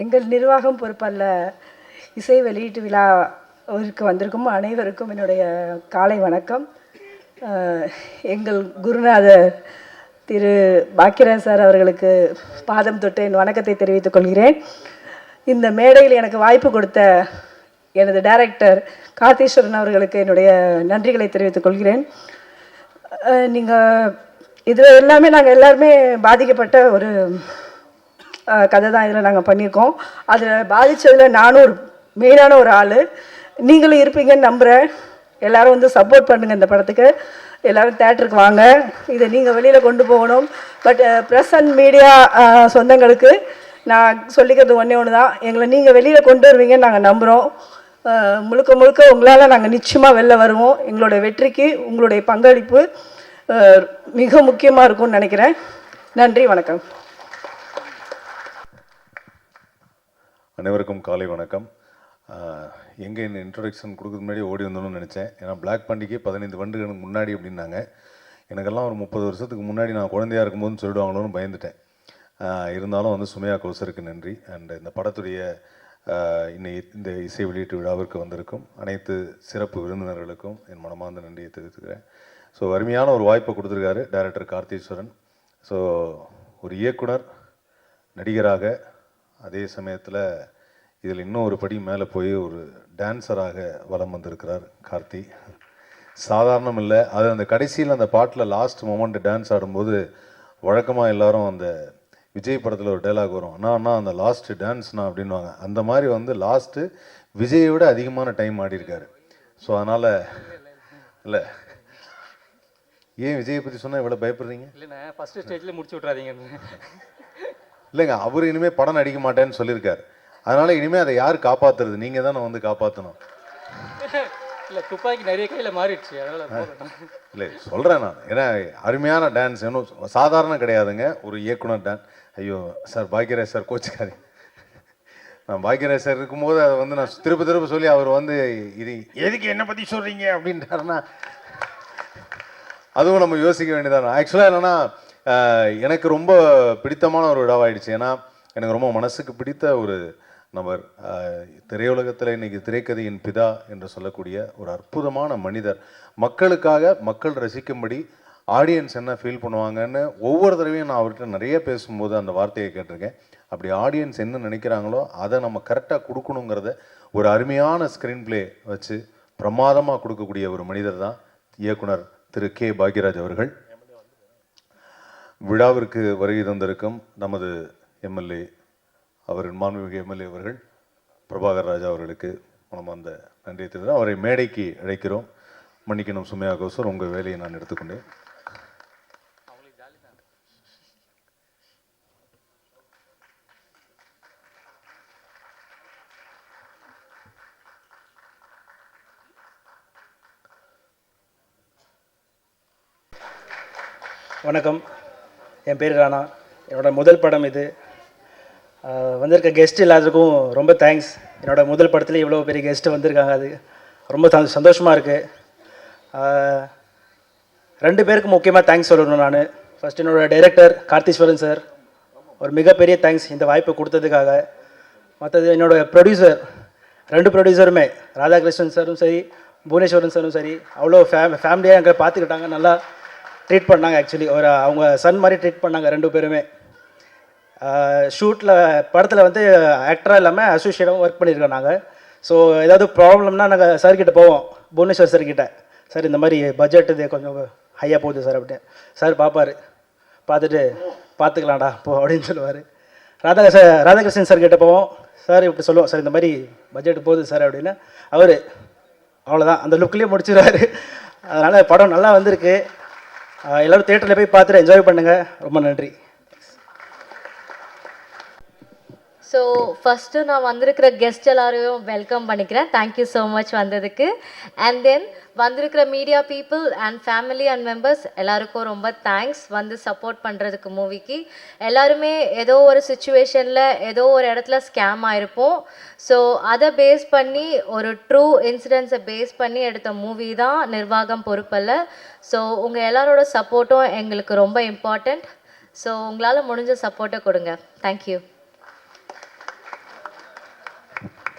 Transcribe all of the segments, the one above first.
எங்கள் நிர்வாகம் பொறுப்பல்ல இசை வெளியீட்டு விழாவிற்கு வந்திருக்கும் அனைவருக்கும் என்னுடைய காலை வணக்கம். எங்கள் குருநாதர் திரு பாக்கியராஜ் சார் அவர்களுக்கு பாதம் தொட்டு என் வணக்கத்தை தெரிவித்துக் கொள்கிறேன். இந்த மேடையில் எனக்கு வாய்ப்பு கொடுத்த எனது டைரக்டர் கார்த்தீஸ்வரன் அவர்களுக்கு என்னுடைய நன்றிகளை தெரிவித்துக் கொள்கிறேன். நீங்கள் இதில் எல்லாமே நாங்கள் எல்லாருமே பாதிக்கப்பட்ட ஒரு கதை தான் இதில் நாங்கள் பண்ணியிருக்கோம். அதில் பாதித்ததில் நானும் ஒரு மெயினான ஒரு ஆள். நீங்களும் இருப்பீங்கன்னு நம்புகிறேன். எல்லோரும் வந்து சப்போர்ட் பண்ணுங்கள். இந்த படத்துக்கு எல்லோரும் தேட்டருக்கு வாங்க. இதை நீங்கள் வெளியில் கொண்டு போகணும். பட் ப்ரெஸ் அண்ட் மீடியா சொந்தங்களுக்கு நான் சொல்லிக்கிறது ஒன்று தான், எங்களை நீங்கள் வெளியில் கொண்டு வருவீங்கன்னு நாங்கள் நம்புகிறோம். முழுக்க முழுக்க உங்களால் நாங்கள் நிச்சயமாக வெளில வருவோம். எங்களோட வெற்றிக்கு உங்களுடைய பங்களிப்பு மிக முக்கியமாக இருக்கும்னு நினைக்கிறேன். நன்றி, வணக்கம். அனைவருக்கும் காலை வணக்கம். எங்கே இந்த இன்ட்ரொடக்ஷன் கொடுக்குறது முன்னாடி ஓடி வந்தோன்னு நினச்சேன். ஏன்னா பிளாக் பாண்டிக்கு 15 வருடங்களுக்கு முன்னாடி அப்படின்னாங்க. எனக்கெல்லாம் ஒரு 30 வருஷத்துக்கு முன்னாடி நான் குழந்தையாக இருக்கும்போதுன்னு சொல்லிடுவாங்களோன்னு பயந்துட்டேன். இருந்தாலும் வந்து சுமையா கௌசருக்கு நன்றி. அண்ட் இந்த படத்துடைய இந்த இசை வெளியீட்டு விழாவிற்கு வந்திருக்கும் அனைத்து சிறப்பு விருந்தினர்களுக்கும் என் மனமார்ந்த நன்றியை தெரிவித்துக்கிறேன். ஸோ அருமையான ஒரு வாய்ப்பை கொடுத்துருக்காரு டைரக்டர் கார்த்தீஸ்வரன். ஸோ ஒரு இயக்குனர், நடிகராக, அதே சமயத்தில் இதில் இன்னும் ஒரு படி மேலே போய் ஒரு டான்ஸராக வலம் வந்திருக்கிறார் கார்த்தி. சாதாரணம் இல்லை. அது அந்த கடைசியில் அந்த பாட்டில் லாஸ்ட் மொமெண்ட் டான்ஸ் ஆடும்போது வழக்கமாக எல்லோரும் அந்த விஜய் படத்தில் ஒரு டைலாக் வரும், அண்ணா அந்த லாஸ்ட்டு டான்ஸ்ண்ணா அப்படின்வாங்க. அந்த மாதிரி வந்து லாஸ்ட்டு விஜயை விட அதிகமான டைம் ஆடிருக்காரு. ஸோ அதனால் இல்லை, ஏன் விஜயை பற்றி சொன்னால் இவ்வளோ பயப்படுறீங்க? இல்லைண்ணா, ஃபஸ்ட்டு ஸ்டேஜ்லேயே முடிச்சு விட்றாதீங்க. இல்லைங்க, அவர் இனிமேல் படம் நடிக்க மாட்டேன்னு சொல்லியிருக்காரு. அதனால் இனிமேல் அதை யார் காப்பாற்றுறது? நீங்கள் தான் வந்து காப்பாற்றணும். இல்லை, துப்பாக்கி நிறைய கையில் மாறிடுச்சு, அதனால் இல்லை சொல்கிறேன் நான். ஏன்னா அருமையான டான்ஸ், இன்னும் சாதாரண கிடையாதுங்க. ஒரு இயக்குனர் டான்ஸ். ஐயோ சார், பாக்கியராஜ் சார் கோச்சுக்காரு. நான் பாக்கியராஜ் சார் இருக்கும்போது அதை வந்து நான் திரும்ப சொல்லி அவர் வந்து இது எதுக்கு என்னை பற்றி சொல்கிறீங்க அப்படின்ட்டாருன்னா அதுவும் நம்ம யோசிக்க வேண்டியதான. ஆக்சுவலாக என்னென்னா எனக்கு ரொம்ப பிடித்தமான ஒரு விழாவாயிடுச்சு. ஏன்னா எனக்கு ரொம்ப மனசுக்கு பிடித்த ஒரு நபர். திரையுலகத்தில் இன்றைக்கி திரைக்கதையின் பிதா என்று சொல்லக்கூடிய ஒரு அற்புதமான மனிதர். மக்களுக்காக, மக்கள் ரசிக்கும்படி ஆடியன்ஸ் என்ன ஃபீல் பண்ணுவாங்கன்னு ஒவ்வொரு தடவையும் நான் அவர்கிட்ட நிறைய பேசும்போது அந்த வார்த்தையை கேட்டிருக்கேன். அப்படி ஆடியன்ஸ் என்ன நினைக்கிறாங்களோ அதை நம்ம கரெக்டாக கொடுக்கணுங்கிறத ஒரு அருமையான ஸ்க்ரீன் பிளே வச்சு பிரமாதமாக கொடுக்கக்கூடிய ஒரு மனிதர் தான் இயக்குனர் திரு கே பாக்யராஜ் அவர்கள். விழாவிற்கு வருகை தந்திருக்கும் நமது எம்எல்ஏ, அவரின் மாண்புமிகு எம்எல்ஏ அவர்கள் பிரபாகர் ராஜா அவர்களுக்கு மனமார்ந்த நன்றியை தெரிவித்து அவரை மேடைக்கு அழைக்கிறோம். மன்னிக்கணும் சுமையா கௌசர், உங்கள் வேலையை நான் எடுத்துக்கொண்டேன். வணக்கம், என் பேர் ராணா. என்னோடய முதல் படம் இது. வந்திருக்க கெஸ்ட் எல்லாத்துக்கும் ரொம்ப தேங்க்ஸ். என்னோடய முதல் படத்தில் இவ்வளோ பெரிய கெஸ்ட்டு வந்திருக்காங்க, அது ரொம்ப சந்தோஷமாக இருக்குது. 2 பேருக்கு முக்கியமாக தேங்க்ஸ் சொல்லணும் நான். ஃபஸ்ட் என்னோடய டைரக்டர் கார்த்தீஸ்வரன் சார், ஒரு மிகப்பெரிய தேங்க்ஸ் இந்த வாய்ப்பை கொடுத்ததுக்காக. மற்றது என்னோடய ப்ரொடியூசர், 2 ப்ரொடியூசருமே, ராதாகிருஷ்ணன் சாரும் சரி, புவனேஸ்வரன் சாரும் சரி, அவ்வளோ ஃபேமிலியாக எங்களை பார்த்துக்கிட்டாங்க, நல்லா ட்ரீட் பண்ணாங்க. ஆக்சுவலி ஒரு அவங்க சன் மாதிரி ட்ரீட் பண்ணாங்க 2 பேருமே. ஷூட்டில் படத்தில் வந்து ஆக்டராக இல்லாமல் அசோசியேட்டாகவும் ஒர்க் பண்ணியிருக்கோம் நாங்கள். ஸோ ஏதாவது ப்ராப்ளம்னா நாங்கள் சார்கிட்ட போவோம், புவனேஸ்வர் சார்கிட்ட, சார் இந்த மாதிரி பட்ஜெட் இது கொஞ்சம் ஹையாக போகுது சார் அப்படின்னு. சார் பார்ப்பார், பார்த்துட்டு பார்த்துக்கலாம்டா போ அப்படின்னு சொல்லுவார். ராதாகிருஷ்ணன் சார்கிட்ட போவோம், சார் இப்படி சொல்லுவோம், சார் இந்த மாதிரி பட்ஜெட் போகுது சார் அப்படின்னு. அவர் அவ்வளோதான், அந்த லுக்லேயே முடிச்சிடுவார். அதனால் படம் நல்லா வந்திருக்கு. எல்லோரும் தியேட்டரில் போய் பார்த்துட்டு என்ஜாய் பண்ணுங்கள். ரொம்ப நன்றி. ஸோ ஃபஸ்ட்டு நான் வந்திருக்கிற கெஸ்ட் எல்லாரையும் வெல்கம் பண்ணிக்கிறேன். தேங்க்யூ ஸோ மச் வந்ததுக்கு. அண்ட் தென் வந்திருக்கிற media people and family and members எல்லாருக்கும் ரொம்ப தேங்க்ஸ் வந்து சப்போர்ட் பண்ணுறதுக்கு. மூவிக்கு எல்லாருமே ஏதோ ஒரு சுச்சுவேஷனில் ஏதோ ஒரு இடத்துல ஸ்கேம் ஆகிருப்போம். ஸோ அதை பேஸ் பண்ணி ஒரு ட்ரூ இன்சிடென்ட்ஸை பேஸ் பண்ணி எடுத்த மூவி தான் நிர்வாகம் பொறுப்பல்ல. ஸோ உங்கள் எல்லாரோட சப்போர்ட்டும் எங்களுக்கு ரொம்ப இம்பார்ட்டண்ட். ஸோ உங்களால் முடிஞ்ச சப்போர்ட்டை கொடுங்க. தேங்க்யூ.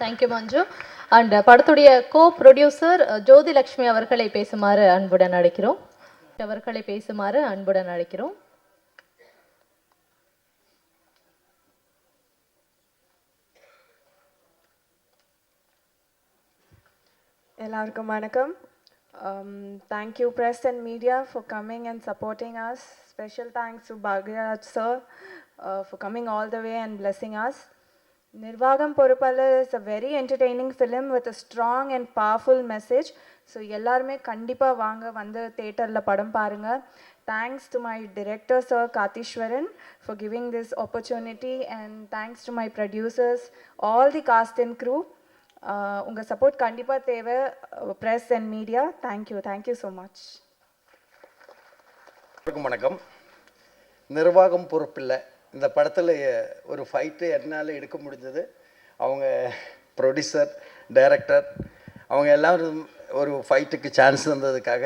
Thank you Manju. அண்ட் படத்துடைய கோ ப்ரொடியூசர் ஜோதி லக்ஷ்மி அவர்களை பேசுமாறு அன்புடன் அழைக்கிறோம். எல்லாருக்கும் வணக்கம். Thank you press and media for coming and supporting us. Special thanks to Bhagraj sir for coming all the way and blessing us. Nirvagam Porupalla is a very entertaining film with a strong and powerful message. So எல்லாருமே கண்டிப்பா வாங்க வந்து தியேட்டர்ல படம் பாருங்க. Thanks to my director sir Kathishwaran for giving this opportunity, and thanks to my producers, all the cast and crew. உங்கள் support கண்டிப்பாக தேவை, press and media. Thank you so much. வணக்கம். நிர்வாகம் பொறுப்பில்லை இந்த படத்தில் ஒரு ஃபைட்டு என்னால் எடுக்க முடிஞ்சது. அவங்க ப்ரொடியூசர், டைரக்டர், அவங்க எல்லோரும் ஒரு ஃபைட்டுக்கு சான்ஸ் தந்ததுக்காக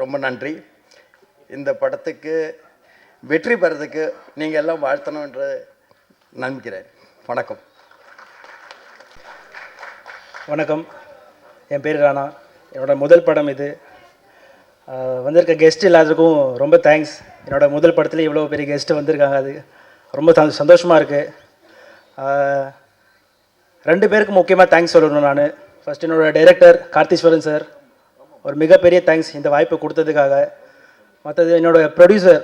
ரொம்ப நன்றி. இந்த படத்துக்கு வெற்றி பெறதுக்கு நீங்கள் எல்லாம் வாழ்த்தணுன்ற நம்பிக்கிறேன். வணக்கம். வணக்கம், என் பேர் ராணா. என்னோடய முதல் படம் இது. வந்திருக்க கெஸ்ட் எல்லாத்துக்கும் ரொம்ப தேங்க்ஸ். என்னோடய முதல் படத்தில் இவ்வளோ பெரிய கெஸ்ட்டு வந்திருக்காங்க, அது ரொம்ப சந்தோஷமாக இருக்குது. 2 பேருக்கு முக்கியமாக தேங்க்ஸ் சொல்லணும். நான் ஃபஸ்ட் என்னோடய டைரக்டர் கார்த்தீஸ்வரன் சார், ஒரு மிகப்பெரிய தேங்க்ஸ் இந்த வாய்ப்பு கொடுத்ததுக்காக. மற்றது என்னோடய ப்ரொடியூசர்,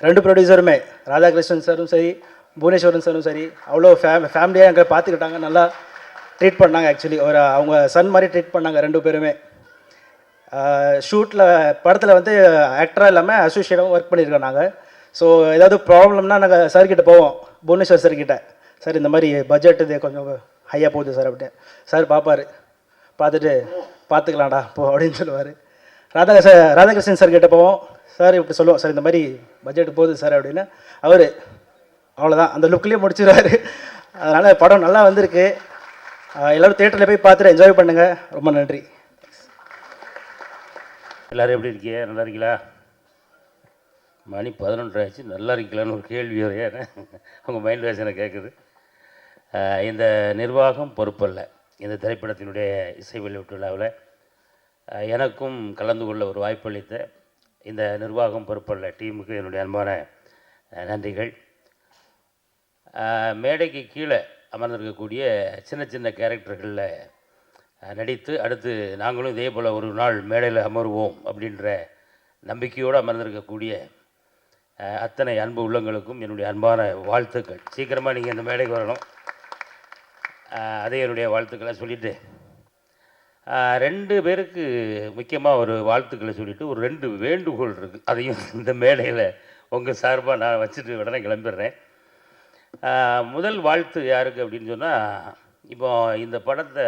2 ப்ரொடியூசருமே, ராதாகிருஷ்ணன் சாரும் சரி, புவனேஸ்வரன் சாரும் சரி, அவ்வளோ ஃபேமிலியாக எங்களை பார்த்துக்கிட்டாங்க, நல்லா ட்ரீட் பண்ணாங்க. ஆக்சுவலி ஒரு அவங்க சன் மாதிரி ட்ரீட் பண்ணாங்க 2 பேருமே. ஷூட்டில் படத்தில் வந்து ஆக்டராக இல்லாமல் அசோசியேட்டாகவும் ஒர்க் பண்ணியிருக்கோம் நாங்கள். ஸோ ஏதாவது ப்ராப்ளம்னா நாங்கள் சார்கிட்ட போவோம், புவனேஸ்வர் சார்கிட்ட, சார் இந்த மாதிரி பட்ஜெட் இது கொஞ்சம் ஹையாக போகுது சார் அப்படின்னு. சார் பார்ப்பார், பார்த்துட்டு பார்த்துக்கலாம்டா போ அப்படின்னு சொல்லுவார். ராதாகிருஷ்ணன் சார் கிட்ட போவோம், சார் இப்படி சொல்லுவோம், சார் இந்த மாதிரி பட்ஜெட் போகுது சார் அப்படின்னு. அவர் அவ்வளோதான், அந்த லுக்லேயே முடிச்சிடுவார். அதனால் படம் நல்லா வந்திருக்கு. எல்லோரும் தியேட்டரில் போய் பார்த்துட்டு என்ஜாய் பண்ணுங்கள். ரொம்ப நன்றி. எல்லோரும் எப்படி இருக்கீங்க? நல்லா இருக்கீங்களா? மணி 11 ஆச்சு, நல்லா இருக்கீங்களான்னு ஒரு கேள்வி வரையான உங்கள் மைண்ட் வாய்ஸ் எனக்கு கேட்குது. இந்த நிர்வாகம் பொறுப்பல்ல இந்த திரைப்படத்தினுடைய இசை வெளியீட்டு விழாவில் எனக்கும் கலந்து கொள்ள ஒரு வாய்ப்பளித்த இந்த நிர்வாகம் பொறுப்பல்ல டீமுக்கு என்னுடைய அன்பான நன்றிகள். மேடைக்கு கீழே அமர்ந்திருக்கக்கூடிய சின்ன சின்ன கேரக்டர்களில் நடித்து அடுத்து நாங்களும் இதே போல் ஒரு நாள் மேடையில் அமர்வோம் அப்படின்ற நம்பிக்கையோடு அமர்ந்திருக்கக்கூடிய அத்தனை அன்பு உள்ளங்களுக்கும் என்னுடைய அன்பான வாழ்த்துக்கள். சீக்கிரமாக நீங்கள் இந்த மேடைக்கு வரணும், அதே என்னுடைய வாழ்த்துக்களை சொல்லிவிட்டு 2 பேருக்கு முக்கியமாக ஒரு வாழ்த்துக்களை சொல்லிவிட்டு ஒரு 2 வேண்டுகோள் இருக்குது. அதையும் இந்த மேடையில் உங்கள் சார்பாக நான் வச்சுட்டு உடனே கிளம்பிடுறேன். முதல் வாழ்த்து யாருக்கு அப்படின்னு சொன்னால், இப்போ இந்த படத்தை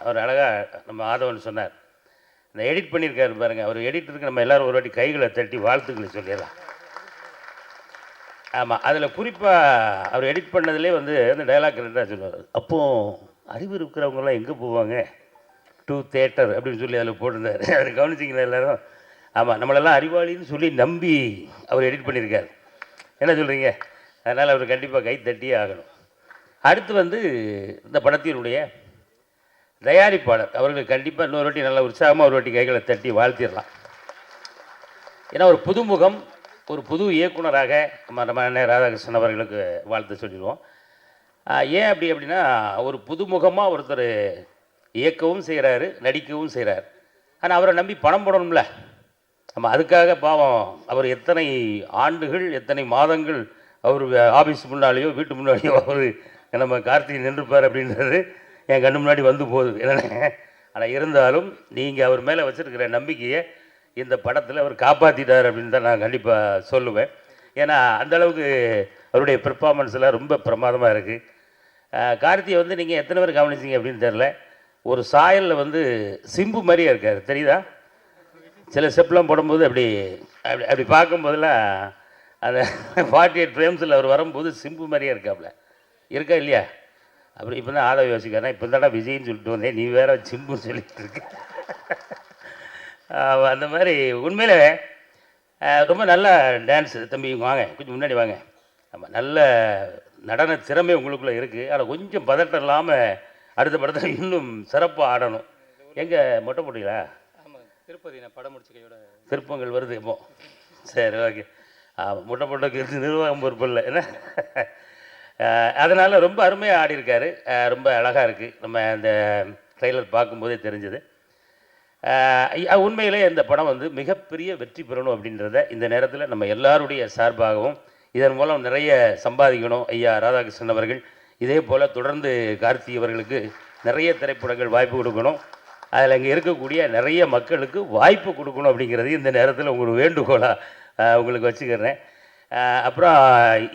அவர் அழகாக நம்ம ஆதவன் சொன்னார், இந்த எடிட் பண்ணியிருக்காரு பாருங்கள், அவர் எடிட்டருக்கு நம்ம எல்லோரும் ஒரு வாட்டி கைகளை தட்டி வாழ்த்துக்களை சொல்லிடலாம். ஆமாம், அதில் குறிப்பாக அவர் எடிட் பண்ணதுலேயே வந்து அந்த டைலாக் ரெண்டாக சொல்லுவார், அப்போது அறிவு இருக்கிறவங்களாம் எங்கே போவாங்க, டு தேட்டர் அப்படின்னு சொல்லி அதில் போட்டிருந்தார். அதை கவனிச்சிங்களா எல்லோரும்? ஆமாம், நம்மளெல்லாம் அறிவாளின்னு சொல்லி நம்பி அவர் எடிட் பண்ணியிருக்கார். என்ன சொல்கிறீங்க? அதனால் அவர் கண்டிப்பாக கை தட்டியே ஆகணும். அடுத்து வந்து இந்த படத்தினுடைய தயாரிப்பாளர் அவர்களுக்கு கண்டிப்பாக இன்னொரு வாட்டி நல்ல உற்சாகமாக ஒரு வாட்டி கைகளை தட்டி வாழ்த்திடலாம். ஏன்னா ஒரு புதுமுகம், ஒரு புது இயக்குனராக நம்ம அண்ணன் ராதாகிருஷ்ணன் அவர்களுக்கு வாழ்த்து சொல்லிடுவோம். ஏன் அப்படின்னா ஒரு புதுமுகமாக ஒருத்தர் இயக்கவும் செய்கிறாரு, நடிக்கவும் செய்கிறார். ஆனால் அவரை நம்பி பணம் போடணும்ல. நம்ம அதுக்காக பாவம் அவர் எத்தனை ஆண்டுகள் எத்தனை மாதங்கள் அவர் ஆஃபீஸ் முன்னாலேயோ வீட்டு முன்னாலேயோ அவர் நம்ம கார்த்திகை நின்றுப்பார் அப்படின்றது என் கண்ணு முன்னாடி வந்து போகுது என்னென்ன. ஆனால் இருந்தாலும் நீங்கள் அவர் மேலே வச்சுருக்கிற நம்பிக்கையை இந்த படத்தில் அவர் காப்பாற்றிட்டார் அப்படின்னு தான் நான் கண்டிப்பாக சொல்லுவேன். ஏன்னா அந்தளவுக்கு அவருடைய பெர்ஃபார்மன்ஸ்லாம் ரொம்ப பிரமாதமாக இருக்குது. கார்த்தியை வந்து நீங்கள் எத்தனை பேர் கவனிச்சிங்க அப்படின்னு தெரில, ஒரு சாயலில் வந்து சிம்பு மாதிரியே இருக்கார், தெரியுதா? சில ஸ்டெப்லாம் போடும்போது அப்படி அப்படி அப்படி பார்க்கும்போதெல்லாம் அந்த 48 ஃப்ரேம்ஸில் அவர் வரும்போது சிம்பு மாதிரியே இருக்காப்புல, இருக்கா இல்லையா? அப்புறம் இப்போ தான் ஆதவ யோசிக்கிறேன், இப்போ தான்டா விஜய்ன்னு சொல்லிட்டு வந்தேன், நீ வேற சிம்புன்னு சொல்லிட்டு இருக்க. அந்த மாதிரி உண்மையிலே ரொம்ப நல்ல டான்ஸு. தம்பி வாங்க, கொஞ்சம் முன்னாடி வாங்க. ஆமாம், நல்ல நடன திறமை உங்களுக்குள்ளே இருக்குது. ஆனால் கொஞ்சம் பதட்டம் இல்லாமல் அடுத்த படத்தில் இன்னும் சிறப்பாக ஆடணும். எங்கே மொட்டை போட்டீங்களா? ஆமாம், திருப்பதி நான் படம் முடிச்ச கையோட திருப்பங்கள் வருது இப்போ. சரி, ஓகே. முட்டை போட்டக்கு நிர்வாகம் பொறுப்பு இல்லை என்ன. அதனால் ரொம்ப அருமையாக ஆடியிருக்காரு. ரொம்ப அழகாக இருக்குது. நம்ம அந்த ட்ரெய்லர் பார்க்கும்போதே தெரிஞ்சது. உண்மையிலே இந்த படம் வந்து மிகப்பெரிய வெற்றி பெறணும் அப்படின்றத இந்த நேரத்தில் நம்ம எல்லாருடைய சார்பாகவும் இதன் மூலம் நிறைய சம்பாதிக்கணும். ஐயா ராதாகிருஷ்ணன் அவர்கள் இதே போல் தொடர்ந்து கார்த்தி அவர்களுக்கு நிறைய திரைப்படங்கள் வாய்ப்பு கொடுக்கணும். அதில் இங்கே இருக்கக்கூடிய நிறைய மக்களுக்கு வாய்ப்பு கொடுக்கணும் அப்படிங்கிறது இந்த நேரத்தில் உங்களுக்கு வேண்டுகோளாக உங்களுக்கு வச்சுக்கிறேன். அப்புறம்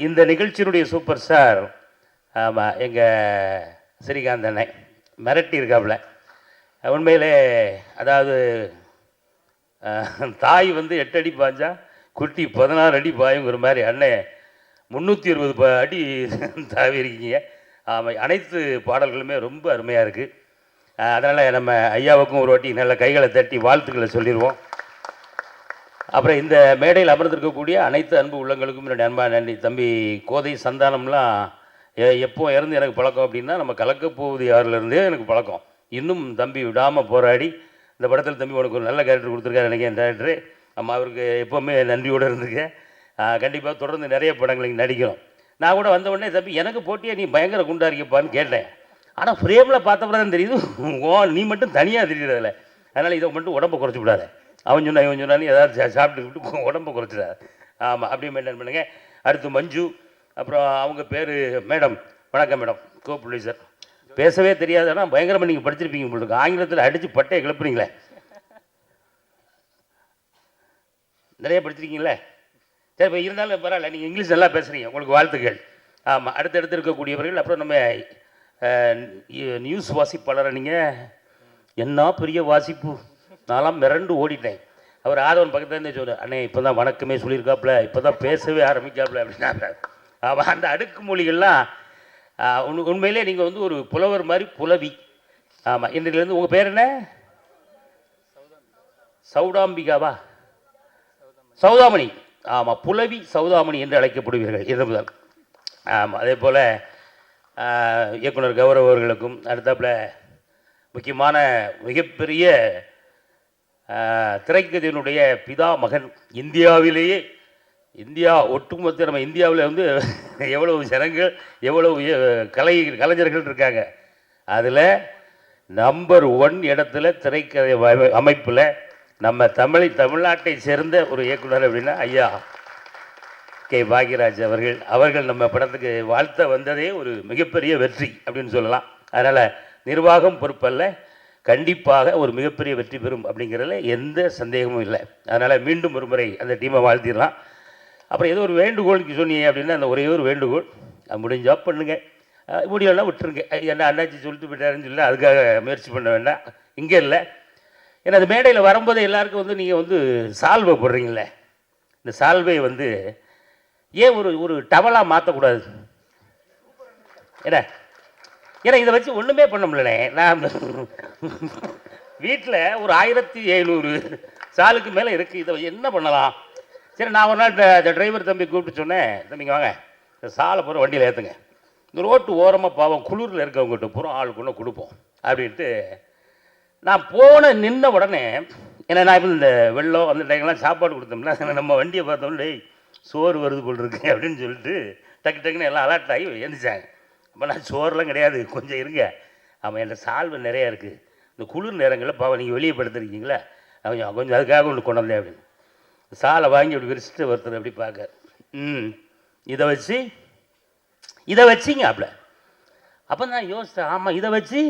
இந்த நிகழ்ச்சியினுடைய சூப்பர் ஸ்டார் ஆமாம் எங்கள் ஸ்ரீகாந்த் அண்ணன் மிரட்டி இருக்காப்புல. உண்மையிலே அதாவது தாய் வந்து 8 அடி பாய்ஞ்சா குட்டி 16 அடி பாயுங்கிற மாதிரி அண்ணன் 320 அடி தாவி இருக்கீங்க. ஆமாம், அனைத்து பாடல்களுமே ரொம்ப அருமையாக இருக்குது. அதனால் நம்ம ஐயாவுக்கும் ஒரு வாட்டி நல்ல கைகளை தட்டி வாழ்த்துக்களை சொல்லிடுவோம். அப்புறம் இந்த மேடையில் அமர்ந்திருக்கக்கூடிய அனைத்து அன்பு உள்ளங்களுக்கும் என்னுடைய அன்பா நன்றி. தம்பி கோதை சந்தானம்லாம் எப்போ இறந்து எனக்கு பழக்கம் அப்படின்னா நம்ம கலக்கப்போவது யாரிலேருந்தே எனக்கு பழக்கம். இன்னும் தம்பி விடாமல் போராடி இந்த படத்தில் தம்பி உனக்கு ஒரு நல்ல கேரக்டர் கொடுத்துருக்காரு நினைக்கிறேன் டேரக்டரு. நம்ம அவருக்கு எப்போவுமே நன்றியோடு இருந்துக்க. கண்டிப்பாக தொடர்ந்து நிறைய படங்களுக்கு நடிக்கணும். நான் கூட வந்த உடனே தம்பி எனக்கு போட்டியே நீ பயங்கர குண்டா இருக்கியப்பான்னு கேட்டேன். ஆனால் ஃப்ரேமில் பார்த்தப்பறம் தான் தெரியுது நீ மட்டும் தனியாக தெரியுறதில்ல. அதனால் இதை மட்டும் உடம்பை குறைச்சி விடாத. அவன் சொன்னா இவன் சொன்னான்னு ஏதாவது சாப்பிட்டுக்கிட்டு உடம்பை குறைச்சிடாது. ஆமாம், அப்படியே மெயின்டைன் பண்ணுங்கள். அடுத்து மஞ்சு, அப்புறம் அவங்க பேர் மேடம். வணக்கம் மேடம், கோ ப்ரொடியூசர். பேசவே தெரியாதுன்னா பயங்கரமாக நீங்கள் படிச்சிருப்பீங்க உங்களுக்கு. ஆங்கிலத்தில் அடித்து பட்டையை கிளப்புறீங்களே. நிறைய படிச்சிருக்கீங்களே. சரி, இப்போ இருந்தாலும் பரவாயில்ல, நீங்கள் இங்கிலீஷ் நல்லா பேசுகிறீங்க, உங்களுக்கு வாழ்த்துக்கள். ஆமாம், அடுத்தடுத்து இருக்கக்கூடியவர்கள். அப்புறம் நம்ம நியூஸ் வாசிப்பாளரை நீங்கள் என்ன பெரிய வாசிப்பு, நான்லாம் மிரண்டு ஓடிட்டேன். அவர் ஆதவன் பக்கத்தில் இருந்தே சொல்லுவார், அண்ணே இப்போ தான் வணக்கமே சொல்லியிருக்காப்புல, இப்போ தான் பேசவே ஆரம்பிக்காப்புல அப்படின்னா. ஆமாம், அந்த அடுக்கு மொழிகள்லாம் உண்மையிலே நீங்கள் வந்து ஒரு புலவர் மாதிரி புலவி. ஆமாம், இன்றையிலேருந்து உங்கள் பேர் என்ன? சௌடாம்பிகாவா? சௌதாமணி. ஆமாம், புலவி சௌதாமணி என்று அழைக்கப்படுவீர்கள் இன்று முதல். ஆமாம், அதே போல் இயக்குனர் கௌரவ அவர்களுக்கும் அடுத்தாப்பில் முக்கியமான மிகப்பெரிய திரைக்கதையினுடைய பிதா மகன். இந்தியாவிலேயே ஒட்டுமொத்த நம்ம இந்தியாவில் வந்து எவ்வளவு ஜனங்கள் எவ்வளவு கலைஞர்கள் இருக்காங்க. அதில் நம்பர் 1 இடத்துல திரைக்கதை அமைப்பில் நம்ம தமிழ்நாட்டை சேர்ந்த ஒரு இயக்குனர் அப்படின்னா ஐயா கே பாக்யராஜ் அவர்கள் நம்ம படத்துக்கு வாழ்த்த வந்ததே ஒரு மிகப்பெரிய வெற்றி அப்படின்னு சொல்லலாம். அதனால் நிர்வாகம் பொறுப்பல்ல, கண்டிப்பாக ஒரு மிகப்பெரிய வெற்றி பெறும் அப்படிங்கிறதுல எந்த சந்தேகமும் இல்லை. அதனால் மீண்டும் ஒரு முறை அந்த டீமை வாழ்த்திடலாம். அப்புறம் ஏதோ ஒரு வேண்டுகோளுக்கு சொன்னீங்க அப்படின்னா அந்த ஒரே ஒரு வேண்டுகோள், முடிஞ்சா பண்ணுங்க, முடியலாம் விட்டுருங்க. என்ன அண்ணாச்சி சொல்லிட்டு போயிட்டாருன்னு சொல்லி அதுக்காக முயற்சி பண்ண வேண்டாம். இங்கே இல்லை, ஏன்னா அந்த மேடையில் வரும்போது எல்லாருக்கும் வந்து நீங்கள் வந்து சால்வை போடுறீங்களே, இந்த சால்வை வந்து ஏன் ஒரு டவலாக மாற்றக்கூடாது? ஏன்னா இதை வச்சு ஒன்றுமே பண்ண முடியலண்ணே. நான் வீட்டில் ஒரு 1700 சாலுக்கு மேலே இருக்குது. இதை என்ன பண்ணலாம்? சரி, நான் ஒரு நாள் இந்த டிரைவர் தம்பி கூப்பிட்டு சொன்னேன், தம்பிங்க வாங்க இந்த சாலை பூரா வண்டியில் ஏற்றுங்க, இந்த ரோட்டு ஓரமாக பாவம் குளிரில் இருக்கவங்ககிட்ட பூரா ஆளுக்கு ஒன்று கொடுப்போம் அப்படின்ட்டு நான் நின்ன உடனே. ஏன்னா நான் இப்போ இந்த வெள்ளம் அந்த டைம்லாம் சாப்பாடு கொடுத்தோம்னா நம்ம வண்டியை பார்த்தோம்னா சோறு வருது போல் இருக்கு அப்படின்னு சொல்லிட்டு டக்குன்னு எல்லாம் அலர்ட் ஆகி எழுந்திரிச்சாங்க. அப்போ நான் சோறுலாம் கிடையாது, கொஞ்சம் இருங்க, அவன் என்கிட்ட சால்வை நிறையா இருக்குது, இந்த குளிர் நேரங்களில் பாவம் நீங்கள் வெளியே படுத்துருக்கீங்களா, கொஞ்சம் அதுக்காக ஒன்று கொண்டு வந்தேன் அப்படின்னு சாலை வாங்கி அப்படி விரிச்சிட்டு ஒருத்தர் அப்படி பார்க்க இதை வச்சிங்க அப்படி. அப்போ நான் யோசித்தேன், ஆமாம் இதை வச்சு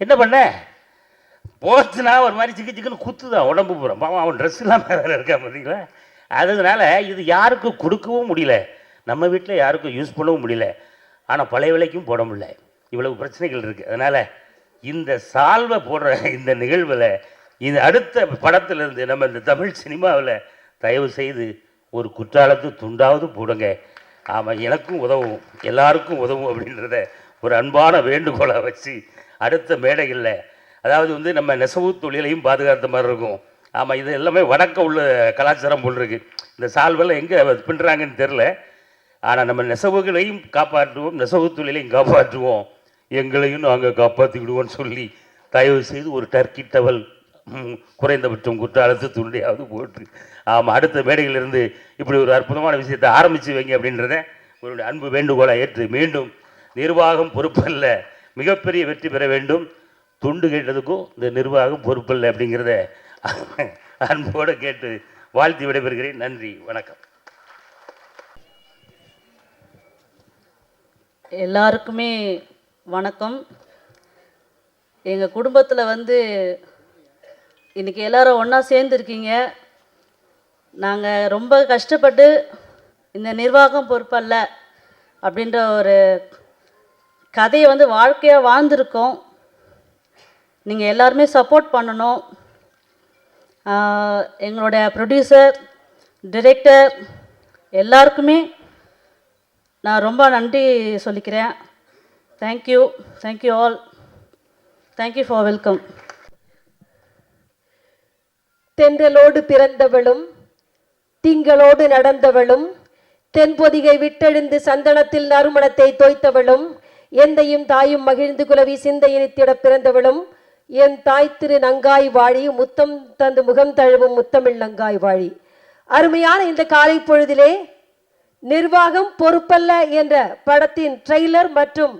என்ன பண்ண போச்சுன்னா ஒரு மாதிரி சிக்குன்னு குத்துதான் உடம்பு போகிறோம். பாவம் அவன் ட்ரெஸ்ஸெல்லாம் வேறு இருக்கா பார்த்தீங்களா. அதனால இது யாருக்கும் கொடுக்கவும் முடியல, நம்ம வீட்டில் யாருக்கும் யூஸ் பண்ணவும் முடியல, ஆனால் பழைய விலைக்கும் போட முடியல, இவ்வளவு பிரச்சனைகள் இருக்குது. அதனால் இந்த சால்வை போடுற இந்த நிகழ்வில் இது அடுத்த படத்திலிருந்து நம்ம இந்த தமிழ் சினிமாவில் தயவு செய்து ஒரு குற்றாலத்து துண்டாவது போடுங்க. ஆமாம், எனக்கும் உதவும் எல்லாருக்கும் உதவும் அப்படின்றத ஒரு அன்பான வேண்டுகோளை வச்சு அடுத்த மேடைகளில், அதாவது வந்து நம்ம நெசவு தொழிலையும் பாதுகாத்த மாதிரி இருக்கும். ஆமாம், இது எல்லாமே வடக்க உள்ள கலாச்சாரம் போல் இருக்குது. இந்த சால்வெல்லாம் எங்கே பின்னுறாங்கன்னு தெரில, ஆனால் நம்ம நெசவுகளையும் காப்பாற்றுவோம், நெசவு தொழிலையும் காப்பாற்றுவோம். எங்களையும் நாங்கள் காப்பாற்றிக்கிடுவோன்னு சொல்லி தயவு செய்து ஒரு டர்க்கி டவல் குறைந்தபட்சம் குற்றாலத்து துண்டையாவது போட்டு ஆமாம் அடுத்த மேடையிலிருந்து இப்படி ஒரு அற்புதமான விஷயத்தை ஆரம்பித்து வைங்க அப்படின்றத ஒரு அன்பு வேண்டுகோளாக ஏற்று மீண்டும் நிர்வாகம் பொறுப்பல்ல மிகப்பெரிய வெற்றி பெற வேண்டும். துண்டு கேட்டதுக்கும் இந்த நிர்வாகம் பொறுப்பல்ல அப்படிங்கிறத அன்போடு கேட்டு வாழ்த்தி விடைபெறுகிறேன். நன்றி, வணக்கம். எல்லாருக்குமே வணக்கம். எங்கள் குடும்பத்தில் வந்து இன்றைக்கி எல்லாரும் ஒன்றா சேர்ந்துருக்கீங்க. நாங்கள் ரொம்ப கஷ்டப்பட்டு இந்த நிர்வாகம் பொறுப்பல்ல அப்படின்ற ஒரு கதையை வந்து வாழ்க்கையாக வாழ்ந்துருக்கோம். நீங்கள் எல்லாருமே சப்போர்ட் பண்ணணும். எங்களோட ப்ரொடியூசர், டிரெக்டர் எல்லாருக்குமே நான் ரொம்ப நன்றி சொல்லிக்கிறேன். Thank you all. Thank you for welcome. தென்றலோடு பிறந்தவளும் திங்களோடு நடந்தவளும் தென்பொதிகை விட்டெழுந்து சந்தனத்தில் நறுமணத்தை தோய்த்தவளும் எந்தையும் தாயும் மகிழ்ந்து குலவி சிந்தையினித்திட பிறந்தவளும் என் தாய் திரு நங்காய் வாழி முத்தம் தந்து முகம் தழுவும் முத்தமிழ் நங்காய் வாழி. அருமையான இந்த காலை பொழுதிலே நிர்வாகம் பொறுப்பல்ல என்ற படத்தின் ட்ரெய்லர் மற்றும்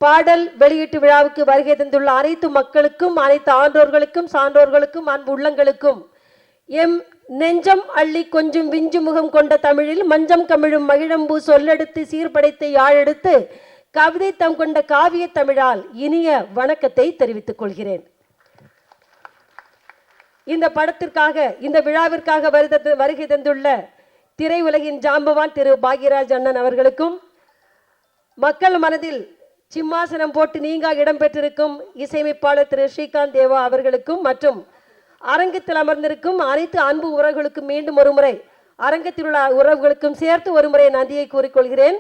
பாடல் வெளியீட்டு விழாவுக்கு வருகை தந்துள்ள அனைத்து மக்களுக்கும், அனைத்து ஆண்டோர்களுக்கும், சான்றோர்களுக்கும், அன்பு உள்ளங்களுக்கும் எம் நெஞ்சம் அள்ளி கொஞ்சம் விஞ்சு முகம் கொண்ட தமிழில் மஞ்சம் கமிழும் மகிழம்பூ சொல்லெடுத்து சீர்படைத்து யாழெடுத்து கவிதை தம் கொண்ட காவிய தமிழால் இனிய வணக்கத்தை தெரிவித்துக் கொள்கிறேன். இந்த படத்திற்காக, இந்த விழாவிற்காக வருகை தந்துள்ள திரையுலகின் ஜாம்பவான் திரு பாக்யராஜ் அண்ணன் அவர்களுக்கும், மக்கள் மனதில் சிம்மாசனம் போட்டு நீங்கா இடம்பெற்றிருக்கும் இசையமைப்பாளர் திரு ஸ்ரீகாந்த் தேவா அவர்களுக்கும் மற்றும் அரங்கத்தில் அமர்ந்திருக்கும் அனைத்து அன்பு உறவுகளுக்கும் மீண்டும் ஒருமுறை, அரங்கத்தில் உள்ள உறவுகளுக்கும் சேர்த்து ஒருமுறை நன்றியை கூறிக்கொள்கிறேன்.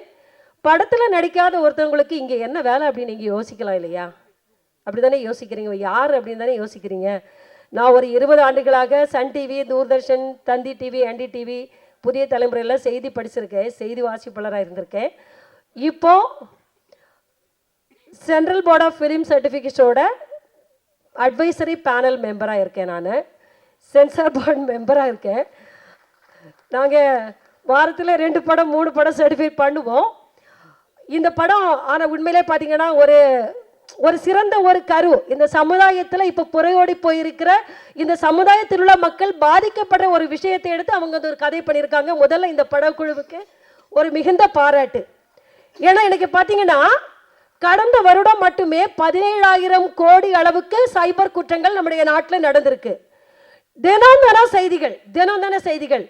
படத்தில் நடிக்காத ஒருத்தவங்களுக்கு இங்கே என்ன வேலை அப்படின்னு நீங்கள் யோசிக்கலாம் இல்லையா? அப்படி தானே யோசிக்கிறீங்க, யார் அப்படின்னு தானே யோசிக்கிறீங்க. நான் ஒரு 20 ஆண்டுகளாக Sun TV, Doordarshan, Thanthi TV, NDTV, புதிய தலைமுறையில் செய்தி படிச்சிருக்கேன், செய்தி வாசிப்பாளராக இருந்திருக்கேன். இப்போ சென்ட்ரல் போர்ட் ஆஃப் ஃபிலிம் சர்டிஃபிகேட்ஸோட அட்வைசரி பேனல் மெம்பராக இருக்கேன். நான் சென்சார் போர்டு மெம்பராக இருக்கேன். நாங்கள் வாரத்தில் 2 படம் 3 படம் சர்டிஃபை பண்ணுவோம். இந்த படம் ஆனால் உண்மையிலே பார்த்தீங்கன்னா ஒரு சிறந்த ஒரு கரு. இந்த சமுதாயத்தில் இப்போ புறையோடி போயிருக்கிற இந்த சமுதாயத்தில் உள்ள மக்கள் பாதிக்கப்படுற ஒரு விஷயத்தை எடுத்து அவங்க ஒரு கதை பண்ணியிருக்காங்க. முதல்ல இந்த படக்குழுவுக்கு ஒரு மிகுந்த பாராட்டு. ஏன்னா எனக்கு பார்த்தீங்கன்னா கடந்த வருடம் மட்டுமே 17,000 கோடி அளவுக்கு சைபர் குற்றங்கள் நம்முடைய நாட்டில் நடந்திருக்கு. தினம் தானே செய்திகள்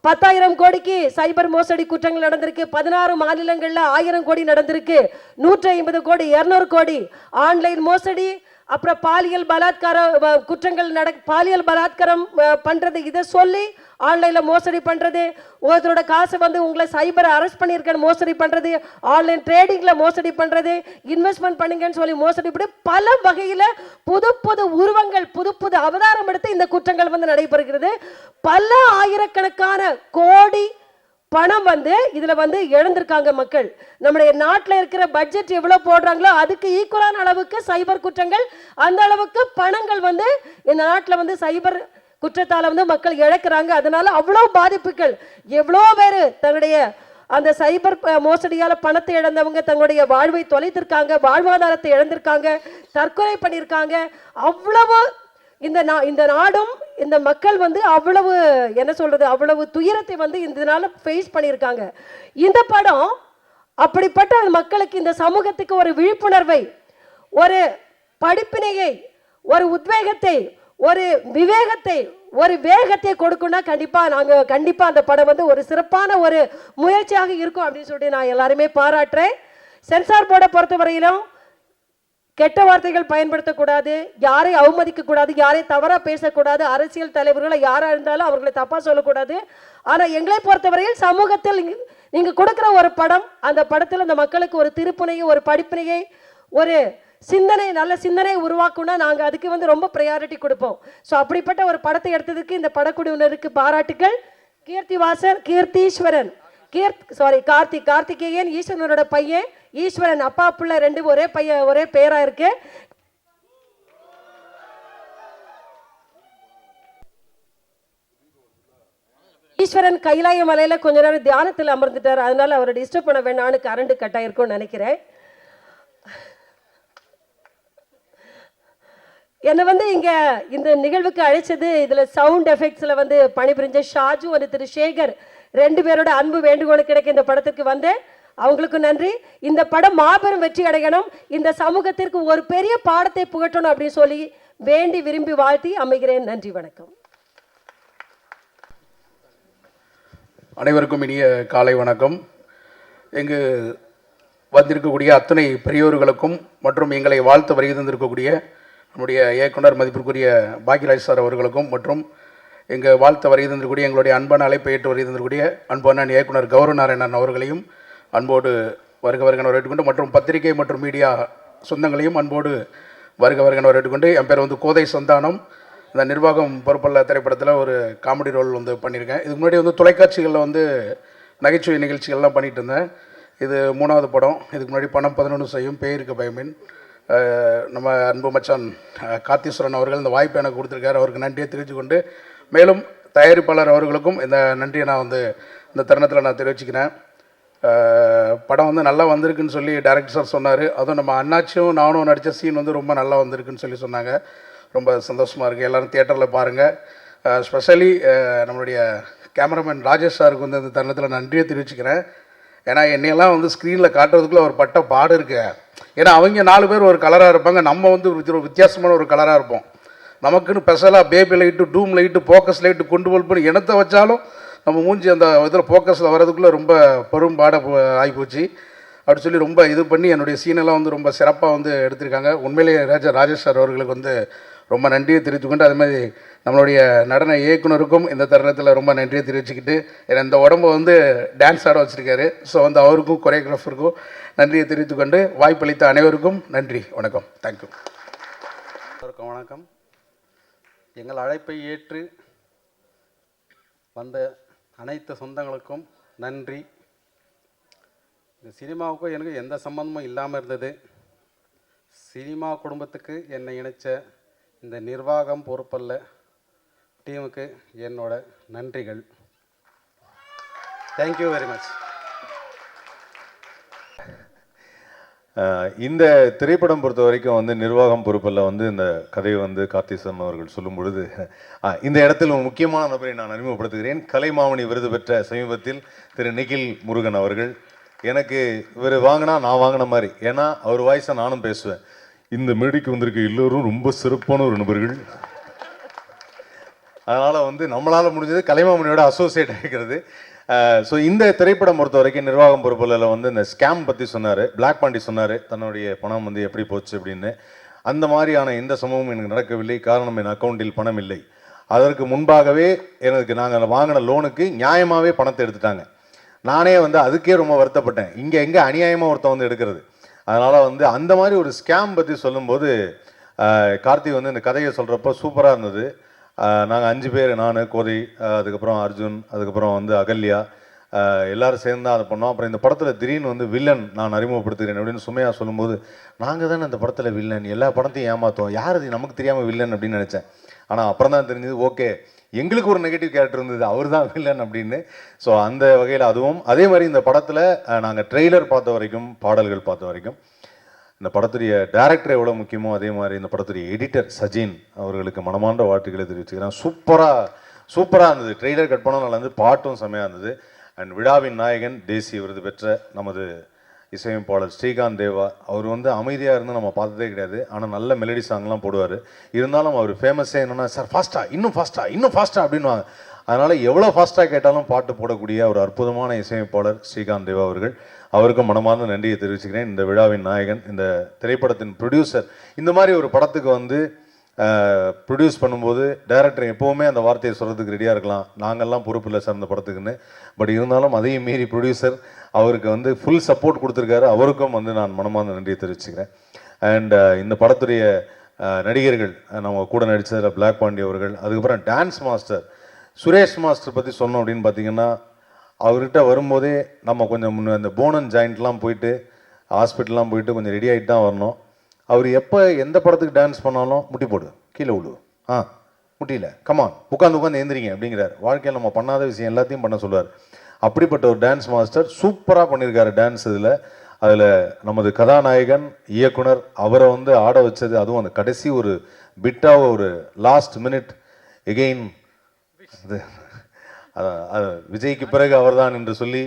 10,000 கோடிக்கு சைபர் மோசடி குற்றங்கள் நடந்திருக்கு. 16 மாநிலங்களில் 1000 கோடி நடந்திருக்கு. 150 கோடி, 200 கோடி ஆன்லைன் மோசடி, அப்புறம் பாலியல் பலாத்கார குற்றங்கள் பாலியல் பலாத்காரம் பண்ணுறது, இதை சொல்லி ஆன்லைனில் மோசடி பண்ணுறது, ஒருத்தரோட காசை வந்து உங்களை சைபரை அரெஸ்ட் பண்ணியிருக்கேன்னு மோசடி பண்ணுறது, ஆன்லைன் ட்ரேடிங்கில் மோசடி பண்ணுறது, இன்வெஸ்ட்மெண்ட் பண்ணுங்கன்னு சொல்லி மோசடி பண்ணி பல வகையில் புது புது உருவங்கள், புது புது அவதாரம் எடுத்து இந்த குற்றங்கள் வந்து நடைபெறுகிறது. பல ஆயிரக்கணக்கான கோடி பணம் வந்து இதில் வந்து இழந்திருக்காங்க மக்கள். நம்முடைய நாட்டில் இருக்கிற பட்ஜெட் எவ்வளோ போடுறாங்களோ அதுக்கு ஈக்குவலான அளவுக்கு சைபர் குற்றங்கள், அந்த அளவுக்கு பணங்கள் வந்து இந்த நாட்டில் வந்து சைபர் குற்றத்தால் வந்து மக்கள் இழக்கிறாங்க. அதனால அவ்வளோ பாதிப்புகள், எவ்வளோ பேர் தன்னுடைய அந்த சைபர் மோசடியால் பணத்தை இழந்தவங்க தங்களுடைய வாழ்வை தொலைத்திருக்காங்க, வாழ்வாதாரத்தை இழந்திருக்காங்க, தற்கொலை பண்ணியிருக்காங்க. அவ்வளவு இந்த நாடும் இந்த மக்கள் வந்து அவ்வளவு என்ன சொல்றது, அவ்வளவு துயரத்தை வந்து இதனால ஃபேஸ் பண்ணியிருக்காங்க. இந்த படம் அப்படிப்பட்ட மக்களுக்கு, இந்த சமூகத்துக்கு ஒரு விழிப்புணர்வை, ஒரு படிப்பினையை, ஒரு உத்வேகத்தை, ஒரு விவேகத்தை, ஒரு வேகத்தை கொடுக்கணும்னா கண்டிப்பா அந்த படம் வந்து ஒரு சிறப்பான ஒரு முயற்சியாக இருக்கும் அப்படின்னு சொல்லிட்டு நான் எல்லாருமே பாராட்டுறேன். சென்சார் போர்டை பொறுத்தவரையிலும் கெட்ட வார்த்தைகள் பயன்படுத்தக்கூடாது, யாரை அவமதிக்கக்கூடாது, யாரை தவறாக பேசக்கூடாது, அரசியல் தலைவர்களை யாராக இருந்தாலும் அவர்களை தப்பாக சொல்லக்கூடாது. ஆனால் எங்களை பொறுத்தவரையில் சமூகத்தில் நீங்கள் கொடுக்குற ஒரு படம், அந்த படத்தில் அந்த மக்களுக்கு ஒரு திருப்புனையை, ஒரு படிப்பினையை, ஒரு சிந்தனை, நல்ல சிந்தனை உருவாக்குனா நாங்கள் அதுக்கு வந்து ரொம்ப ப்ரையாரிட்டி கொடுப்போம். ஸோ அப்படிப்பட்ட ஒரு படத்தை எடுத்ததுக்கு இந்த படக்குழுவினருக்கு பாராட்டுகள். கீர்த்திவாசன், கார்த்திகேயன் ஈஸ்வரனோட பையன் ஈஸ்வரன் அப்பா பிள்ளை ரெண்டு ஒரே பையன் ஒரே பேரா இருக்கு. ஈஸ்வரன் கைலாய மலையில கொஞ்ச நேரம் தியானத்தில் அமர்ந்துட்டார், அதனால அவரை டிஸ்டர்ப் பண்ண வேணான்னு கரண்ட் கட் ஆயிருக்கும்னு நினைக்கிறேன். என்னை வந்து இங்கே இந்த நிகழ்வுக்கு அழைச்சது, இதில் சவுண்ட் எஃபெக்ட்ஸில் வந்து பணிபுரிஞ்ச ஷாஜு ஒரு திரு சேகர் ரெண்டு பேரோட அன்பு வேண்டுகோள் கிடைக்க இந்த படத்திற்கு வந்தேன். அவங்களுக்கு நன்றி. இந்த படம் மாபெரும் வெற்றி அடையணும், இந்த சமூகத்திற்கு ஒரு பெரிய பாடத்தை புகட்டணும் அப்படின்னு சொல்லி வேண்டி விரும்பி வாழ்த்தி அமைகிறேன். நன்றி, வணக்கம். அனைவருக்கும் இனிய காலை வணக்கம். இங்கு வந்திருக்கக்கூடிய அத்தனை பெரியோர்களுக்கும் மற்றும் எங்களை வாழ்த்து வருகை தந்திருக்கக்கூடிய நம்முடைய இயக்குனர் மதிப்பிற்குரிய பாக்யராஜ் சார் அவர்களுக்கும் மற்றும் எங்கள் வாழ்த்து வருகை தந்திருக்கக்கூடிய எங்களுடைய அன்பான அழைப்பை ஏற்று வருகை தந்திருக்கக்கூடிய அன்பான இயக்குனர் கௌரவநாராயணன் அவர்களையும் அன்போடு வருக வருகன வரவேற்றுக்கொண்டு மற்றும் பத்திரிகை மற்றும் மீடியா சொந்தங்களையும் அன்போடு வருக வருகன வரவேற்றுக்கொண்டு, என் பேர் வந்து கோதை சந்தானம். இந்த நிர்வாகம் பொறுப்பல்ல திரைப்படத்தில் ஒரு காமெடி ரோல் வந்து பண்ணியிருக்கேன். இதுக்கு முன்னாடி வந்து தொலைக்காட்சிகளில் வந்து நகைச்சுவை நிகழ்ச்சிகள்லாம் பண்ணிகிட்டு இருந்தேன். இது 3வது படம். இதுக்கு முன்னாடி பணம் 11 செய்யும், பேருக்கு பயமின். நம்ம அன்பு மச்சான் கார்த்தீஸ்வரன் அவர்கள் இந்த வாய்ப்பை எனக்கு கொடுத்துருக்காரு, அவருக்கு நன்றியை தெரிவித்துக்கொண்டு மேலும் தயாரிப்பாளர் அவர்களுக்கும் இந்த நன்றியை நான் வந்து இந்த தருணத்தில் நான் தெரிவிச்சுக்கிறேன். படம் வந்து நல்லா வந்திருக்குன்னு சொல்லி டைரக்டர் சார் சொன்னார். அதுவும் நம்ம அண்ணாச்சியும் நானும் நடித்த சீன் வந்து ரொம்ப நல்லா வந்திருக்குன்னு சொல்லி சொன்னாங்க. ரொம்ப சந்தோஷமாக இருக்குது. எல்லோரும் தியேட்டரில் பாருங்கள். ஸ்பெஷலி நம்மளுடைய கேமராமேன் ராஜேஷ் சாருக்கு வந்து இந்த தருணத்தில் நன்றியை தெரிவிச்சுக்கிறேன். ஏன்னா என்னையெல்லாம் வந்து ஸ்க்ரீனில் காட்டுறதுக்குள்ளே ஒரு பட்ட பாடு இருக்கு. ஏன்னா அவங்க 4 பேர் ஒரு கலராக இருப்பாங்க, நம்ம வந்து ஒரு வித்தியாசமான ஒரு கலராக இருப்போம். நமக்குன்னு ஸ்பெஷலாக பேபி லைட்டு, டூம் லைட்டு, ஃபோக்கஸ் லைட்டு கொண்டு போல் இனத்தை வச்சாலும் நம்ம மூஞ்சி அந்த இதில் ஃபோக்கஸில் வர்றதுக்குள்ளே ரொம்ப பெரும் பாட ஆகிப்போச்சு. அப்படி சொல்லி ரொம்ப இது பண்ணி என்னுடைய சீனெல்லாம் வந்து ரொம்ப சிறப்பாக வந்து எடுத்திருக்காங்க. உண்மையிலேயே ராஜேஷ் சார் அவர்களுக்கு வந்து ரொம்ப நன்றியை தெரிவித்துக்கொண்டு, அதுமாதிரி நம்மளுடைய நடன இயக்குனருக்கும் இந்த தருணத்தில் ரொம்ப நன்றியை தெரிவிச்சுக்கிட்டு, ஏன்னா இந்த உடம்பை வந்து டான்ஸ் ஆட வச்சுருக்காரு. ஸோ வந்து அவருக்கும் கொரியோகிராஃபருக்கும் நன்றியை தெரிவித்துக்கொண்டு வாய்ப்பளித்த அனைவருக்கும் நன்றி, வணக்கம். தேங்க்யூ. வணக்கம். எங்கள் அழைப்பை ஏற்று வந்த அனைத்து சொந்தங்களுக்கும் நன்றி. இந்த சினிமாவுக்கும் எனக்கு எந்த சம்மந்தமும் இல்லாமல் இருந்தது. சினிமா குடும்பத்துக்கு என்னை இணைச்ச இந்த நிர்வாகம் பொறுப்பல்ல டீமுக்கு என்னோட நன்றிகள். Thank you very much. இந்த திரைப்படம் பொறுத்த வரைக்கும் வந்து நிர்வாகம் பொறுப்பில் வந்து இந்த கதையை வந்து கார்த்திசன் அவர்கள் சொல்லும் பொழுது இந்த இடத்தில் ஒரு முக்கியமான நபரை நான் அறிமுகப்படுத்துகிறேன். கலைமாமணி விருது பெற்ற சமீபத்தில் திரு நிகில் முருகன் அவர்கள். எனக்கு இவர் வாங்கினா நான் வாங்கின மாதிரி, ஏன்னா அவர் வாய்ஸை நானும் பேசுவேன். இந்த மேடைக்கு வந்திருக்க எல்லோரும் ரொம்ப சிறப்பான ஒரு நபர்கள். அதனால் வந்து நம்மளால் முடிஞ்சது கலைமாமணியோட அசோசியேட் ஆகிக்கிறது. ஸோ இந்த திரைப்படம் பொறுத்த வரைக்கும் நிர்வாகம் பொறுப்பில் வந்து இந்த ஸ்கேம் பற்றி சொன்னார், பிளாக் பாண்டி சொன்னார், தன்னுடைய பணம் வந்து எப்படி போச்சு அப்படின்னு. அந்த மாதிரியான எந்த சம்பவமும் எனக்கு நடக்கவில்லை. காரணம், என் அக்கௌண்ட்டில் பணம் இல்லை. அதற்கு முன்பாகவே எனக்கு நாங்கள் வாங்கின லோனுக்கு நியாயமாகவே பணத்தை எடுத்துட்டாங்க. நானே வந்து அதுக்கே ரொம்ப வருத்தப்பட்டேன். இங்கே எங்கே அநியாயமாக ஒருத்தன் வந்து எடுக்கிறது. அதனால் வந்து அந்த மாதிரி ஒரு ஸ்கேம் பற்றி சொல்லும்போது கார்த்திக் வந்து இந்த கதையை சொல்கிறப்போ சூப்பராக இருந்தது. நாங்கள் 5 பேர், நான், கோதை, அதுக்கப்புறம் அர்ஜுன், அதுக்கப்புறம் வந்து அகல்யா, எல்லோரும் சேர்ந்து தான் அதை பண்ணோம். அப்புறம் இந்த படத்தில் திடீர்னு வந்து வில்லன் நான் அறிமுகப்படுத்துகிறேன் அப்படின்னு சுமையாக சொல்லும்போது, நாங்கள் தானே அந்த படத்தில் வில்லன், எல்லா படத்தையும் ஏமாற்றோம், யார் இது நமக்கு தெரியாமல் வில்லன் அப்படின்னு நினச்சேன். ஆனால் அப்புறம் தான் தெரிஞ்சது, ஓகே எங்களுக்கு ஒரு நெகட்டிவ் கேரக்டர் இருந்தது, அவர் தான் வில்லன் அப்படின்னு. ஸோ அந்த வகையில் அதுவும் அதே மாதிரி இந்த படத்தில் நாங்கள் ட்ரெய்லர் பார்த்த வரைக்கும், பாடல்கள் பார்த்த வரைக்கும், இந்த படத்துடைய டைரக்டர் எவ்வளோ முக்கியமோ அதே மாதிரி இந்த படத்துடைய எடிட்டர் சஜின் அவர்களுக்கு மனமார்ந்த வாழ்த்துக்களை தெரிவிச்சுக்கிறேன். சூப்பராக இருந்தது. ட்ரெய்லர் கட் பண்ண நல்லா இருந்தது, பாட்டும் செம்மையாக இருந்தது. அண்ட் விழாவின் நாயகன், தேசிய விருது பெற்ற நமது இசையமைப்பாளர் ஸ்ரீகாந்த் தேவா, அவர் வந்து அமைதியாக இருந்து நம்ம பார்த்ததே கிடையாது. ஆனால் நல்ல மெலடி சாங்லாம் போடுவார். இருந்தாலும் அவர் ஃபேமஸே என்னென்னா, சார் ஃபாஸ்ட்டாக, இன்னும் ஃபாஸ்ட்டாக அப்படின்வாங்க. அதனால் எவ்வளோ ஃபாஸ்ட்டாக கேட்டாலும் பாட்டு போடக்கூடிய ஒரு அற்புதமான இசையமைப்பாளர் ஸ்ரீகாந்த் தேவா அவர்கள். அவருக்கும் மனமார்ந்த நன்றியை தெரிவிச்சுக்கிறேன். இந்த விழாவின் நாயகன், இந்த திரைப்படத்தின் ப்ரொடியூசர். இந்த மாதிரி ஒரு படத்துக்கு வந்து ப்ரொடியூஸ் பண்ணும்போது டைரக்டர் எப்போவுமே அந்த வார்த்தையை சொல்கிறதுக்கு ரெடியாக இருக்கலாம், நாங்கள்லாம் பொறுப்பில்லை சார் இந்த படத்துக்குன்னு. பட் இருந்தாலும் அதையும் மீறி ப்ரொடியூசர் அவருக்கு வந்து ஃபுல் சப்போர்ட் கொடுத்துருக்காரு. அவருக்கும் வந்து நான் மனமார்ந்த நன்றியை தெரிவிச்சுக்கிறேன். அண்ட் இந்த படத்துடைய நடிகர்கள், நம்ம கூட நடித்ததில் பிளாக் பாண்டி அவர்கள், அதுக்கப்புறம் டான்ஸ் மாஸ்டர் சுரேஷ் மாஸ்டர் பற்றி சொன்னோம் அப்படின்னு பார்த்தீங்கன்னா, அவர்கிட்ட வரும்போதே நம்ம கொஞ்சம் அந்த போனன் ஜாயிண்ட்லாம் போயிட்டு ஹாஸ்பிட்டல்லாம் போயிட்டு கொஞ்சம் ரெடி ஆகிட்டு தான் வரணும். அவர் எப்போ எந்த படத்துக்கு டான்ஸ் பண்ணாலும் முட்டி போடு, கீழே விழு, முட்டியில் கமான், உட்காந்து எந்திரிங்க அப்படிங்கிறார். வாழ்க்கையில் நம்ம பண்ணாத விஷயம் எல்லாத்தையும் பண்ண சொல்லுவார். அப்படிப்பட்ட ஒரு டான்ஸ் மாஸ்டர் சூப்பராக பண்ணியிருக்காரு டான்ஸ். அதில் நமது கதாநாயகன் இயக்குனர் அவரை வந்து ஆட வச்சது, அதுவும் அந்த கடைசி ஒரு பிட்டாக ஒரு லாஸ்ட் மினிட் எகெயின் அது விஜய்க்கு பிறகு அவர்தான் என்று சொல்லி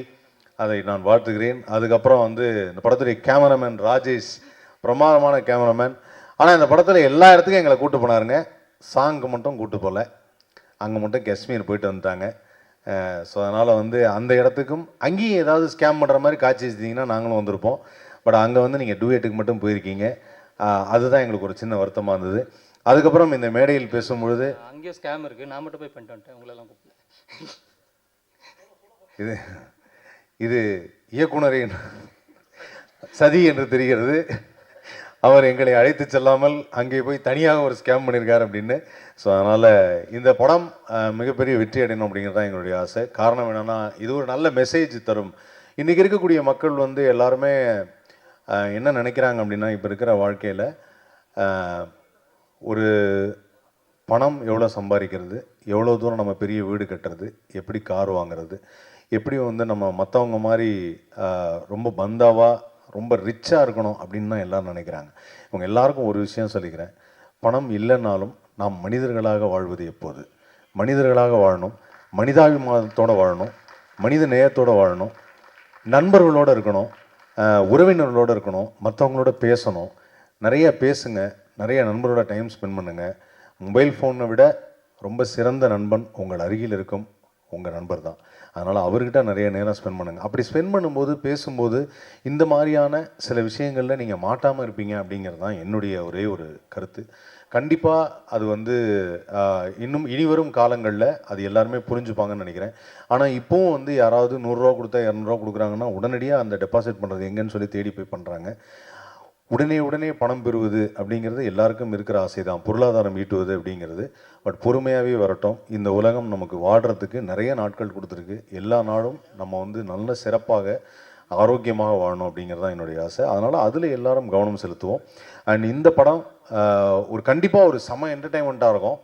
அதை நான் வாழ்த்துகிறேன். அதுக்கப்புறம் வந்து இந்த படத்துடைய கேமராமேன் ராஜேஷ், பிரமாதமான கேமராமேன். ஆனால் இந்த படத்தில் எல்லா இடத்துக்கும் எங்களை கூப்பிட்டு போனாருங்க, சாங்க்கு மட்டும் கூப்பிட்டு போகல. அங்கே மட்டும் காஷ்மீர் போயிட்டு வந்துட்டாங்க. ஸோ அதனால் வந்து அந்த இடத்துக்கும் அங்கேயும் ஏதாவது ஸ்கேம் பண்ணுற மாதிரி காட்சி வச்சிட்டிங்கன்னா நாங்களும் வந்திருப்போம். பட் அங்கே வந்து நீங்கள் டூயட்டுக்கு மட்டும் போயிருக்கீங்க. அதுதான் எங்களுக்கு ஒரு சின்ன வருத்தமாக இருந்தது. அதுக்கப்புறம் இந்த மேடையில் பேசும்பொழுது அங்கேயும் ஸ்கேம் இருக்குது, நான் மட்டும் போய் பண்ணிட்டு வந்துட்டேன், உங்களெல்லாம் கூப்பிட்டு. இது இது இயக்குனரின் சதி என்று தெரிகிறது. அவர் எங்களை அழைத்து செல்லாமல் அங்கே போய் தனியாக ஒரு ஸ்கேம் பண்ணியிருக்கார் அப்படின்னு. ஸோ அதனால் இந்த படம் மிகப்பெரிய வெற்றி அடையணும் அப்படிங்கிறது தான் எங்களுடைய ஆசை. காரணம் என்னென்னா, இது ஒரு நல்ல மெசேஜ் தரும். இன்றைக்கி இருக்கக்கூடிய மக்கள் வந்து எல்லாருமே என்ன நினைக்கிறாங்க அப்படின்னா, இப்போ இருக்கிற வாழ்க்கையில் ஒரு பணம் எவ்வளோ சம்பாதிக்கிறது, எவ்வளோ தூரம் நம்ம பெரிய வீடு கட்டுறது, எப்படி கார் வாங்குறது, எப்படி வந்து நம்ம மற்றவங்க மாதிரி ரொம்ப பந்தாவாக ரொம்ப ரிச்சாக இருக்கணும் அப்படின்னு தான் எல்லோரும் நினைக்கிறாங்க. இவங்க எல்லாருக்கும் ஒரு விஷயம் சொல்லிக்கிறேன், பணம் இல்லைன்னாலும் நாம் மனிதர்களாக வாழ்வது எப்போது, மனிதர்களாக வாழணும், மனிதாபிமானத்தோடு வாழணும், மனித நேயத்தோடு வாழணும், நண்பர்களோடு இருக்கணும், உறவினர்களோடு இருக்கணும், மற்றவங்களோட பேசணும், நிறைய பேசுங்க, நிறைய நண்பரோட டைம் ஸ்பெண்ட் பண்ணுங்கள். மொபைல் ஃபோனை விட ரொம்ப சிறந்த நண்பன் உங்கள் அருகில் இருக்கும் உங்கள் நண்பர் தான். அதனால் அவர்கிட்ட நிறைய நேரம் ஸ்பெண்ட் பண்ணுங்கள். அப்படி ஸ்பெண்ட் பண்ணும்போது, பேசும்போது இந்த மாதிரியான சில விஷயங்களில் நீங்கள் மாட்டாமல் இருப்பீங்க அப்படிங்கிறது தான் என்னுடைய ஒரே ஒரு கருத்து. கண்டிப்பாக அது வந்து இன்னும் இனிவரும் காலங்களில் அது எல்லாருமே புரிஞ்சுப்பாங்கன்னு நினைக்கிறேன். ஆனால் இப்போவும் வந்து யாராவது 100 ரூபா கொடுத்தா 200 ரூபா கொடுக்குறாங்கன்னா உடனடியாக அந்த டெபாசிட் பண்ணுறது எங்கன்னு சொல்லி தேடி போய் பண்ணுறாங்க. உடனே பணம் பெறுவது அப்படிங்கிறது எல்லாருக்கும் இருக்கிற ஆசை தான், பொருளாதாரம் ஈட்டுவது அப்படிங்கிறது. பட் பொறுமையாகவே வரட்டும். இந்த உலகம் நமக்கு வாடுறதுக்கு நிறைய நாட்கள் கொடுத்துருக்கு. எல்லா நாளும் நம்ம வந்து நல்ல சிறப்பாக ஆரோக்கியமாக வாழணும் அப்படிங்கிறது தான் என்னுடைய ஆசை. அதனால் அதில் எல்லாரும் கவனம் செலுத்துவோம். அண்ட் இந்த படம் ஒரு கண்டிப்பாக ஒரு செம என்டர்டைன்மெண்ட்டாக இருக்கும்.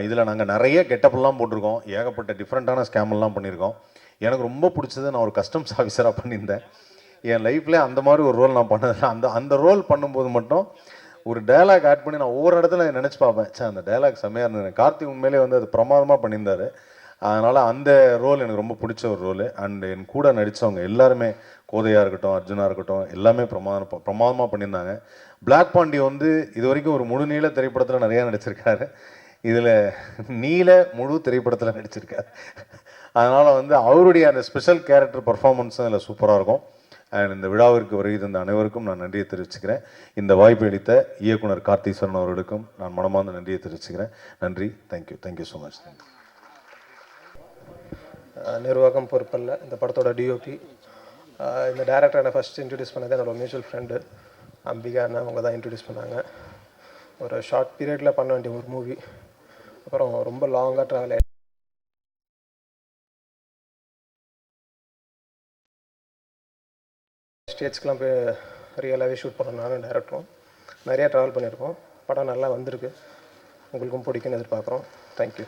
இதில் நாங்கள் நிறைய கெட்டப்பெல்லாம் போட்டிருக்கோம், ஏகப்பட்ட டிஃப்ரெண்ட்டான ஸ்கேமெல்லாம் பண்ணியிருக்கோம். எனக்கு ரொம்ப பிடிச்சது, நான் ஒரு கஸ்டம்ஸ் ஆஃபீஸராக பண்ணியிருந்தேன். என் லைஃப்பில் அந்த மாதிரி ஒரு ரோல் நான் பண்ணதில்லை. அந்த ரோல் பண்ணும்போது மட்டும் ஒரு டயலாக் ஆட் பண்ணி நான் ஒவ்வொரு இடத்துல நினச்சி பார்ப்பேன், அந்த டயலாக் செம்மையாக இருந்தது. கார்த்திக் உண்மையிலே வந்து அது பிரமாதமாக பண்ணியிருந்தார். அதனால் அந்த ரோல் எனக்கு ரொம்ப பிடிச்ச ஒரு ரோல். அண்ட் என் கூட நடித்தவங்க எல்லாருமே, கோதையாக இருக்கட்டும், அர்ஜுனாக இருக்கட்டும், எல்லாமே பிரமாதமாக பண்ணியிருந்தாங்க. பிளாக் பாண்டி வந்து இது வரைக்கும் ஒரு முழு நீள திரைப்படத்தில் நிறையா நடிச்சிருக்காரு. இதில் நீல முழு திரைப்படத்தில் நடிச்சிருக்காரு. அதனால் வந்து அவருடைய அந்த ஸ்பெஷல் கேரக்டர் பர்ஃபார்மன்ஸும் இதில் சூப்பராக இருக்கும். அண்ட் இந்த விழாவிற்கு வருகை தந்த அனைவருக்கும் நான் நன்றியை தெரிவிச்சுக்கிறேன். இந்த வாய்ப்பு அளித்த இயக்குனர் கார்த்திஸ்வரன் அவர்களுக்கும் நான் மனமார்ந்த நன்றியை தெரிவிச்சுக்கிறேன். நன்றி. Thank you so much. நிர்வாகம் பொறுப்பல்ல இந்த படத்தோட டிஓபி. இந்த டேரக்டர் என்னை ஃபஸ்ட் இன்ட்ரடியூஸ் பண்ணது என்னோட மியூச்சுவல் ஃப்ரெண்டு அம்பிகா அண்ணா, அவங்க தான் இன்ட்ரடியூஸ் பண்ணாங்க. ஒரு ஷார்ட் பீரியடில் பண்ண வேண்டிய ஒரு மூவி, அப்புறம் ரொம்ப லாங்காக ட்ராவல் ஸ்டேட்ஸ்க்கெலாம் போய் ரியலாகவே ஷூட் பண்ணோம். நானும் டேரக்டரும் நிறையா ட்ராவல் பண்ணியிருக்கோம். படம் நல்லா வந்திருக்கு, உங்களுக்கும் பிடிக்குன்னு எதிர்பார்க்குறோம். தேங்க்யூ.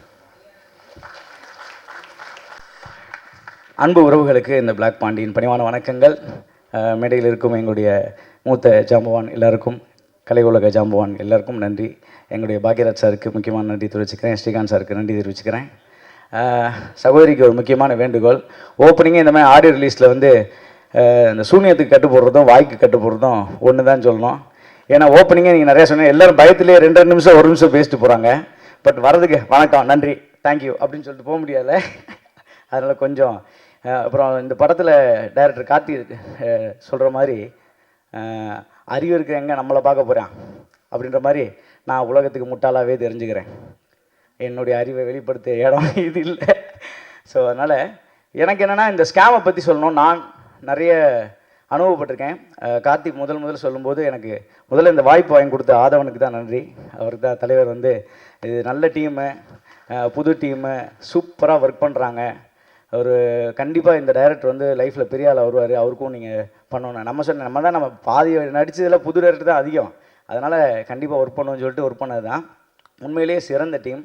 அன்பு உறவுகளுக்கு இந்த பிளாக் பாண்டியின் பணிவான வணக்கங்கள். மேடையில் இருக்கும் எங்களுடைய மூத்த ஜாம்பவான் எல்லாருக்கும், கலை உலக ஜாம்பவான் எல்லாருக்கும் நன்றி. எங்களுடைய பாக்யராஜ் சாருக்கு முக்கியமான நன்றி தெரிவிச்சுக்கிறேன். ஸ்ரீகாந்த் சாருக்கு நன்றி தெரிவிச்சுக்கிறேன். சகோதரிக்கு ஒரு முக்கியமான வேண்டுகோள், ஓப்பனிங்கே இந்த மாதிரி ஆடியோ ரிலீஸில் வந்து இந்த சூனியத்துக்கு கட்டு போடுறதும் வாய்க்கு கட்டு போடுறதும் ஒன்று தான் சொல்லணும். ஏன்னா ஓப்பனிங்கே நீங்கள் நிறையா சொன்னீங்க, எல்லோரும் பயத்திலே 2 நிமிஷம் 1 நிமிஷம் பேசிட்டு போகிறாங்க. பட் வரதுக்கு வணக்கம், நன்றி, தேங்க்யூ அப்படின்னு சொல்லிட்டு போக முடியாதுல்ல. அதனால் கொஞ்சம் அப்புறம் இந்த படத்தில் டைரக்டர் கார்த்திக் சொல்கிற மாதிரி அறிவு இருக்க எங்கே நம்மளை பார்க்க போகிறான் அப்படின்ற மாதிரி நான் உலகத்துக்கு முட்டாளாகவே தெரிஞ்சுக்கிறேன். என்னுடைய அறிவை வெளிப்படுத்த இடம் இது இல்லை. ஸோ அதனால் எனக்கு என்னென்னா இந்த ஸ்கேமை பற்றி சொல்லணும். நான் நிறைய அனுபவப்பட்டிருக்கேன். கார்த்திக் முதல் சொல்லும்போது எனக்கு முதல்ல இந்த வாய்ப்பு வாங்கி கொடுத்த ஆதவனுக்கு தான் நன்றி. அவருக்கு தான் தலைவர் வந்து இது நல்ல டீமு, புது டீமு, சூப்பராக ஒர்க் பண்ணுறாங்க, ஒரு கண்டிப்பாக இந்த டைரக்டர் வந்து லைஃப்பில் பெரிய ஆள் வருவார், அவருக்கும் நீங்கள் பண்ணணும். நம்ம பாதி நடித்ததில் புது டைரக்டர் தான் அதிகம், அதனால் கண்டிப்பாக ஒர்க் பண்ணணும்னு சொல்லிட்டு ஒர்க் பண்ணது தான். உண்மையிலேயே சிறந்த டீம்.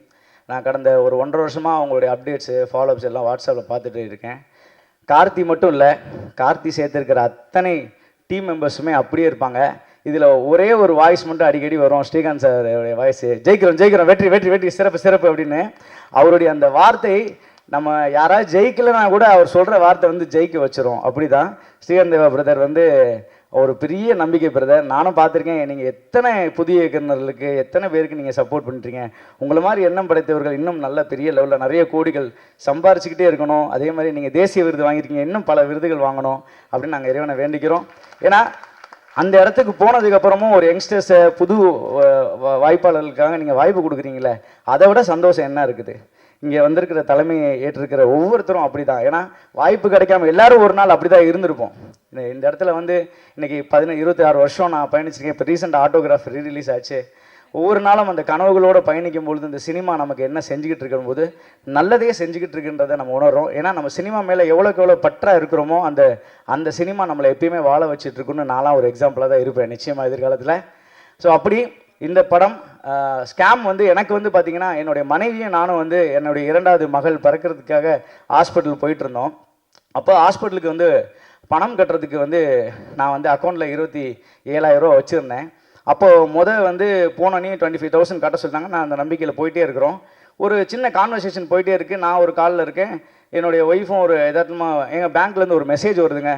நான் கடந்த ஒரு 1.5 வருஷமாக அவங்களுடைய அப்டேட்ஸு ஃபாலோஅப்ஸ் எல்லாம் வாட்ஸ்அப்பில் பார்த்துட்டு இருக்கேன். கார்த்தி மட்டும் இல்லை, கார்த்தி சேர்த்துருக்கிற அத்தனை டீம் மெம்பர்ஸுமே அப்படியே இருப்பாங்க. இதில் ஒரே ஒரு வாய்ஸ் மட்டும் அடிக்கடி வரும், ஸ்ரீகாந்த் சாருடைய வாய்ஸு, ஜெயிக்கிறோம் ஜெயிக்கிறோம், வெற்றி வெற்றி வெற்றி, சிறப்பு சிறப்பு அப்படின்னு. அவருடைய அந்த வார்த்தை நம்ம யாராவது ஜெயிக்கலைன்னா கூட அவர் சொல்கிற வார்த்தை வந்து ஜெயிக்க வச்சிரும். அப்படி தான் ஸ்ரீகாந்த் தேவா பிரதர் வந்து ஒரு பெரிய நம்பிக்கை பிரதர். நானும் பார்த்துருக்கேன், நீங்கள் எத்தனை புதிய இயக்குநர்களுக்கு எத்தனை பேருக்கு நீங்கள் சப்போர்ட் பண்ணுறீங்க. உங்களை மாதிரி எண்ணம் படைத்தவர்கள் இன்னும் நல்ல பெரிய லெவலில் நிறைய கோடிகள் சம்பாரிச்சுக்கிட்டே இருக்கணும். அதே மாதிரி நீங்கள் தேசிய விருது வாங்கியிருக்கீங்க, இன்னும் பல விருதுகள் வாங்கணும் அப்படின்னு நாங்கள் இறைவனை வேண்டிக்கிறோம். ஏன்னா அந்த இடத்துக்கு போனதுக்கப்புறமும் ஒரு யங்ஸ்டர்ஸை புது வாய்ப்பாளர்களுக்காக நீங்கள் வாய்ப்பு கொடுக்குறீங்களே, அதை விட சந்தோஷம் என்ன இருக்குது. இங்கே வந்திருக்கிற தலைமையை ஏற்றிருக்கிற ஒவ்வொருத்தரும் அப்படி தான். ஏன்னா வாய்ப்பு கிடைக்காம எல்லாரும் ஒரு நாள் அப்படி தான் இருந்திருப்போம். இந்த இடத்துல வந்து இன்றைக்கி 26 வருஷம் நான் பயணிச்சிருக்கேன். இப்போ ரீசெண்ட் ஆட்டோகிராஃப் ரீரிலீஸ் ஆச்சு. ஒவ்வொரு நாளும் அந்த கனவுகளோடு பயணிக்கும் பொழுது இந்த சினிமா நமக்கு என்ன செஞ்சுக்கிட்டு இருக்கும்போது நல்லதே செஞ்சுக்கிட்டு இருக்குன்றதை நம்ம உணர்றோம். ஏன்னா நம்ம சினிமா மேலே எவ்வளோக்கு எவ்வளோ பற்றாக இருக்கிறோமோ அந்த சினிமா நம்மளை எப்பயுமே வாழ வச்சுட்டு இருக்குன்னு நான்லாம் ஒரு எக்ஸாம்பிளாக தான் இருப்பேன் நிச்சயமாக எதிர்காலத்தில். ஸோ அப்படி இந்த படம் ஸ்கேம் வந்து எனக்கு வந்து பார்த்திங்கன்னா, என்னுடைய மனைவியும் நானும் வந்து என்னுடைய 2வது மகள் பிறக்கிறதுக்காக ஹாஸ்பிட்டல் போயிட்டு இருந்தோம். அப்போ ஹாஸ்பிட்டலுக்கு வந்து பணம் கட்டுறதுக்கு வந்து நான் வந்து அக்கௌண்ட்டில் 27,000 ரூபா வச்சுருந்தேன். அப்போது வந்து போனோன்னே 25,000 கட்ட சொல்லிட்டாங்க. நான் அந்த நம்பிக்கையில் போயிட்டே இருக்கிறோம். ஒரு சின்ன கான்வர்சேஷன் போயிட்டே இருக்குது. நான் ஒரு காலில் இருக்கேன், என்னுடைய ஒய்ஃபும் ஒரு எதார்த்தமாக எங்கள் பேங்க்லேருந்து ஒரு மெசேஜ் வருதுங்க,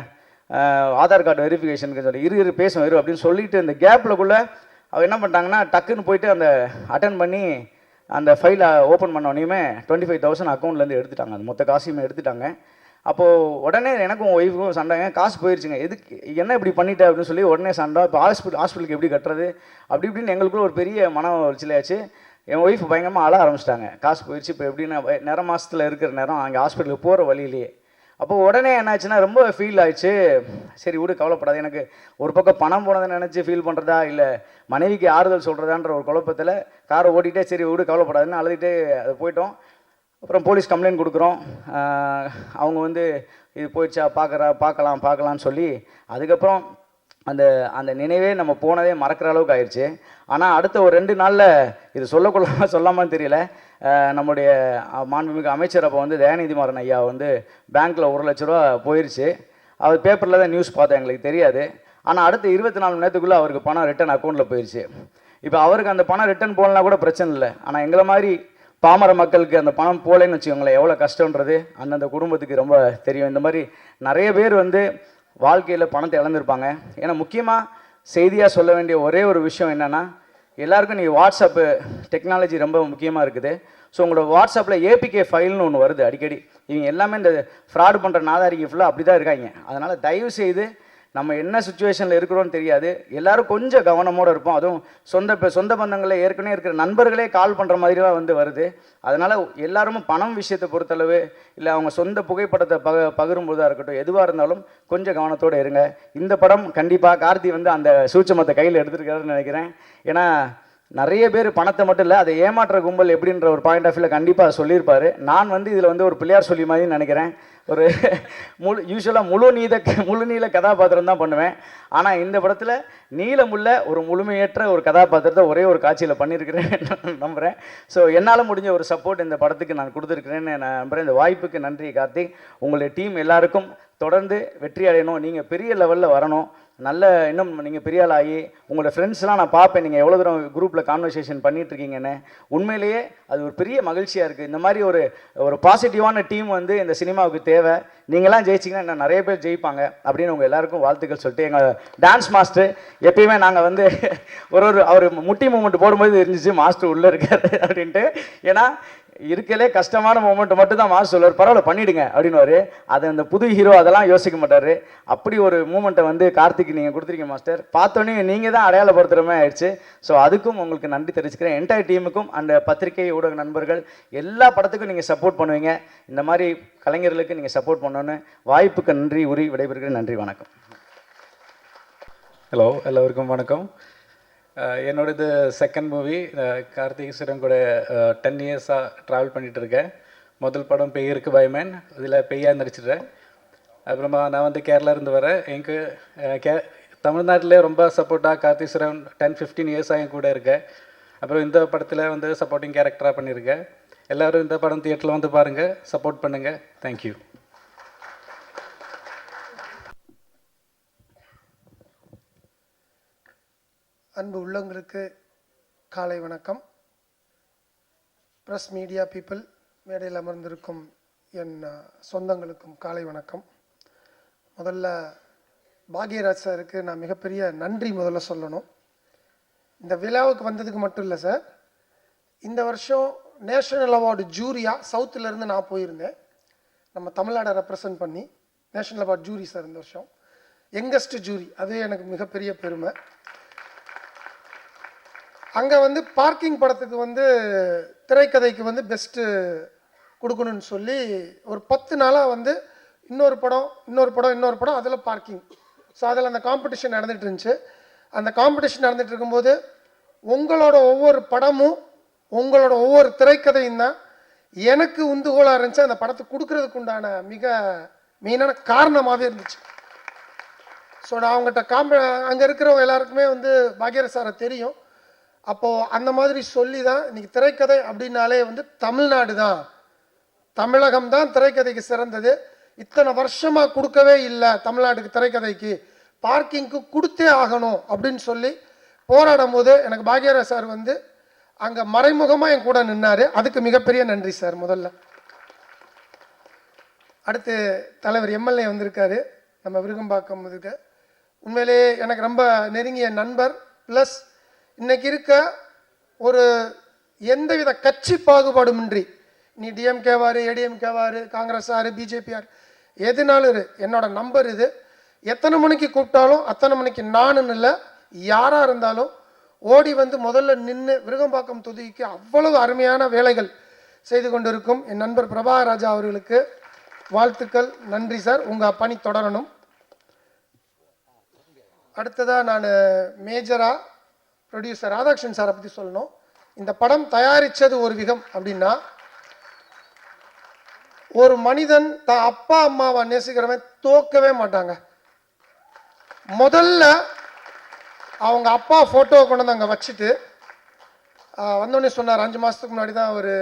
ஆதார் கார்டு வெரிஃபிகேஷனுக்கு சொல்லி இரு பேசும் அப்படின்னு சொல்லிட்டு இந்த கேப்லக்குள்ளே அவர் என்ன பண்ணிட்டாங்கன்னா டக்குன்னு போயிட்டு அந்த அட்டன் பண்ணி அந்த ஃபைலை ஓப்பன் பண்ணோன்னே 25,000 அக்கௌண்ட்லேருந்து எடுத்துட்டாங்க. அந்த மொத்த காசையுமே எடுத்துட்டாங்க. அப்போது உடனே எனக்கும் ஒய்ஃபுக்கும் சண்டைங்க, காசு போயிடுச்சுங்க, எதுக்கு என்ன இப்படி பண்ணிட்டேன் அப்படின்னு சொல்லி உடனே சண்டை. இப்போ ஹாஸ்பிட்டலுக்கு எப்படி கட்டுறது அப்படி இப்படின்னு எங்களுக்குள்ள ஒரு பெரிய மன உளைச்சலாச்சு. என் ஒய்ஃப் பயங்கரமாக அழ ஆரம்பிச்சிட்டாங்க, காசு போயிடுச்சு. இப்போ எப்படின்னா நிற மாதத்தில் இருக்கிற நேரம் அங்கே ஹாஸ்பிட்டலுக்கு போகிற வழியிலேயே. அப்போது உடனே என்னாச்சுன்னா ரொம்ப ஃபீல் ஆயிடுச்சு. சரி விடு, கவலைப்படாது. எனக்கு ஒரு பக்கம் பணம் போனதை நினச்சி ஃபீல் பண்ணுறதா இல்லை மனைவிக்கு ஆறுதல் சொல்கிறதான்ற ஒரு குழப்பத்தில் காரை ஓட்டிகிட்டே சரி விடு கவலைப்படாதுன்னு அழுதுகிட்டே அது போயிட்டோம். அப்புறம் போலீஸ் கம்ப்ளைண்ட் கொடுக்குறோம். அவங்க வந்து இது போயிடுச்சா பார்க்கலான்னு சொல்லி அதுக்கப்புறம் அந்த அந்த நினைவே நம்ம போனதே மறக்கிற அளவுக்கு ஆயிடுச்சு. ஆனால் அடுத்த ஒரு 2 நாளில் இது சொல்லாமான்னு தெரியல, நம்முடைய மாண்புமிகு அமைச்சர் அப்போ வந்து தயாநிதி மாறன் ஐயா வந்து பேங்க்கில் 1 லட்ச ரூபா போயிடுச்சு. அவர் பேப்பரில் தான் நியூஸ் பார்த்தேன், எங்களுக்கு தெரியாது. ஆனால் அடுத்த 24 மணி நேரத்துக்குள்ளே அவருக்கு பணம் ரிட்டன் அக்கௌண்ட்டில் போயிடுச்சு. இப்போ அவருக்கு அந்த பணம் ரிட்டன் போகலனா கூட பிரச்சனை இல்லை. ஆனால் எங்களை மாதிரி பாமர மக்களுக்கு அந்த பணம் போலேன்னு வச்சுக்கோங்களேன், எவ்வளோ கஷ்டன்றது அந்தந்த குடும்பத்துக்கு ரொம்ப தெரியும். இந்த மாதிரி நிறைய பேர் வந்து வாழ்க்கையில் பணத்தை இழந்திருப்பாங்க. ஏன்னா முக்கியமாக செய்தியாக சொல்ல வேண்டிய ஒரே ஒரு விஷயம் என்னென்னா, எல்லாருக்கும் நீங்கள் வாட்ஸ்அப்பு டெக்னாலஜி ரொம்ப முக்கியமாக இருக்குது. ஸோ உங்களோட வாட்ஸ்அப்பில் ஏபிகே ஃபைல்னு ஒன்று வருது அடிக்கடி. இவங்க எல்லாமே இந்த ஃப்ராட் பண்ணுற நாதாரிக்கு ஃபுல்லாக அப்படி தான் இருக்காங்க. அதனால் தயவு செய்து நம்ம என்ன சுச்சுவேஷனில் இருக்கிறோன்னு தெரியாது, எல்லோரும் கொஞ்சம் கவனமோடு இருப்போம். அதுவும் சொந்த பந்தங்களில் ஏற்கனவே இருக்கிற நண்பர்களே கால் பண்ணுற மாதிரிலாம் வந்து வருது. அதனால் எல்லாரும் பணம் விஷயத்தை பொறுத்தளவு இல்லை அவங்க சொந்த புகைப்படத்தை பகிரும்போதாக இருக்கட்டும், எதுவாக இருந்தாலும் கொஞ்சம் கவனத்தோடு இருங்க. இந்த படம் கண்டிப்பாக கார்த்தி வந்து அந்த சூட்சமத்தை கையில் எடுத்துருக்காருன்னு நினைக்கிறேன். ஏன்னா நிறைய பேர் பணத்தை மட்டும் இல்லை, அதை ஏமாற்ற கும்பல் எப்படின்ற ஒரு பாயிண்ட் ஆஃப் வியூவில் கண்டிப்பாக சொல்லியிருப்பார். நான் வந்து இதில் வந்து ஒரு பிள்ளையார் சொல்லி மாதிரி நினைக்கிறேன். ஒரு யூஸ்வலாக முழு நீள கதாபாத்திரம் தான் பண்ணுவேன். ஆனால் இந்த படத்தில் நீளமுள்ள ஒரு முழுமையற்ற ஒரு கதாபாத்திரத்தை ஒரே ஒரு காட்சியில் பண்ணியிருக்கிறேன் நம்புகிறேன். ஸோ என்னால் முடிஞ்ச ஒரு சப்போர்ட் இந்த படத்துக்கு நான் கொடுத்துருக்கிறேன்னு நான் நம்புகிறேன். இந்த வாய்ப்புக்கு நன்றி கார்த்திக். உங்களுடைய டீம் எல்லாருக்கும் தொடர்ந்து வெற்றி அடையணும், நீங்கள் பெரிய லெவலில் வரணும், நல்ல இன்னும் நீங்கள் பெரிய ஆள் ஆகி உங்களோட ஃப்ரெண்ட்ஸ்லாம் நான் பார்ப்பேன் நீங்கள் எவ்வளோ தூரம் குரூப்பில் கான்வர்சேஷன் பண்ணிகிட்ருக்கீங்கன்னு. உண்மையிலேயே அது ஒரு பெரிய மகிழ்ச்சியாக இருக்குது. இந்த மாதிரி ஒரு பாசிட்டிவான டீம் வந்து இந்த சினிமாவுக்கு தேவை. நீங்களாம் ஜெயிச்சிங்கன்னா இன்னும் நிறைய பேர் ஜெயிப்பாங்க அப்படின்னு உங்கள் எல்லாருக்கும் வாழ்த்துக்கள் சொல்லிட்டு, எங்கள் டான்ஸ் மாஸ்டர் எப்பயுமே நாங்கள் வந்து அவர் முட்டி மூமெண்ட் போடும்போது இருந்துச்சு மாஸ்டர் உள்ளே இருக்காரு அப்படின்ட்டு. ஏன்னா இருக்கலே கஷ்டமான மூமெண்ட் மட்டும் தான் மாஸ்டர் சொல்லுவார், பரவாயில்ல பண்ணிவிடுங்க அப்படின்னுவார். அது அந்த புது ஹீரோ அதெல்லாம் யோசிக்க மாட்டார். அப்படி ஒரு மூமெண்ட்டை வந்து கார்த்திக் நீங்கள் கொடுத்துருக்கீங்க மாஸ்டர். பார்த்தோன்னே நீங்கள் தான் அடையாளப்படுத்துகிற மாதிரி ஆயிடுச்சு. ஸோ அதுக்கும் உங்களுக்கு நன்றி தெரிவிச்சுக்கிறேன். என்டையர் டீமுக்கும் அந்த பத்திரிகை ஊடக நண்பர்கள் எல்லா படத்துக்கும் நீங்கள் சப்போர்ட் பண்ணுவீங்க. இந்த மாதிரி கலைஞர்களுக்கு நீங்கள் சப்போர்ட் பண்ணணுன்னு வாய்ப்புக்கு நன்றி உரி விடைபெறுகிறேன். நன்றி, வணக்கம். ஹலோ, எல்லோருக்கும் வணக்கம். என்னோடது செகண்ட் மூவி. கார்த்திக் சுரம் கூட 10 இயர்ஸாக ட்ராவல் பண்ணிகிட்டு இருக்கேன். முதல் படம் பெய்யிருக்கு பயமேன், இதில் பெய்யாக நடிச்சிடுறேன். அப்புறமா நான் வந்து கேரளாவிலேருந்து வரேன். எனக்கு தமிழ்நாட்டிலே ரொம்ப சப்போர்ட்டாக கார்த்திஸ்வரன் 10-15 இயர்ஸாக என் கூட இருக்கேன். அப்புறம் இந்த படத்தில் வந்து சப்போர்ட்டிங் கேரக்டராக பண்ணியிருக்கேன். எல்லோரும் இந்த படம் தியேட்டரில் வந்து பாருங்கள், சப்போர்ட் பண்ணுங்கள். தேங்க்யூ. அன்பு உள்ளங்களுக்கு காலை வணக்கம். ப்ரெஸ் மீடியா பீப்புள், மேடையில் அமர்ந்திருக்கும் என் சொந்தங்களுக்கும் காலை வணக்கம். முதல்ல பாக்யராஜ் சாருக்கு நான் மிகப்பெரிய நன்றி முதல்ல சொல்லணும். இந்த விழாவுக்கு வந்ததுக்கு மட்டும் இல்லை சார், இந்த வருஷம் நேஷனல் அவார்டு ஜூரியாக சவுத்துலேருந்து நான் போயிருந்தேன். நம்ம தமிழ்நாடை ரெப்ரசன்ட் பண்ணி நேஷனல் அவார்டு ஜூரி சார் இந்த வருஷம் யங்கஸ்ட் ஜூரி. அதுவே எனக்கு மிகப்பெரிய பெருமை. அங்கே வந்து பார்க்கிங் படத்துக்கு வந்து திரைக்கதைக்கு வந்து பெஸ்ட்டு கொடுக்கணும்னு சொல்லி ஒரு 10 நாளாக வந்து இன்னொரு படம் அதில் பார்க்கிங். ஸோ அதில் அந்த காம்படிஷன் நடந்துகிட்டு இருந்துச்சு. அந்த காம்படிஷன் நடந்துகிட்டு இருக்கும்போது உங்களோட ஒவ்வொரு படமும் உங்களோட ஒவ்வொரு திரைக்கதையும் தான் எனக்கு உந்துகோலாக இருந்துச்சு அந்த படத்தை கொடுக்கறதுக்கு உண்டான மிக மெயினான காரணமாகவே இருந்துச்சு. ஸோ நான் அவங்ககிட்ட அங்கே இருக்கிறவங்க எல்லாருக்குமே வந்து பாக்யராஜ் சாரை தெரியும். அப்போது அந்த மாதிரி சொல்லி தான் இன்றைக்கி திரைக்கதை அப்படின்னாலே வந்து தமிழ்நாடு தான், தமிழகம் தான் திரைக்கதைக்கு சிறந்தது. இத்தனை வருஷமாக கொடுக்கவே இல்லை தமிழ்நாட்டுக்கு திரைக்கதைக்கு, பார்க்கிங்க்கு கொடுத்தே ஆகணும் அப்படின்னு சொல்லி போராடும் போது எனக்கு பாக்யராஜ் சார் வந்து அங்கே மறைமுகமாக என் கூட நின்னார். அதுக்கு மிகப்பெரிய நன்றி சார். முதல்ல அடுத்து தலைவர் எம்எல்ஏ வந்திருக்காரு நம்ம விருகம்பாக்கம். இதுக்கு உண்மையிலே எனக்கு ரொம்ப நெருங்கிய நண்பர். ப்ளஸ் இன்னைக்கு இருக்க ஒரு எந்தவித கட்சி பாகுபாடுமின்றி, நீ டிஎம்கேவாரு, ஏடிஎம்கேவாரு, காங்கிரஸாரு, பிஜேபியார், எதுனாலும் என்னோட நம்பர் இது. எத்தனை மணிக்கு கூப்பிட்டாலும் அத்தனை மணிக்கு நானுன்னு இல்லை, யாராக இருந்தாலும் ஓடி வந்து முதல்ல நின்று விருகம்பாக்கம் தொகுதிக்கு அவ்வளவு அருமையான வேலைகள் செய்து கொண்டிருக்கும் என் நண்பர் பிரபாகராஜா அவர்களுக்கு வாழ்த்துக்கள். நன்றி சார், உங்கள் பணி தொடரணும். அடுத்ததாக நான் மேஜராக ப்ரொடியூசர் ராதாகிருஷ்ணன் சாரை பற்றி சொல்லணும். இந்த படம் தயாரித்தது ஒரு விதம் அப்படின்னா, ஒரு மனிதன் தான் அப்பா அம்மாவை நேசிக்கிறவன் தோக்கவே மாட்டாங்க. முதல்ல அவங்க அப்பா ஃபோட்டோவை கொண்டு வந்து அங்கே வச்சுட்டு வந்தோடனே சொன்னார், 5 மாதத்துக்கு முன்னாடி தான் அவர்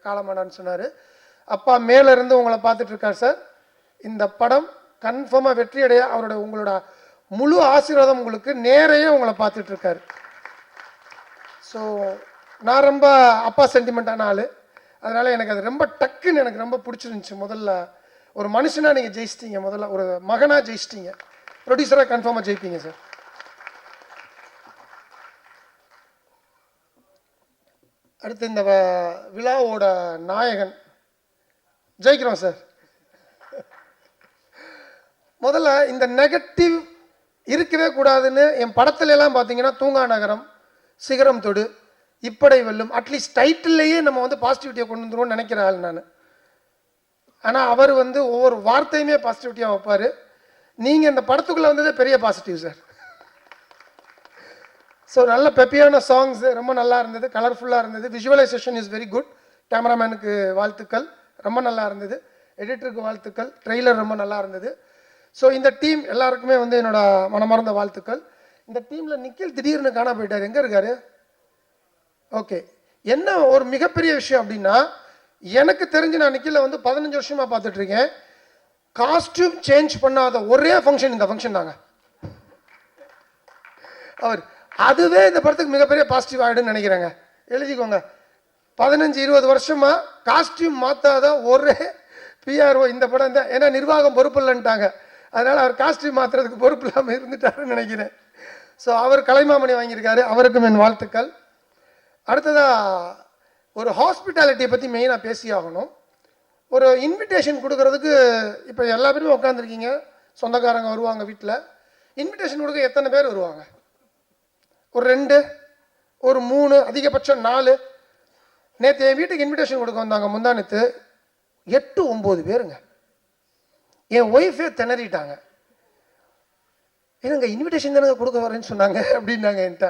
காலமானான்னு சொன்னார். அப்பா மேலேருந்து உங்களை பார்த்துட்டு இருக்கார் சார். இந்த படம் கன்ஃபார்மாக வெற்றி அடைய உங்களோட முழு ஆசீர்வாதம் உங்களுக்கு நேரையே உங்களை பார்த்துட்டு இருக்காரு. ஸோ நான் ரொம்ப அப்பா சென்டிமெண்ட்டான ஆள், அதனால் எனக்கு அது ரொம்ப டக்குன்னு எனக்கு ரொம்ப பிடிச்சிருந்துச்சி. முதல்ல ஒரு மனுஷனாக நீங்கள் ஜெயிச்சிட்டீங்க, முதல்ல ஒரு மகனாக ஜெயிச்சிட்டீங்க, ப்ரொடியூசராக கன்ஃபார்மாக ஜெயிப்பீங்க சார். அடுத்து இந்த விழாவோட நாயகன் ஜெயிக்கிறோம் சார். முதல்ல இந்த நெகட்டிவ் இருக்கவே கூடாதுன்னு என் படத்துல எல்லாம் பார்த்தீங்கன்னா தூங்கா நகரம், சிகரம் தொடு, இப்படை வெல்லும், அட்லீஸ்ட் டைட்டில்லையே நம்ம வந்து பாசிட்டிவிட்டியை கொண்டு வந்துருவோம்னு நினைக்கிற ஆள் நான். ஆனால் அவர் வந்து ஒவ்வொரு வார்த்தையுமே பாசிட்டிவிட்டியாக வைப்பார். நீங்கள் இந்த படத்துக்குள்ளே வந்ததே பெரிய பாசிட்டிவ் சார். ஸோ நல்ல பெப்பியான சாங்ஸ் ரொம்ப நல்லா இருந்தது, கலர்ஃபுல்லாக இருந்தது. Visualization is very good. கேமராமேனுக்கு வாழ்த்துக்கள், ரொம்ப நல்லா இருந்தது. எடிட்டருக்கு வாழ்த்துக்கள். ட்ரெய்லர் ரொம்ப நல்லா இருந்தது. ஸோ இந்த டீம் எல்லாருக்குமே வந்து என்னோட மனமார்ந்த வாழ்த்துக்கள். இந்த டீமில் நிக்கில் திடீர்னு காண போயிட்டார், எங்கே இருக்காரு? ஓகே, என்ன ஒரு மிகப்பெரிய விஷயம் அப்படின்னா, எனக்கு தெரிஞ்சு நான் நிக்கில வந்து 15 வருஷமாக பார்த்துட்ருக்கேன். காஸ்டியூம் சேஞ்ச் பண்ணாத ஒரே ஃபங்க்ஷன் இந்த ஃபங்க்ஷன் தாங்க. அவர் அதுவே இந்த படத்துக்கு மிகப்பெரிய பாசிட்டிவ் ஆகிடுன்னு நினைக்கிறேங்க. எழுதிக்கோங்க, 15-20 வருஷமாக காஸ்டியூம் மாற்றாத ஒரே பிஆர்ஓ இந்த படம் தான். ஏன்னா நிர்வாகம் பொறுப்பு இல்லைன்ட்டாங்க, அதனால் அவர் காஸ்டியூம் மாற்றுறதுக்கு பொறுப்பு இல்லாமல் இருந்துட்டாருன்னு நினைக்கிறேன். ஸோ அவர் கலைமாமணி வாங்கியிருக்காரு, அவருக்கும் என் வாழ்த்துக்கள். அடுத்ததாக ஒரு ஹாஸ்பிட்டாலிட்டியை பற்றி மெயினாக பேசி ஆகணும். ஒரு இன்விடேஷன் கொடுக்கறதுக்கு இப்போ எல்லா பேருமே உட்காந்துருக்கீங்க, சொந்தக்காரங்க வருவாங்க வீட்டில். இன்விடேஷன் கொடுக்க எத்தனை பேர் வருவாங்க? ஒரு 2, ஒரு 3, அதிகபட்சம் 4. நேற்று என் வீட்டுக்கு இன்விடேஷன் கொடுக்க வந்தாங்க, முந்தானத்து 8-9 பேருங்க. என் ஒய்ஃபே திணறிட்டாங்க. ஏங்க இன்விடேஷன் தானே கொடுக்க வரேன்னு சொன்னாங்க அப்படின்னாங்க என்கிட்ட.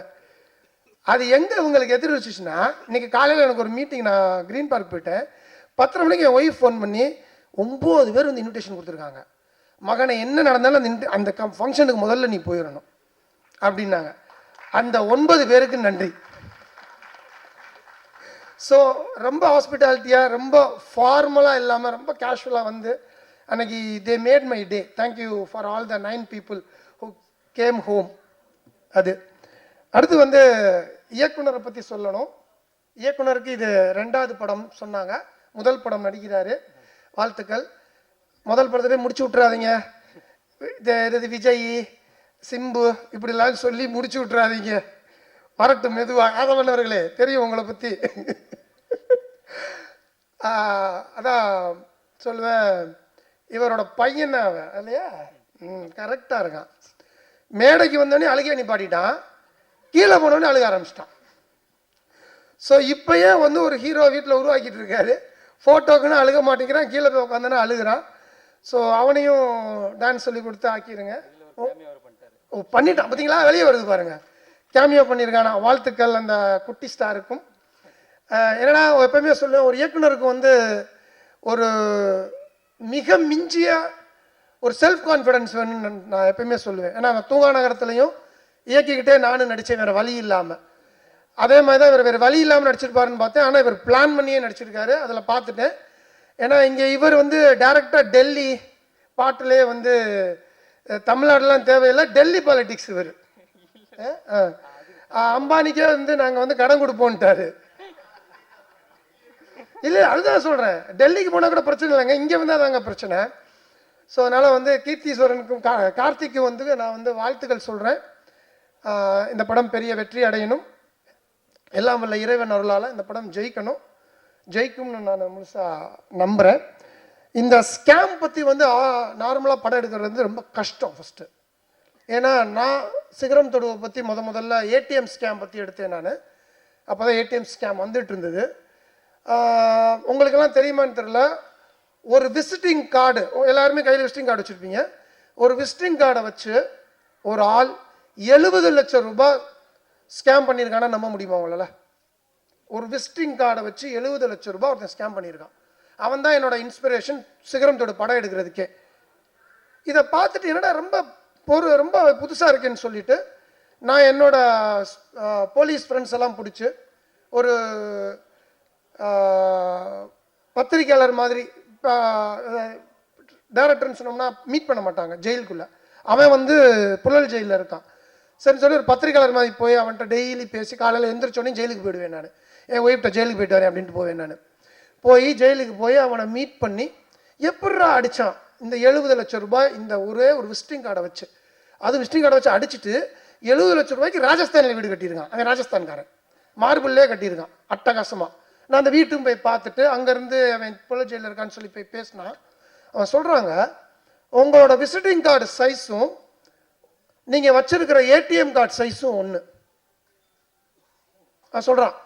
அது எங்கே உங்களுக்கு எதிர் வச்சுச்சுன்னா, இன்றைக்கி காலையில் எனக்கு ஒரு மீட்டிங், நான் க்ரீன் பார்க் போயிட்டேன். 10:30 மணிக்கு என் ஒய்ஃப் ஃபோன் பண்ணி 9 பேர் வந்து இன்விடேஷன் கொடுத்துருக்காங்க. மகனை என்ன நடந்தாலும் அந்த ஃபங்க்ஷனுக்கு முதல்ல நீ போயிடணும் அப்படின்னாங்க. அந்த 9 பேருக்கு நன்றி. ஸோ ரொம்ப ஹாஸ்பிட்டாலிட்டியாக, ரொம்ப ஃபார்மலாக இல்லாமல் ரொம்ப கேஷுவலாக வந்து அன்னைக்கு they made my day. Thank you for all the 9 people who game home. அது அடுத்து வந்து இயக்குனரை பற்றி சொல்லணும். இயக்குனருக்கு இது 2வது படம் சொன்னாங்க. முதல் படம் நடிக்கிறாரு. வாழ்த்துக்கள். முதல் படத்திலே முடிச்சு விட்றாதீங்க. இது விஜய், சிம்பு இப்படிலாம் சொல்லி முடிச்சு விட்றாதீங்க. வரட்டும் மெதுவாக. ஆதவனவர்களே தெரியும் உங்களை பற்றி. அதான் சொல்லுவேன், இவரோட பையன் அவன் இல்லையா? கரெக்டாக இருக்கான். மேடைக்கு வந்தோடனே அழுகை நிப்பாட்டிட்டான், கீழே போனோடனே அழுக ஆரம்பிச்சிட்டான். ஸோ இப்போயே வந்து ஒரு ஹீரோ வீட்டில் உருவாக்கிட்டு இருக்காரு. ஃபோட்டோக்குன்னு அழுக மாட்டேங்கிறான், கீழே போய் உட்காந்தோன்னா அழுகிறான். ஸோ அவனையும் டான்ஸ் சொல்லி கொடுத்து ஆக்கிடுங்க. ஓ பண்ணிட்டான் பார்த்தீங்களா, வெளியே வருது பாருங்க, கேமியோ பண்ணியிருக்கானா. வாழ்த்துக்கள் அந்த குட்டி ஸ்டாருக்கும். என்னன்னா எப்பவுமே சொல்லுவேன், ஒரு இயக்குனருக்கு வந்து ஒரு மிக மிஞ்சிய ஒரு செல்ஃப் கான்ஃபிடென்ஸ் வேணும்னு நான் எப்பயுமே சொல்லுவேன். ஏன்னா நான் தூங்கா நகரத்துலையும் இயக்கிக்கிட்டே நானும் நடித்தேன் வேறு வழி இல்லாமல். அதே மாதிரி தான் இவர் வேறு வழி இல்லாமல் நடிச்சிருப்பாருன்னு பார்த்தேன். ஆனால் இவர் பிளான் பண்ணியே நடிச்சிருக்காரு, அதில் பார்த்துட்டேன். ஏன்னா இங்கே இவர் வந்து டைரக்டாக டெல்லி பாட்டிலே வந்து தமிழ்நாடுலாம் தேவையில்லை, டெல்லி பாலிட்டிக்ஸ் இவர். அம்பானிக்கே வந்து நாங்கள் வந்து கடன் கொடுப்போன்ட்டாரு. இல்லை அதுதான் சொல்கிறேன், டெல்லிக்கு போனால் கூட பிரச்சனை இல்லைங்க, இங்கே வந்தால் தாங்க பிரச்சனை. ஸோ அதனால் வந்து கீர்த்தீஸ்வரனுக்கும் கார்த்திக்கும் வந்து நான் வந்து வாழ்த்துக்கள் சொல்கிறேன். இந்த படம் பெரிய வெற்றி அடையணும். எல்லாம் வல்ல இறைவன் அருளால் இந்த படம் ஜெயிக்கும்னு நான் முழுசாக நம்புகிறேன். இந்த ஸ்கேம் பற்றி வந்து நார்மலாக படம் எடுக்கிறது வந்து ரொம்ப கஷ்டம் ஃபஸ்ட்டு. ஏன்னா நான் சிகரம் தொடுவை பற்றி முதல்ல ஏடிஎம் ஸ்கேம் பற்றி எடுத்தேன் நான். அப்போ தான் ஏடிஎம் ஸ்கேம் வந்துட்டு இருந்தது. உங்களுக்கெல்லாம் தெரியுமான்னு தெரியல, ஒரு விசிட்டிங் கார்டு, எல்லாருமே கையில் விசிட்டிங் கார்டு வச்சுருப்பீங்க. ஒரு விசிட்டிங் கார்டை வச்சு ஒரு ஆள் 70 லட்சம் ரூபாய் ஸ்கேம் பண்ணியிருக்கானா நம்ப முடியுமா உங்களால்? ஒரு விசிட்டிங் கார்டை வச்சு 70 லட்சம் ரூபாய் ஒருத்தன் ஸ்கேம் பண்ணியிருக்கான். அவன் தான் என்னோட இன்ஸ்பிரேஷன் சிகரம் தொடு படம் எடுக்கிறதுக்கே. இதை பார்த்துட்டு என்னடா ரொம்ப புதுசாக இருக்குன்னு சொல்லிட்டு நான் என்னோட போலீஸ் ஃப்ரெண்ட்ஸ் எல்லாம் பிடிச்சி ஒரு பத்திரிக்கையாளர் மாதிரி, டைரக்டர்னு சொன்னோம்னா மீட் பண்ண மாட்டாங்க ஜெயிலுக்குள்ளே, அவன் வந்து புழல் ஜெயிலில் இருக்கான். சரின்னு சொல்லி ஒரு பத்திரிக்கையாளர் மாதிரி போய் அவன்கிட்ட டெய்லி பேசி காலையில் எந்திரிச்சோடனே ஜெயிலுக்கு போயிடுவேன் நான். என் ஒய்ஃப்ட்ட ஜெயிலுக்கு போயிட்டு வரேன் அப்படின்ட்டு போவேன் நான். போய் ஜெயிலுக்கு போய் அவனை மீட் பண்ணி எப்படா அடித்தான் இந்த 70 லட்சம் ரூபாய் இந்த ஒரே ஒரு விசிட்டிங் கார்டை வச்சு. அது விசிட்டிங் கார்டை வச்சு அடிச்சுட்டு 70 லட்சம் ரூபாய்க்கு ராஜஸ்தானில் வீடு கட்டியிருக்கான். அவன் ராஜஸ்தான்காரன், மார்பிள்லே கட்டியிருக்கான் அட்டகாசமாக. நான் அந்த வீட்டும் போய் பார்த்துட்டு அங்கேருந்து அவன் புழல் ஜெயிலில் இருக்கான்னு சொல்லி போய் பேசினா அவன் சொல்கிறாங்க, உங்களோட விசிட்டிங் கார்டு சைஸும் நீங்கள் வச்சிருக்கிற ஏடிஎம் கார்டு சைஸும் ஒன்று. அவன் சொல்கிறான்.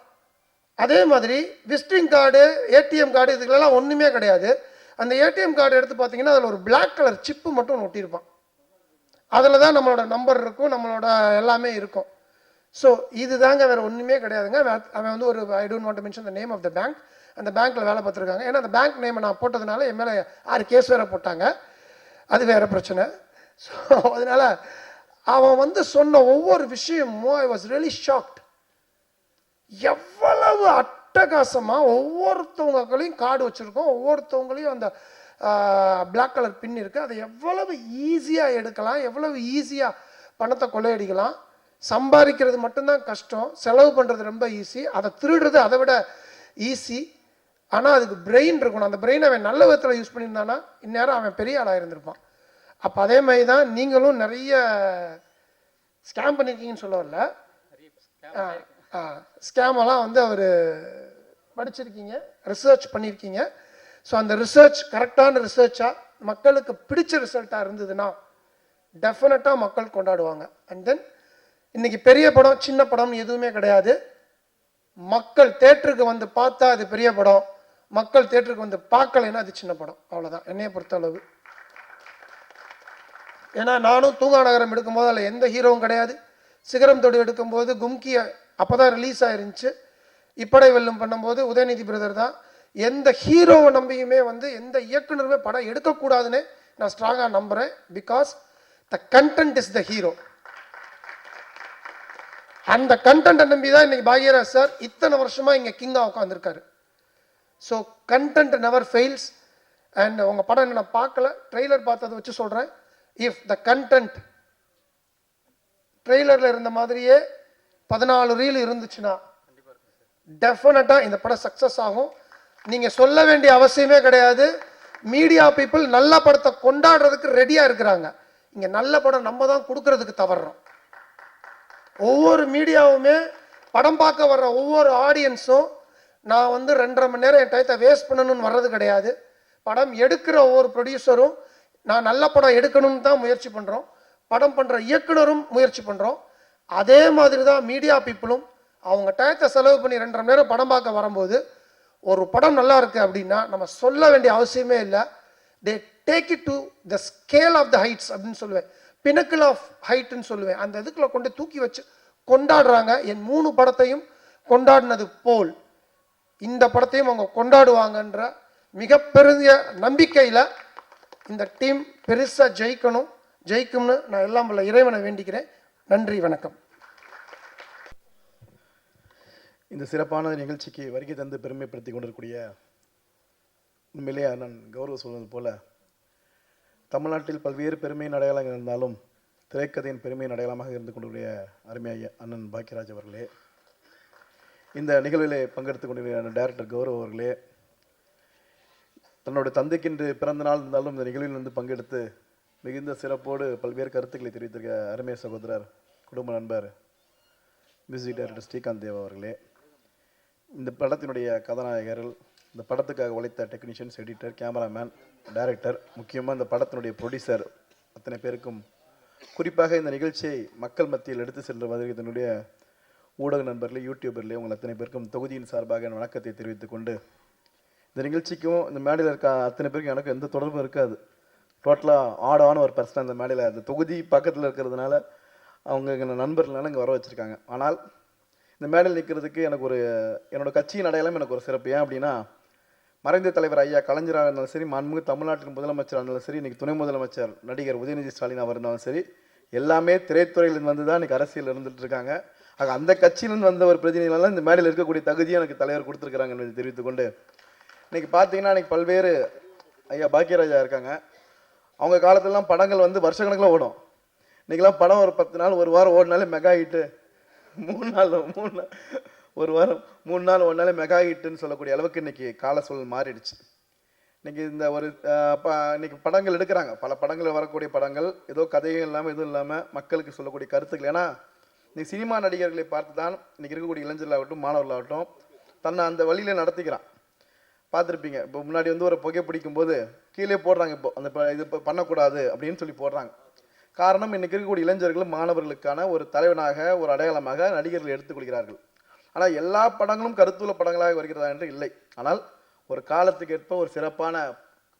அதே மாதிரி விசிட்டிங் கார்டு, ஏடிஎம் கார்டு இதுக்கெல்லாம் ஒன்றுமே கிடையாது. அந்த ஏடிஎம் கார்டு எடுத்து பார்த்தீங்கன்னா அதில் ஒரு பிளாக் கலர் சிப்பு மட்டும் ஒட்டியிருப்பான். அதில் தான் நம்மளோட நம்பர் இருக்கும், நம்மளோட எல்லாமே இருக்கும். ஸோ இது தாங்க, வேறு ஒன்றுமே கிடையாதுங்க. அவன் வந்து ஒரு I don't want to mention the name of the bank, அந்த பேங்க்கில் வேலை பார்த்துருக்காங்க. ஏன்னா அந்த பேங்க் நேமை நான் போட்டதுனால என் மேலே 6 கேஸ் வேறு போட்டாங்க, அது வேறு பிரச்சனை. ஸோ அதனால் அவன் வந்து சொன்ன ஒவ்வொரு விஷயமும் ஐ வாஸ் ரியலி ஷாக்ட். எவ்வளவு அட்டகாசமாக ஒவ்வொருத்தவங்களையும் கார்டு வச்சுருக்கோம், ஒவ்வொருத்தவங்களையும் அந்த பிளாக் கலர் பின் இருக்குது. அதை எவ்வளவு ஈஸியாக எடுக்கலாம், எவ்வளவு ஈஸியாக பணத்தை கொள்ளையடிக்கலாம். சம்பாதிக்கிறது மட்டும்தான் கஷ்டம், செலவு பண்ணுறது ரொம்ப ஈஸி, அதை திருடுறது அதை விட ஈஸி. ஆனால் அதுக்கு பிரெயின் இருக்கணும். அந்த பிரெயினை அவன் நல்ல விதத்தில் யூஸ் பண்ணியிருந்தானா இந்நேரம் அவன் பெரிய ஆளாக இருந்திருப்பான். அப்போ அதே மாதிரி தான் நீங்களும் நிறைய ஸ்கேம் பண்ணியிருக்கீங்கன்னு சொல்ல வரல, ஸ்கேமெல்லாம் வந்து அவர் படிச்சிருக்கீங்க, ரிசர்ச் பண்ணியிருக்கீங்க. ஸோ அந்த ரிசர்ச் கரெக்டான ரிசர்ச்சாக மக்களுக்கு பிடிச்ச ரிசல்ட்டாக இருந்ததுன்னா டெஃபினட்டாக மக்கள் கொண்டாடுவாங்க. அண்ட் தென் இன்றைக்கி பெரிய படம் சின்ன படம் எதுவுமே கிடையாது. மக்கள் தேட்டருக்கு வந்து பார்த்தா அது பெரிய படம், மக்கள் தேட்டருக்கு வந்து பார்க்கலைன்னா அது சின்ன படம், அவ்வளோதான் என்னையை பொறுத்தளவு. ஏன்னா நானும் தூங்கா நகரம் எடுக்கும்போது அதில் எந்த ஹீரோவும் கிடையாது. சிகரம் தொடு எடுக்கும்போது கும்கி அப்போ தான் ரிலீஸ் ஆயிருந்துச்சு. இப்படை வெல்லும் பண்ணும்போது உதயநிதி பிரதர் தான். எந்த ஹீரோவை நம்பியுமே வந்து எந்த இயக்குனருமே படம் எடுக்கக்கூடாதுன்னு நான் ஸ்ட்ராங்காக நம்புகிறேன். Because the content is the hero. அந்த கண்டென்ட்டை நம்பி தான் இன்னைக்கு பாக்யராஜ் சார் இத்தனை வருஷமாக இங்கே கிங்காக உட்காந்துருக்காரு. So content never fails. And உங்கள் படம் நான் பார்க்கல, ட்ரெய்லர் பார்த்ததை வச்சு சொல்கிறேன். இஃப் த கண்டென்ட் ட்ரெய்லரில் இருந்த மாதிரியே 14 ரீல் இருந்துச்சுன்னா டெஃபினட்டாக இந்த படம் சக்ஸஸ் ஆகும். நீங்கள் சொல்ல வேண்டிய அவசியமே கிடையாது. மீடியா பீப்புள் நல்ல படத்தை கொண்டாடுறதுக்கு ரெடியாக இருக்கிறாங்க. இங்கே நல்ல படம் நம்ம தான் கொடுக்கறதுக்கு தவறுறோம். ஒவ்வொரு மீடியாவுமே படம் பார்க்க வர்ற ஒவ்வொரு ஆடியன்ஸும் நான் வந்து 2.5 மணி நேரம் என் டயத்தை வேஸ்ட் பண்ணணும்னு வர்றது கிடையாது. படம் எடுக்கிற ஒவ்வொரு ப்ரொடியூசரும் நான் நல்ல படம் எடுக்கணும்னு தான் முயற்சி பண்ணுறோம். படம் பண்ணுற இயக்குனரும் முயற்சி பண்ணுறோம். அதே மாதிரி தான் மீடியா பீப்புளும் அவங்க டயத்தை செலவு பண்ணி 2.5 மணி நேரம் படம் பார்க்க வரும்போது ஒரு படம் நல்லா இருக்குது அப்படின்னா நம்ம சொல்ல வேண்டிய அவசியமே இல்லை. They take it to the scale of the heights அப்படின்னு சொல்லுவேன், பினக்கிள் ஆஃப் ஹைட்டுன்னு சொல்லுவேன். அந்த இதுக்குள்ள கொண்டு தூக்கி வச்சு கொண்டாடுறாங்க. என் 3 படத்தையும் கொண்டாடினது போல் இந்த படத்தையும் அவங்க கொண்டாடுவாங்கன்ற மிகப்பெரிய நம்பிக்கையில் இந்த டீம் பெருசாக ஜெயிக்கும்னு நான் எல்லாம் வல்ல இறைவனை வேண்டிக்கிறேன். நன்றி, வணக்கம். இந்த சிறப்பான நிகழ்ச்சிக்கு வருகை தந்து பெருமைப்படுத்தி கொண்டிருக்கூடிய உண்மையிலே அண்ணன் கௌரவ சொல்வது போல தமிழ்நாட்டில் பல்வேறு பெருமையின் அடையாளங்கள் இருந்தாலும் திரைக்கதையின் பெருமையின் அடையாளமாக இருந்து கொண்டிருக்கிற அருமையாக அண்ணன் பாக்யராஜ் அவர்களே, இந்த நிகழ்விலே பங்கெடுத்து கொண்டிருக்கிற டைரக்டர் கௌரவ் அவர்களே, தன்னுடைய தந்தைக்கு இன்று பிறந்த நாள் இருந்தாலும் இந்த நிகழ்வில் வந்து பங்கெடுத்து மிகுந்த சிறப்போடு பல்வேறு கருத்துக்களை தெரிவித்திருக்க அருமை சகோதரர் குடும்ப நண்பர் மியூசிக் டைரக்டர் ஸ்ரீகாந்த் தேவ் அவர்களே, இந்த படத்தினுடைய கதாநாயகர்கள், இந்த படத்துக்காக உழைத்த டெக்னீஷியன்ஸ், எடிட்டர், கேமராமேன், டைரக்டர், முக்கியமாக இந்த படத்தினுடைய ப்ரொடியூசர் அத்தனை பேருக்கும், குறிப்பாக இந்த நிகழ்ச்சியை மக்கள் மத்தியில் எடுத்து சென்ற மாதிரி இதனுடைய ஊடக நண்பர்களே, யூடியூபர்லேயே உங்கள் அத்தனை பேருக்கும் தொகுதியின் சார்பாக என் வணக்கத்தை தெரிவித்துக் கொண்டு, இந்த நிகழ்ச்சிக்கும் இந்த மேடையில் இருக்க அத்தனை பேருக்கும் எனக்கு எந்த தொடர்பும் இருக்காது. டோட்டலாக ஆடான ஒரு பர்சனாக இந்த மேடையில் அந்த தொகுதி பக்கத்தில் இருக்கிறதுனால அவங்க எங்கள் நண்பர்களால் இங்கே வர வச்சுருக்காங்க. ஆனால் இந்த மேடையில் நிற்கிறதுக்கு எனக்கு ஒரு என்னோடய கட்சியின் அடையாளம் எனக்கு ஒரு சிறப்பு. ஏன் அப்படின்னா, மறைந்த தலைவர் ஐயா கலைஞராக இருந்தாலும் சரி, மாண்புமிகு தமிழ்நாட்டின் முதலமைச்சராக இருந்தாலும் சரி, இன்றைக்கி துணை முதலமைச்சர் நடிகர் உதயநிதி ஸ்டாலின் அவர் இருந்தாலும் சரி, எல்லாமே திரைத்துறையிலிருந்து வந்து தான் இன்றைக்கி அரசியல் இருந்துகிட்டு இருக்காங்க. ஆக அந்த கட்சியிலிருந்து வந்த ஒரு பிரதிநிதினால இந்த மேடையில் இருக்கக்கூடிய தகுதியை எனக்கு தலைவர் கொடுத்துருக்குறாங்க என்பதை தெரிவித்துக்கொண்டு, இன்றைக்கி பார்த்தீங்கன்னா இன்றைக்கி பல்வேறு ஐயா பாக்யராஜா இருக்காங்க. அவங்க காலத்திலலாம் படங்கள் வந்து வருஷக்கணக்கில் ஓடும். இன்றைக்கெல்லாம் படம் ஒரு 10 நாள் ஒரு வாரம் ஓடினாலே மெகா ஹிட்டு, 3 நாள் ஒரு வாரம் 3 நாள் ஓடினாலே மெகா ஹிட்டுன்னு சொல்லக்கூடிய அளவுக்கு இன்றைக்கி கால சூழல் மாறிடுச்சு. இன்றைக்கி இந்த ஒரு இன்றைக்கி படங்கள் எடுக்கிறாங்க, பல படங்கள் வரக்கூடிய படங்கள் ஏதோ கதையும் இல்லாமல் எதுவும் இல்லாமல் மக்களுக்கு சொல்லக்கூடிய கருத்துக்கள். ஏன்னா இன்றைக்கி சினிமா நடிகர்களை பார்த்து தான் இன்றைக்கி இருக்கக்கூடிய இளைஞர்களாகட்டும் மாணவர்களாகட்டும் தன்னை அந்த வழியில் நடத்திக்கிறான். பார்த்துருப்பீங்க, இப்போ முன்னாடி வந்து ஒரு புகை பிடிக்கும் போது கீழே போடுறாங்க, இப்போ அந்த இது பண்ணக்கூடாது அப்படின்னு சொல்லி போடுறாங்க. காரணம், இன்றைக்கி இருக்கக்கூடிய இளைஞர்கள் மாணவர்களுக்கான ஒரு தலைவனாக ஒரு அடையாளமாக நடிகர்கள் எடுத்துக்கொள்கிறார்கள். ஆனால் எல்லா படங்களும் கருத்துள்ள படங்களாக வருகிறதா என்று இல்லை. ஆனால் ஒரு காலத்துக்கு ஏற்ப ஒரு சிறப்பான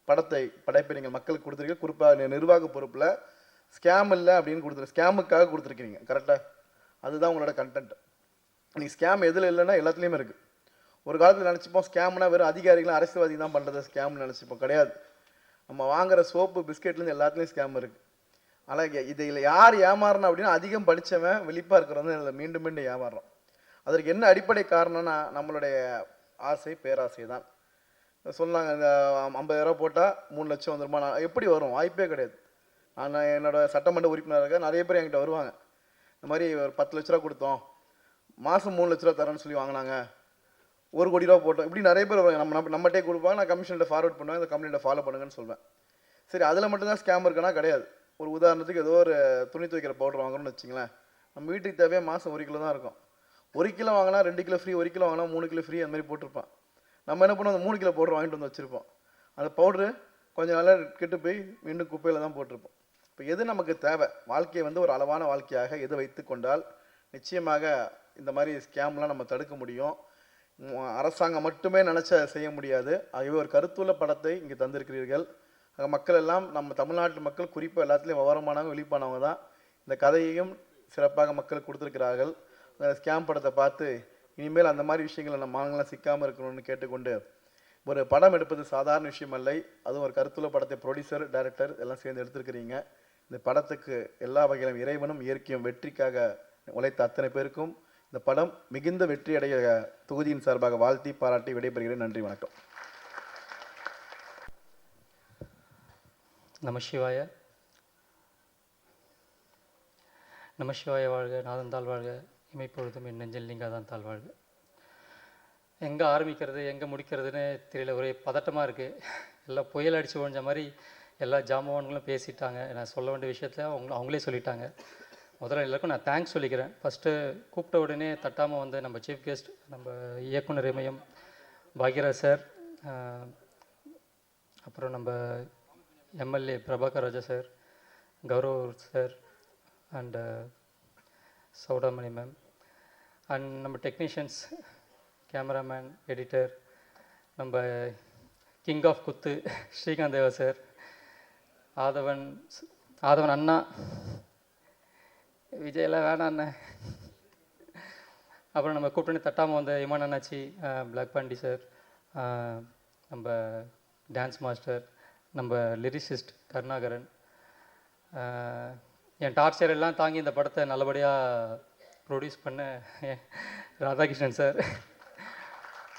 படைப்பை நீங்கள் மக்களுக்கு கொடுத்துருக்கீங்க. குறிப்பாக நிர்வாக பொறுப்பில் ஸ்கேம் இல்லை அப்படின்னு கொடுத்துருக்கு, ஸ்கேமுக்காக கொடுத்துருக்கீங்க. கரெக்டாக அதுதான் உங்களோட கண்டென்ட். நீங்கள் ஸ்கேம் எதில் இல்லைன்னா எல்லாத்துலேயுமே இருக்குது. ஒரு காலத்தில் நினச்சிப்போம் ஸ்கேம்னா வெறும் அதிகாரிகளும் அரசியல்வாதி தான் பண்ணுறது ஸ்கேம்னு நினச்சிப்போம். கிடையாது, நம்ம வாங்குகிற சோப்பு பிஸ்கெட்லேருந்து எல்லாத்துலேயும் ஸ்கேம் இருக்குது. ஆனால் இதில் யார் ஏமாறணும் அப்படின்னா, அதிகம் படித்தவன் வெளிப்பாக இருக்கிறவங்க இதில் மீண்டும் மீண்டும் ஏமாறுறோம். அதற்கு என்ன அடிப்படை காரணம்னா நம்மளுடைய ஆசை பேராசை தான். சொன்னாங்க இந்த 50,000 போட்டால் 3 லட்சம் வந்துருமா, நான் எப்படி வரும், வாய்ப்பே கிடையாது. நான் என்னோடய சட்டமன்ற உறுப்பினராக நிறைய பேர் என்கிட்ட வருவாங்க, இந்த மாதிரி ஒரு 10 லட்ச ரூபா கொடுத்தோம், மாதம் 3 லட்ச ரூபா தரேன்னு சொல்லி வாங்கினாங்க, 1 கோடி ரூபா போட்டோம், இப்படி நிறைய பேர் வருவாங்க. நம்மகிட்டே கொடுப்பாங்க, நான் கமிஷன்கிட்ட ஃபார்வர்ட் பண்ணுவேன், இந்த கம்பெனியில் ஃபாலோ பண்ணுங்கன்னு சொல்வேன். சரி, அதில் மட்டும்தான் ஸ்கேம் இருக்குன்னா கிடையாது. ஒரு உதாரணத்துக்கு ஏதோ ஒரு துணி துவைக்கிற பவுடர் வாங்குறோம்னு வச்சிங்களேன், நம்ம வீட்டுக்கு தேவையாக மாதம் 1 கிலோ தான் இருக்கும். 1 கிலோ வாங்கினா 2 கிலோ ஃப்ரீ, 1 கிலோ வாங்கினா 3 கிலோ ஃப்ரீ, அந்த மாதிரி போட்டிருப்பான். நம்ம என்ன பண்ணுவோம், அந்த 3 கிலோ பவுடர் வாங்கிட்டு வந்து வச்சுருப்போம். அந்த பவுட்ரு கொஞ்சம் நாளாக கெட்டு போய் மீண்டும் குப்பையில் தான் போட்டிருப்போம். இப்போ எது நமக்கு தேவை, வாழ்க்கையை வந்து ஒரு அளவான வாழ்க்கையாக எது வைத்து கொண்டால் நிச்சயமாக இந்த மாதிரி ஸ்கேம்லாம் நம்ம தடுக்க முடியும். அரசாங்கம் மட்டுமே நினச்சா செய்ய முடியாது. ஆகவே ஒரு கருத்துள்ள படத்தை இங்கே தந்திருக்கிறீர்கள். மக்கள் எல்லாம், நம்ம தமிழ்நாட்டு மக்கள் குறிப்பாக எல்லாத்துலேயும் விவரமானவங்க விழிப்பானவங்க தான். இந்த கதையையும் சிறப்பாக மக்கள் கொடுத்துருக்கிறார்கள். அந்த ஸ்கேம் படத்தை பார்த்து இனிமேல் அந்த மாதிரி விஷயங்களை நம்ம மாநிலம் சிக்காமல் இருக்கணும்னு கேட்டுக்கொண்டு, ஒரு படம் எடுப்பது சாதாரண விஷயம் அல்ல. அதுவும் ஒரு கருத்துள்ள படத்தை ப்ரொடியூசர், டைரக்டர் எல்லாம் சேர்ந்து எடுத்திருக்கிறீங்க. இந்த படத்துக்கு எல்லா வகையிலும் இறைவனும் இயற்கையும் வெற்றிக்காக உழைத்த அத்தனை பேருக்கும் இந்த படம் மிகுந்த வெற்றி அடைய தொகுதியின் சார்பாக வாழ்த்தி பாராட்டி விடைபெறுகிறேன். நன்றி, வணக்கம். நமசிவாய. நமசிவாய வாழ்க, நாதந்தாள் வாழ்க, இமைப்பொழுதும் என் நெஞ்சில் நீங்காதான் தாழ் வாழ்க. எங்கே ஆரம்பிக்கிறது எங்கே முடிக்கிறதுன்னு தெரியல, ஒரே பதட்டமாக இருக்குது. எல்லாம் புயல் அடித்து ஓஞ்ச மாதிரி எல்லா ஜாம்பவான்களும் பேசிட்டாங்க. நான் சொல்ல வேண்டிய விஷயத்தில் அவங்களே சொல்லிட்டாங்க. முதல்ல எல்லாருக்கும் நான் தேங்க்ஸ் சொல்லிக்கிறேன். ஃபஸ்ட்டு கூப்பிட்ட உடனே தட்டாமல் வந்து நம்ம சீஃப் கெஸ்ட், நம்ம இயக்குனர் இமயம் பாக்யராஜ் சார், அப்புறம் நம்ம MLA Prabhakar Raja sir, Gaurav sir and Soudamani ma'am, and நம்ம டெக்னீஷியன்ஸ், கேமராமேன், எடிட்டர், நம்ம king of kuthu Srikanth Deva sir, ஆதவன் அண்ணா, விஜயெல்லாம் வேணாம் அண்ணன், அப்புறம் நம்ம கூட்டணி தட்டாமல் வந்த இமான் அண்ணாச்சி, பிளாக் பாண்டி சார், நம்ம டான்ஸ் மாஸ்டர், நம்ம லிரிசிஸ்ட் கருணாகரன், என் டார்ச்சர் எல்லாம் தாங்கி இந்த படத்தை நல்லபடியாக ப்ரொடியூஸ் பண்ண ராதாகிருஷ்ணன் சார்,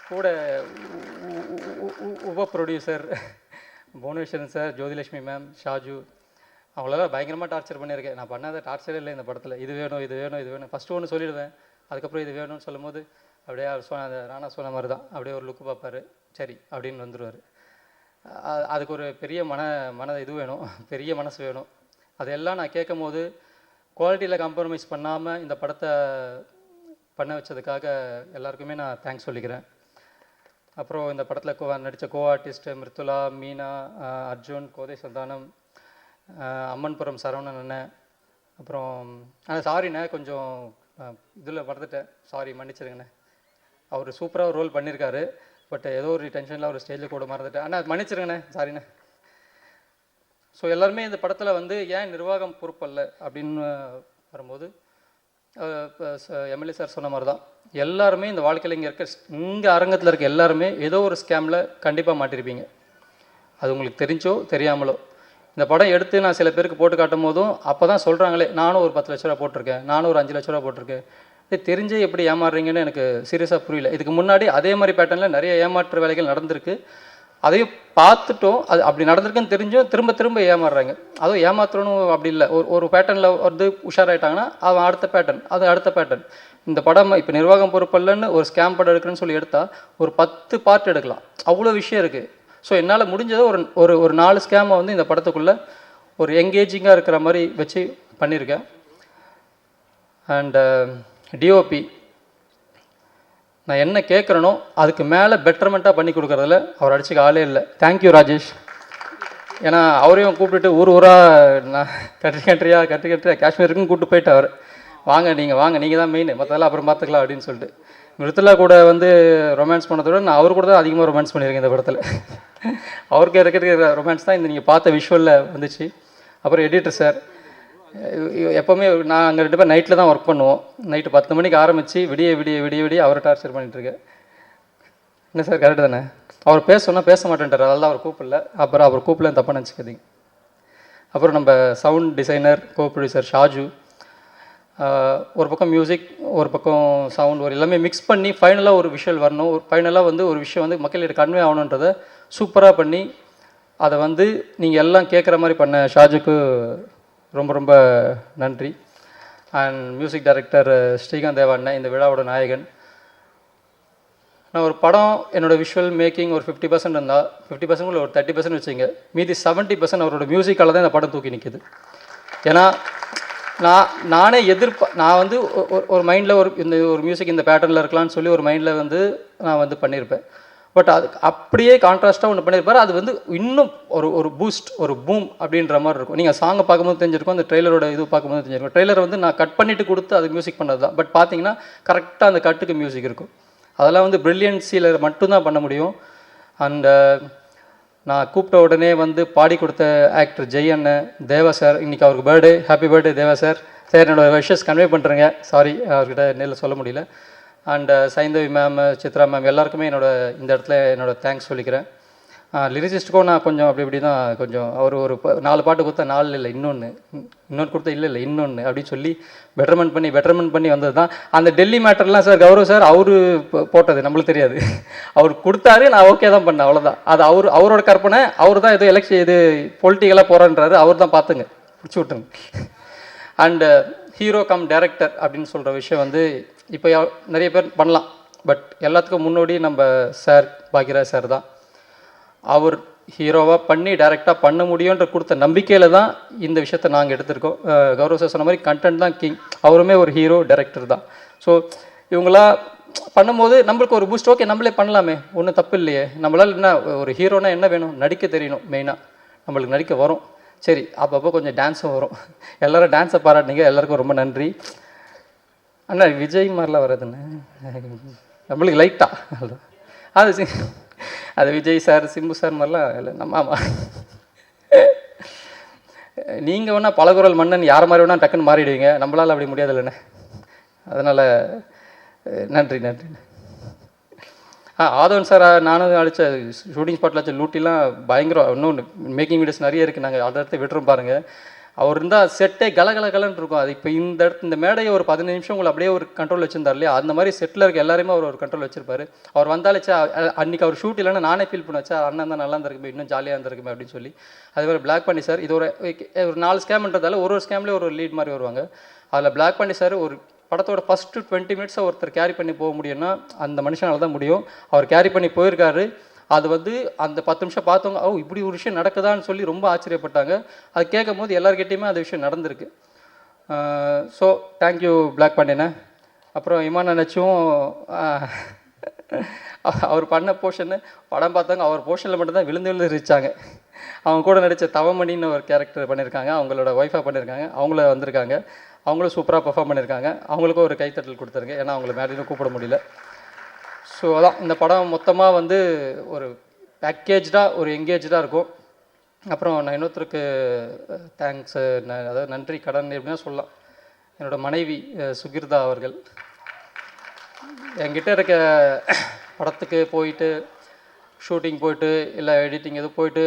கூட உப producer Bhuvaneswaran sir, Jyothilakshmi ma'am, Shaju, அவங்களெல்லாம் பயங்கரமாக டார்ச்சர் பண்ணியிருக்கேன். நான் பண்ணாத டார்ச்சரே இல்லை இந்த படத்தில். இது வேணும் இது வேணும் இது வேணும், ஃபஸ்ட்டு ஒன்று சொல்லிடுவேன், அதுக்கப்புறம் இது வேணும்னு சொல்லும் போது அப்படியே அவர் ராணா சொன்ன மாதிரி தான், அப்படியே ஒரு லுக்கு பார்ப்பார், சரி அப்படின்னு வந்துடுவார். அதுக்கு ஒரு பெரிய மன இது வேணும், பெரிய மனசு வேணும். அதெல்லாம் நான் கேட்கும் போது குவாலிட்டியில் காம்ப்ரமைஸ் பண்ணாமல் இந்த படத்தை பண்ண வச்சதுக்காக எல்லாருக்குமே நான் தேங்க்ஸ் சொல்லிக்கிறேன். அப்புறம் இந்த படத்தில் நடித்த கோ ஆர்டிஸ்ட் மிருத்துலா, மீனா, அர்ஜுன், கோதை சந்தானம், அம்மன்புரம் சரவணன் அண்ணன், அப்புறம் சாரிண்ணே கொஞ்சம் இதில் மறந்துட்டேன், சாரி மன்னிச்சிருங்கண்ணே. அவர் சூப்பராக ரோல் பண்ணியிருக்காரு, பட் ஏதோ ஒரு டென்ஷனில் ஒரு ஸ்டேஜில் கூட மறந்துட்டேன் அண்ணா, மன்னிச்சிருங்கண்ணே, சாரிண்ணே. ஸோ எல்லாருமே இந்த படத்தில் வந்து ஏன் நிர்வாகம் பொறுப்பல்ல அப்படின்னு வரும்போது எம்எல்ஏ சார் சொன்ன மாதிரி தான், எல்லாருமே இந்த வாழ்க்கையில் இங்கே அரங்கத்தில் இருக்க எல்லாருமே ஏதோ ஒரு ஸ்கேமில் கண்டிப்பாக மாட்டிருப்பீங்க. அது உங்களுக்கு தெரிஞ்சோ தெரியாமலோ. இந்த படம் எடுத்து நான் சில பேருக்கு போட்டு காட்டும் போதும் அப்போ தான் சொல்கிறாங்களே, நானும் ஒரு 10 லட்ச ரூபா போட்டிருக்கேன், நானும் ஒரு 5 லட்ச ரூபா போட்டிருக்கேன். இது தெரிஞ்சே எப்படி ஏமாறுறீங்கன்னு எனக்கு சீரியஸாக புரியல. இதுக்கு முன்னாடி அதே மாதிரி பேட்டர்னில் நிறைய ஏமாற்று வேலைகள் நடந்திருக்கு, அதையும் பார்த்துட்டோம். அது அப்படி நடந்திருக்குன்னு தெரிஞ்சும் திரும்ப திரும்ப ஏமாறுறாங்க. அதுவும் ஏமாத்துறணும் அப்படி இல்லை, ஒரு பேட்டர்னில் வந்து உஷாராயிட்டாங்கன்னா அவன் அடுத்த பேட்டர்ன், அது அடுத்த பேட்டர்ன். இந்த படம் இப்போ நிர்வாகம் பொறுப்பல்லன்னு ஒரு ஸ்கேம் படம் எடுக்கிறேன்னு சொல்லி எடுத்தால் ஒரு 10 பார்ட் எடுக்கலாம், அவ்வளோ விஷயம் இருக்குது. ஸோ என்னால் முடிஞ்சதை ஒரு 4 ஸ்கேமை வந்து இந்த படத்துக்குள்ளே ஒரு எங்கேஜிங்காக இருக்கிற மாதிரி வச்சு பண்ணியிருக்கேன். அண்டு டிஓபி நான் என்ன கேட்குறேனோ அதுக்கு மேலே பெட்டர்மெண்ட்டாக பண்ணி கொடுக்குறதுல அவர் அடிச்சுக்க ஆளே இல்லை. தேங்க்யூ ராஜேஷ். ஏன்னா அவரையும் கூப்பிட்டுட்டு ஊராக நான் கண்ட்ரியாக காஷ்மீருக்கும் கூப்பிட்டு போயிட்டு அவர் வாங்க நீங்கள் தான் மெயின், மற்றதெல்லாம் அப்புறம் பார்த்துக்கலாம் அப்படின்னு சொல்லிட்டு. மிருத்துலா கூட வந்து ரொமான்ஸ் பண்ணதோட நான் அவர் கூட தான் அதிகமாக ரொமான்ஸ் பண்ணியிருக்கேன் இந்த படத்தில். அவருக்கு இருக்கிற ரொமான்ஸ் தான் இந்த நீங்கள் பார்த்த விஷுவலில் வந்துச்சு. அப்புறம் எடிட்டர் சார், எப்போவுமே நான் அங்கே 2 பேர் நைட்டில் தான் ஒர்க் பண்ணுவோம். நைட்டு 10 மணிக்கு ஆரம்பித்து விடிய அவரை டார்ச்சர் பண்ணிகிட்ருக்கேன். என்ன சார் கரெக்டு தானே? அவர் பேச சொன்னால் பேச மாட்டேன்ட்டார், அதெல்லாம் அவர் கூப்பிடல. அப்புறம் அவர் கூப்பிடலன்னு தப்பாக நினச்சிக்காதீங்க. அப்புறம் நம்ம சவுண்ட் டிசைனர் கோ ப்ரொடியூசர் ஷாஜு, ஒரு பக்கம் மியூசிக் ஒரு பக்கம் சவுண்ட், ஒரு எல்லாமே மிக்ஸ் பண்ணி ஃபைனலாக ஒரு விஷுவல் வரணும், ஃபைனலாக வந்து ஒரு விஷயம் வந்து மக்கள்கிட்ட கன்வே ஆகணுன்றதை சூப்பராக பண்ணி அதை வந்து நீங்கள் எல்லாம் கேட்குற மாதிரி பண்ண ஷாஜுக்கு ரொம்ப ரொம்ப நன்றி. அண்ட் மியூசிக் டைரக்டர் ஸ்ரீகாந்த் தேவா அண்ணன், இந்த விழாவோட நாயகன். நான் ஒரு படம் என்னோடய விஷுவல் மேக்கிங் ஒரு 50% இருந்தால் 50% ஒரு 30% வச்சுங்க, மீதி 70% அவரோட மியூசிக்கால் தான் இந்த படம் தூக்கி நிற்கிது. ஏன்னா நானே நான் வந்து ஒரு மைண்டில் ஒரு மியூசிக் இந்த பேட்டர்னில் இருக்கலாம்னு சொல்லி ஒரு மைண்டில் வந்து நான் வந்து பண்ணியிருப்பேன். பட் அது அப்படியே கான்ட்ராஸ்ட்டாக ஒன்று பண்ணியிருப்பார். அது வந்து இன்னும் ஒரு பூஸ்ட், ஒரு பூம் அப்படின்ற மாதிரி இருக்கும். நீங்கள் சாங்கை பார்க்கும்போது தெரிஞ்சிருக்கும், அந்த ட்ரெய்லரோட இது பார்க்கும்போது தெரிஞ்சிருக்கும். ட்ரெய்லர் வந்து நான் கட் பண்ணிவிட்டு கொடுத்து அது மியூசிக் பண்ணது தான். பட் பார்த்தீங்கன்னா கரெக்டாக அந்த கட்டுக்கு மியூசிக் இருக்கும். அதெல்லாம் வந்து ப்ரில்லியன்சியில் மட்டும்தான் பண்ண முடியும். அண்ட் நான் கூப்பிட்ட உடனே வந்து பாடி கொடுத்த ஆக்டர் ஜெய் அண்ணன், தேவா சார், இன்றைக்கி அவருக்கு பர்த்டே, ஹாப்பி பர்த்டே தேவா சார். சார் என்னோடய விஷஸ் கன்வே பண்ணுறேங்க, சாரி அவர்கிட்ட நேரில் சொல்ல முடியல. And Saindhavi ma'am, Chitra ma'am எல்லாருக்குமே இந்த இடத்துல என்னோடய தேங்க்ஸ் சொல்லிக்கிறேன். லிரிசிஸ்ட்டுக்கும் நான் கொஞ்சம் அப்படி இப்படி தான் கொஞ்சம் அவர் ஒரு 4 பாட்டு கொடுத்தா 4 இல்லை இன்னொன்று கொடுத்தா இல்லை இன்னொன்று அப்படின்னு சொல்லி பெட்டர்மெண்ட் பண்ணி வந்தது தான். அந்த டெல்லி மேட்டர்லாம் சார் கௌரவ் சார் அவர் போட்டது நம்மளுக்கு தெரியாது. அவர் கொடுத்தாரு, நான் ஓகே தான் பண்ணேன், அவ்வளோதான். அது அவரோட கற்பனை. அவர் தான் ஏதோ எலெக்ஷன் இது பொலிட்டிக்கலாக போகிறான்றாரு, அவர் தான் பார்த்துங்க பிடிச்சி விட்டுங்க. அண்டு ஹீரோ கம் டைரக்டர் அப்படின்னு சொல்கிற விஷயம் வந்து இப்போ நிறைய பேர் பண்ணலாம், பட் எல்லாத்துக்கும் முன்னோடி நம்ம சார் பாக்யராஜ் சார் தான். அவர் ஹீரோவாக பண்ணி டைரெக்டாக பண்ண முடியுன்ற கொடுத்த நம்பிக்கையில் தான் இந்த விஷயத்தை நாங்கள் எடுத்திருக்கோம். கௌரவ் சார் சொன்ன மாதிரி கண்டென்ட் தான் கிங், அவருமே ஒரு ஹீரோ டைரக்டர் தான். ஸோ இவங்களாம் பண்ணும்போது நம்மளுக்கு ஒரு பூஸ்ட், ஓகே நம்மளே பண்ணலாமே, ஒன்றும் தப்பு இல்லையே. நம்மளால் என்ன ஒரு ஹீரோனா என்ன வேணும், நடிக்க தெரியணும் மெயினாக. நம்மளுக்கு நடிக்க வரும், சரி அப்பப்போ கொஞ்சம் டான்ஸும் வரும். எல்லோரும் டான்ஸை பாராட்டினீங்க, எல்லாருக்கும் ரொம்ப நன்றி. அண்ணா விஜய் மாதிரிலாம் வர்றதுன்னு நம்மளுக்கு லைட்டாக அது விஜய் சார், சிம்பு சார் மாதிரிலாம் இல்லை. நம்ம ஆமாம், நீங்கள் வேணா பலகுரல் மன்னன் யார் மாதிரி வேணால் டக்குன்னு மாறிடுவீங்க, நம்மளால் அப்படி முடியாது இல்லைண்ணே. அதனால் நன்றி. ஆதவன் சார் நானும் அடித்த ஷூட்டிங் ஸ்பாட்டில் வச்ச லூட்டிலாம் பயங்கரம். இன்னும் மேக்கிங் வீடியோஸ் நிறைய இருக்குது, நாங்கள் அடுத்த விட்டுரும் பாருங்கள். அவர் இருந்தால் செட்டே கலகலன்னு இருக்கும். அது இப்போ இந்த மேடையை ஒரு 15 நிமிஷம் உங்களை அப்படியே ஒரு கண்ட்ரோல் வச்சுருந்தார் இல்லையா, அந்த மாதிரி செட்டில் இருக்க எல்லாருமே அவர் ஒரு கண்ட்ரோல் வச்சிருப்பார். அவர் வந்தாலேச்சா அன்றைக்கி அவர் ஷூட் இல்லைன்னா நானே ஃபீல் பண்ண வச்சா அண்ணன் தான் நல்லா இருந்திருக்குமே, இன்னும் ஜாலியாக இருந்திருக்குமே அப்படின்னு சொல்லி. அதே மாதிரி பிளாக் பண்ணி சார், இது ஒரு 4 ஸ்கேம்ன்றதால ஒரு ஸ்கேம்லேயே ஒரு லீட் மாதிரி வருவாங்க. அதில் பிளாக் பண்ணி சார் ஒரு படத்தோட ஃபஸ்ட்டு 20 மினிட்ஸை ஒருத்தர் கேரி பண்ணி போக முடியும்னா அந்த மனுஷனால தான் முடியும். அவர் கேரி பண்ணி போயிருக்காரு. அது வந்து அந்த 10 நிமிஷம் பார்த்தவங்க இப்படி ஒரு விஷயம் நடக்குதான்னு சொல்லி ரொம்ப ஆச்சரியப்பட்டாங்க. அது கேட்கும் போது எல்லாருக்கிட்டையுமே அந்த விஷயம் நடந்திருக்கு. ஸோ தேங்க்யூ பிளாக் பண்ணினேன். அப்புறம் இமான் நினச்சும் அவர் பண்ண போர்ஷன்னு படம் பார்த்தவங்க அவர் போர்ஷனில் மட்டும்தான் விழுந்து இருச்சாங்க. அவங்க கூட நடித்த தவமணின்னு ஒரு கேரக்டர் பண்ணியிருக்காங்க, அவங்களோட ஒய்ஃபாக பண்ணியிருக்காங்க, அவங்கள வந்திருக்காங்க. அவங்களும் சூப்பராக பெர்ஃபார்ம் பண்ணியிருக்காங்க. அவங்களுக்கும் ஒரு கைத்தட்டல் கொடுத்துருங்க, ஏன்னா அவங்கள மேடையிலும் கூப்பிட முடியல. ஸோ அதான் இந்த படம் மொத்தமாக வந்து ஒரு பேக்கேஜாக ஒரு எங்கேஜாக இருக்கும். அப்புறம் நான் இன்னொருத்தருக்கு தேங்க்ஸ், அதாவது நன்றி கடன் எப்படின்னா சொல்லலாம். என்னோடய மனைவி சுகிர்தா அவர்கள் என்கிட்ட இருக்க படத்துக்கு போயிட்டு ஷூட்டிங் போயிட்டு இல்லை எடிட்டிங் எதுவும் போயிட்டு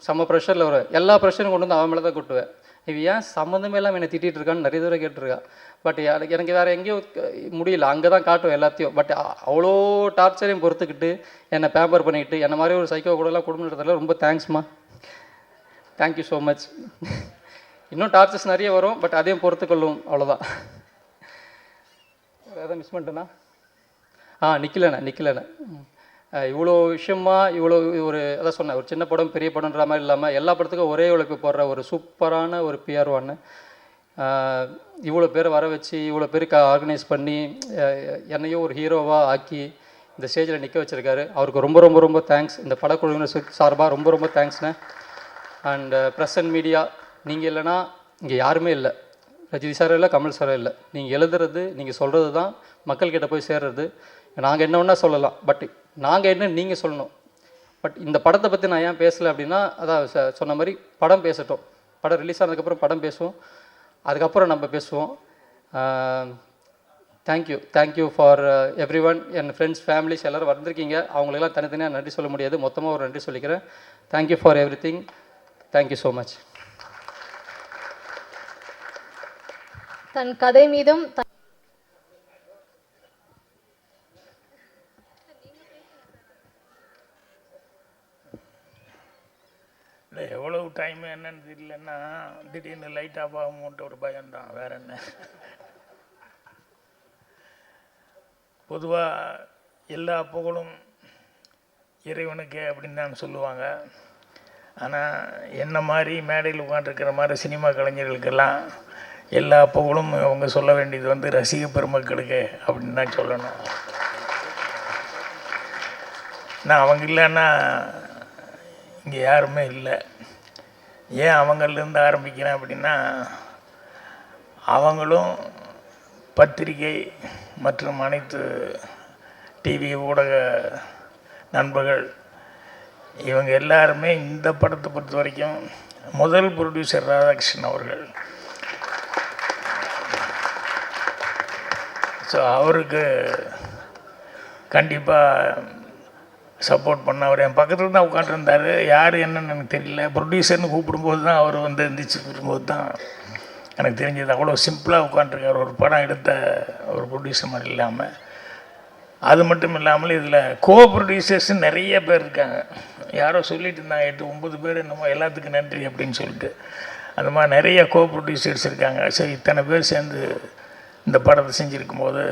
செம்ம ப்ரெஷரில் வரும். எல்லா ப்ரெஷரும் கொண்டு வந்து அவன் மேலே தான் கொட்டுவேன். இவ ஏன் சம்மந்தமே இல்லாமல் என்னை திட்டிகிட்டு இருக்கான்னு நிறைய தடவை கேட்டிருக்கா. பட் எனக்கு வேறு எங்கேயும் முடியல, அங்கே தான் காட்டும் எல்லாத்தையும். பட் அவ்வளோ டார்ச்சரையும் பொறுத்துக்கிட்டு என்னை பேம்பர் பண்ணிக்கிட்டு என்ன மாதிரி ஒரு சைக்கோ கூடலாம் குடும்பம் நடத்துறதுல ரொம்ப தேங்க்ஸ்மா, தேங்க்யூ ஸோ மச். இன்னும் டார்ச்சர்ஸ் நிறைய வரும், பட் அதையும் பொறுத்துக்கொள்ளும், அவ்வளோதான். எதாவது மிஸ் பண்ணிட்டேன்னா நிக்கலண்ணே இவ்வளோ விஷயமா இவ்வளோ ஒரு அதான் சொன்னேன், ஒரு சின்ன படம் பெரிய படம்ன்ற மாதிரி இல்லாமல் எல்லா படத்துக்கும் ஒரே உழைப்பு போடுற ஒரு சூப்பரான ஒரு பிஆர்வான்னு இவ்வளோ பேர் வர வச்சு இவ்வளோ பேருக்கு ஆர்கனைஸ் பண்ணி என்னையும் ஒரு ஹீரோவாக ஆக்கி இந்த ஸ்டேஜில் நிற்க வச்சுருக்காரு. அவருக்கு ரொம்ப ரொம்ப ரொம்ப தேங்க்ஸ். இந்த படக்குழுவினர் சார்பாக ரொம்ப ரொம்ப தேங்க்ஸ்ண்ணே. அண்ட் ப்ரெஸ் அண்ட் மீடியா, நீங்கள் இல்லைன்னா இங்கே யாருமே இல்லை. ரஜினி சாரும் இல்லை, கமல் சாரும் இல்லை. நீங்கள் எழுதுறது, நீங்கள் சொல்கிறது தான் மக்கள்கிட்ட போய் சேர்றது. நாங்கள் என்ன ஒன்றா சொல்லலாம், பட் நாங்கள் என்ன நீங்கள் சொல்லணும். பட் இந்த படத்தை பற்றி நான் ஏன் பேசலை அப்படின்னா, அதான் சொன்ன மாதிரி படம் பேசட்டும், படம் ரிலீஸ் ஆனதுக்கப்புறம் படம் பேசுவோம், அதுக்கப்புறம் நம்ம பேசுவோம். Thank you for every one. N friends families எல்லோரும் வந்திருக்கீங்க, அவங்களுக்கெல்லாம் தனித்தனியாக நன்றி சொல்ல முடியாது, மொத்தமாக ஒரு நன்றி சொல்லிக்கிறேன். Thank you for everything. Thank you so much. தன் கதை மீதும் இல்லை எவ்வளவு டைம் என்னன்னு தெரியலன்னா திடீர்னு லைட் ஆஃப் ஆகும்ன்ட்டு ஒரு பயம்தான், வேற என்ன. பொதுவாக எல்லா புகழும் இறைவனுக்கே அப்படின்னு தான் சொல்லுவாங்க. ஆனால் என்ன மாதிரி மேடையில் உட்காந்துருக்கிற மாதிரி சினிமா கலைஞர்களுக்கெல்லாம் எல்லா புகழும் அவங்க சொல்ல வேண்டியது வந்து ரசிக பெருமக்களுக்கு அப்படின்னு தான் சொல்லணும். நான் அவங்க இல்லைன்னா இங்கே யாருமே இல்லை. ஏன் அவங்கள்லேருந்து ஆரம்பிக்கிறேன் அப்படின்னா, அவங்களும் பத்திரிகை மற்றும் அனைத்து டிவி ஊடக நண்பர்கள் இவங்க எல்லாருமே இந்த படத்தை பொறுத்த வரைக்கும் முதல் ப்ரொடியூசர் ராதாகிருஷ்ணன் அவர்கள். ஸோ அவருக்கு கண்டிப்பாக சப்போர்ட் பண்ண. அவர் என் பக்கத்தில் தான் உட்காந்துருந்தார். யார் என்னன்னு எனக்கு தெரியல. ப்ரொடியூசர்னு கூப்பிடும்போது தான் அவர் வந்து எந்திரிச்சு வரும்போது தான் எனக்கு தெரிஞ்சது. அவ்வளோ சிம்பிளாக உட்காந்துருக்கார். ஒரு படம் எடுத்த ஒரு ப்ரொடியூசர் மாதிரி இல்லாமல். அது மட்டும் இல்லாமல் இதில் கோ ப்ரொடியூசர்ஸ் நிறைய பேர் இருக்காங்க. யாரோ சொல்லிட்டு இருந்தாங்க 8-9 பேர் என்னமோ, எல்லாத்துக்கும் நன்றி அப்படின்னு சொல்லிட்டு. அந்த மாதிரி நிறைய கோ ப்ரொடியூசர்ஸ் இருக்காங்க. ஸோ இத்தனை பேர் சேர்ந்து இந்த படத்தை செஞ்சுருக்கும் போது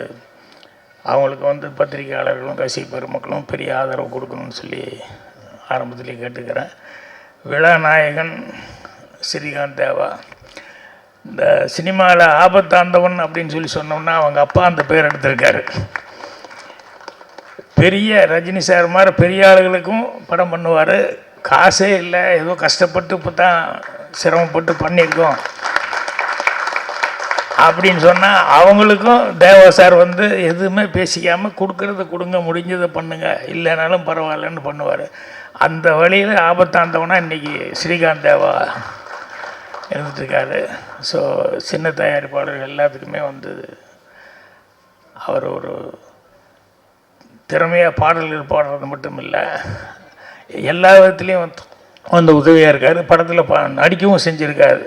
அவங்களுக்கு வந்து பத்திரிகையாளர்களும் ரசிக பெருமக்களும் பெரிய ஆதரவு கொடுக்கணும்னு சொல்லி ஆரம்பத்திலே கேட்டுக்கிறேன். விழா நாயகன் ஸ்ரீகாந்த் தேவா. இந்த சினிமாவில் ஆபத்தாந்தவன் அப்படின்னு சொல்லி சொன்னோம்னா அவங்க அப்பா அந்த பேர் எடுத்திருக்காரு. பெரிய ரஜினி சார் மாதிரி பெரிய ஆளுகளுக்கும் படம் பண்ணுவார். காசே இல்லை, ஏதோ கஷ்டப்பட்டு இப்போ தான் சிரமப்பட்டு பண்ணியிருக்கோம் அப்படின்னு சொன்னால் அவங்களுக்கும் தேவா சார் வந்து எதுவுமே பேசிக்காமல் கொடுக்குறத கொடுங்க, முடிஞ்சதை பண்ணுங்கள், இல்லைனாலும் பரவாயில்லன்னு பண்ணுவார். அந்த வழியில் ஆபத்தாந்தவனா இன்றைக்கி ஸ்ரீகாந்த் தேவா இருந்துட்டுருக்காரு. ஸோ சின்ன தயாரிப்பாளர்கள் எல்லாத்துக்குமே வந்து அவர் ஒரு திறமையாக பாடல்கள் பாடுறது மட்டும் இல்லை, எல்லா விதத்துலேயும் வந்து உதவியாக இருக்கார். படத்தில் நடிக்கவும் செஞ்சுருக்காரு.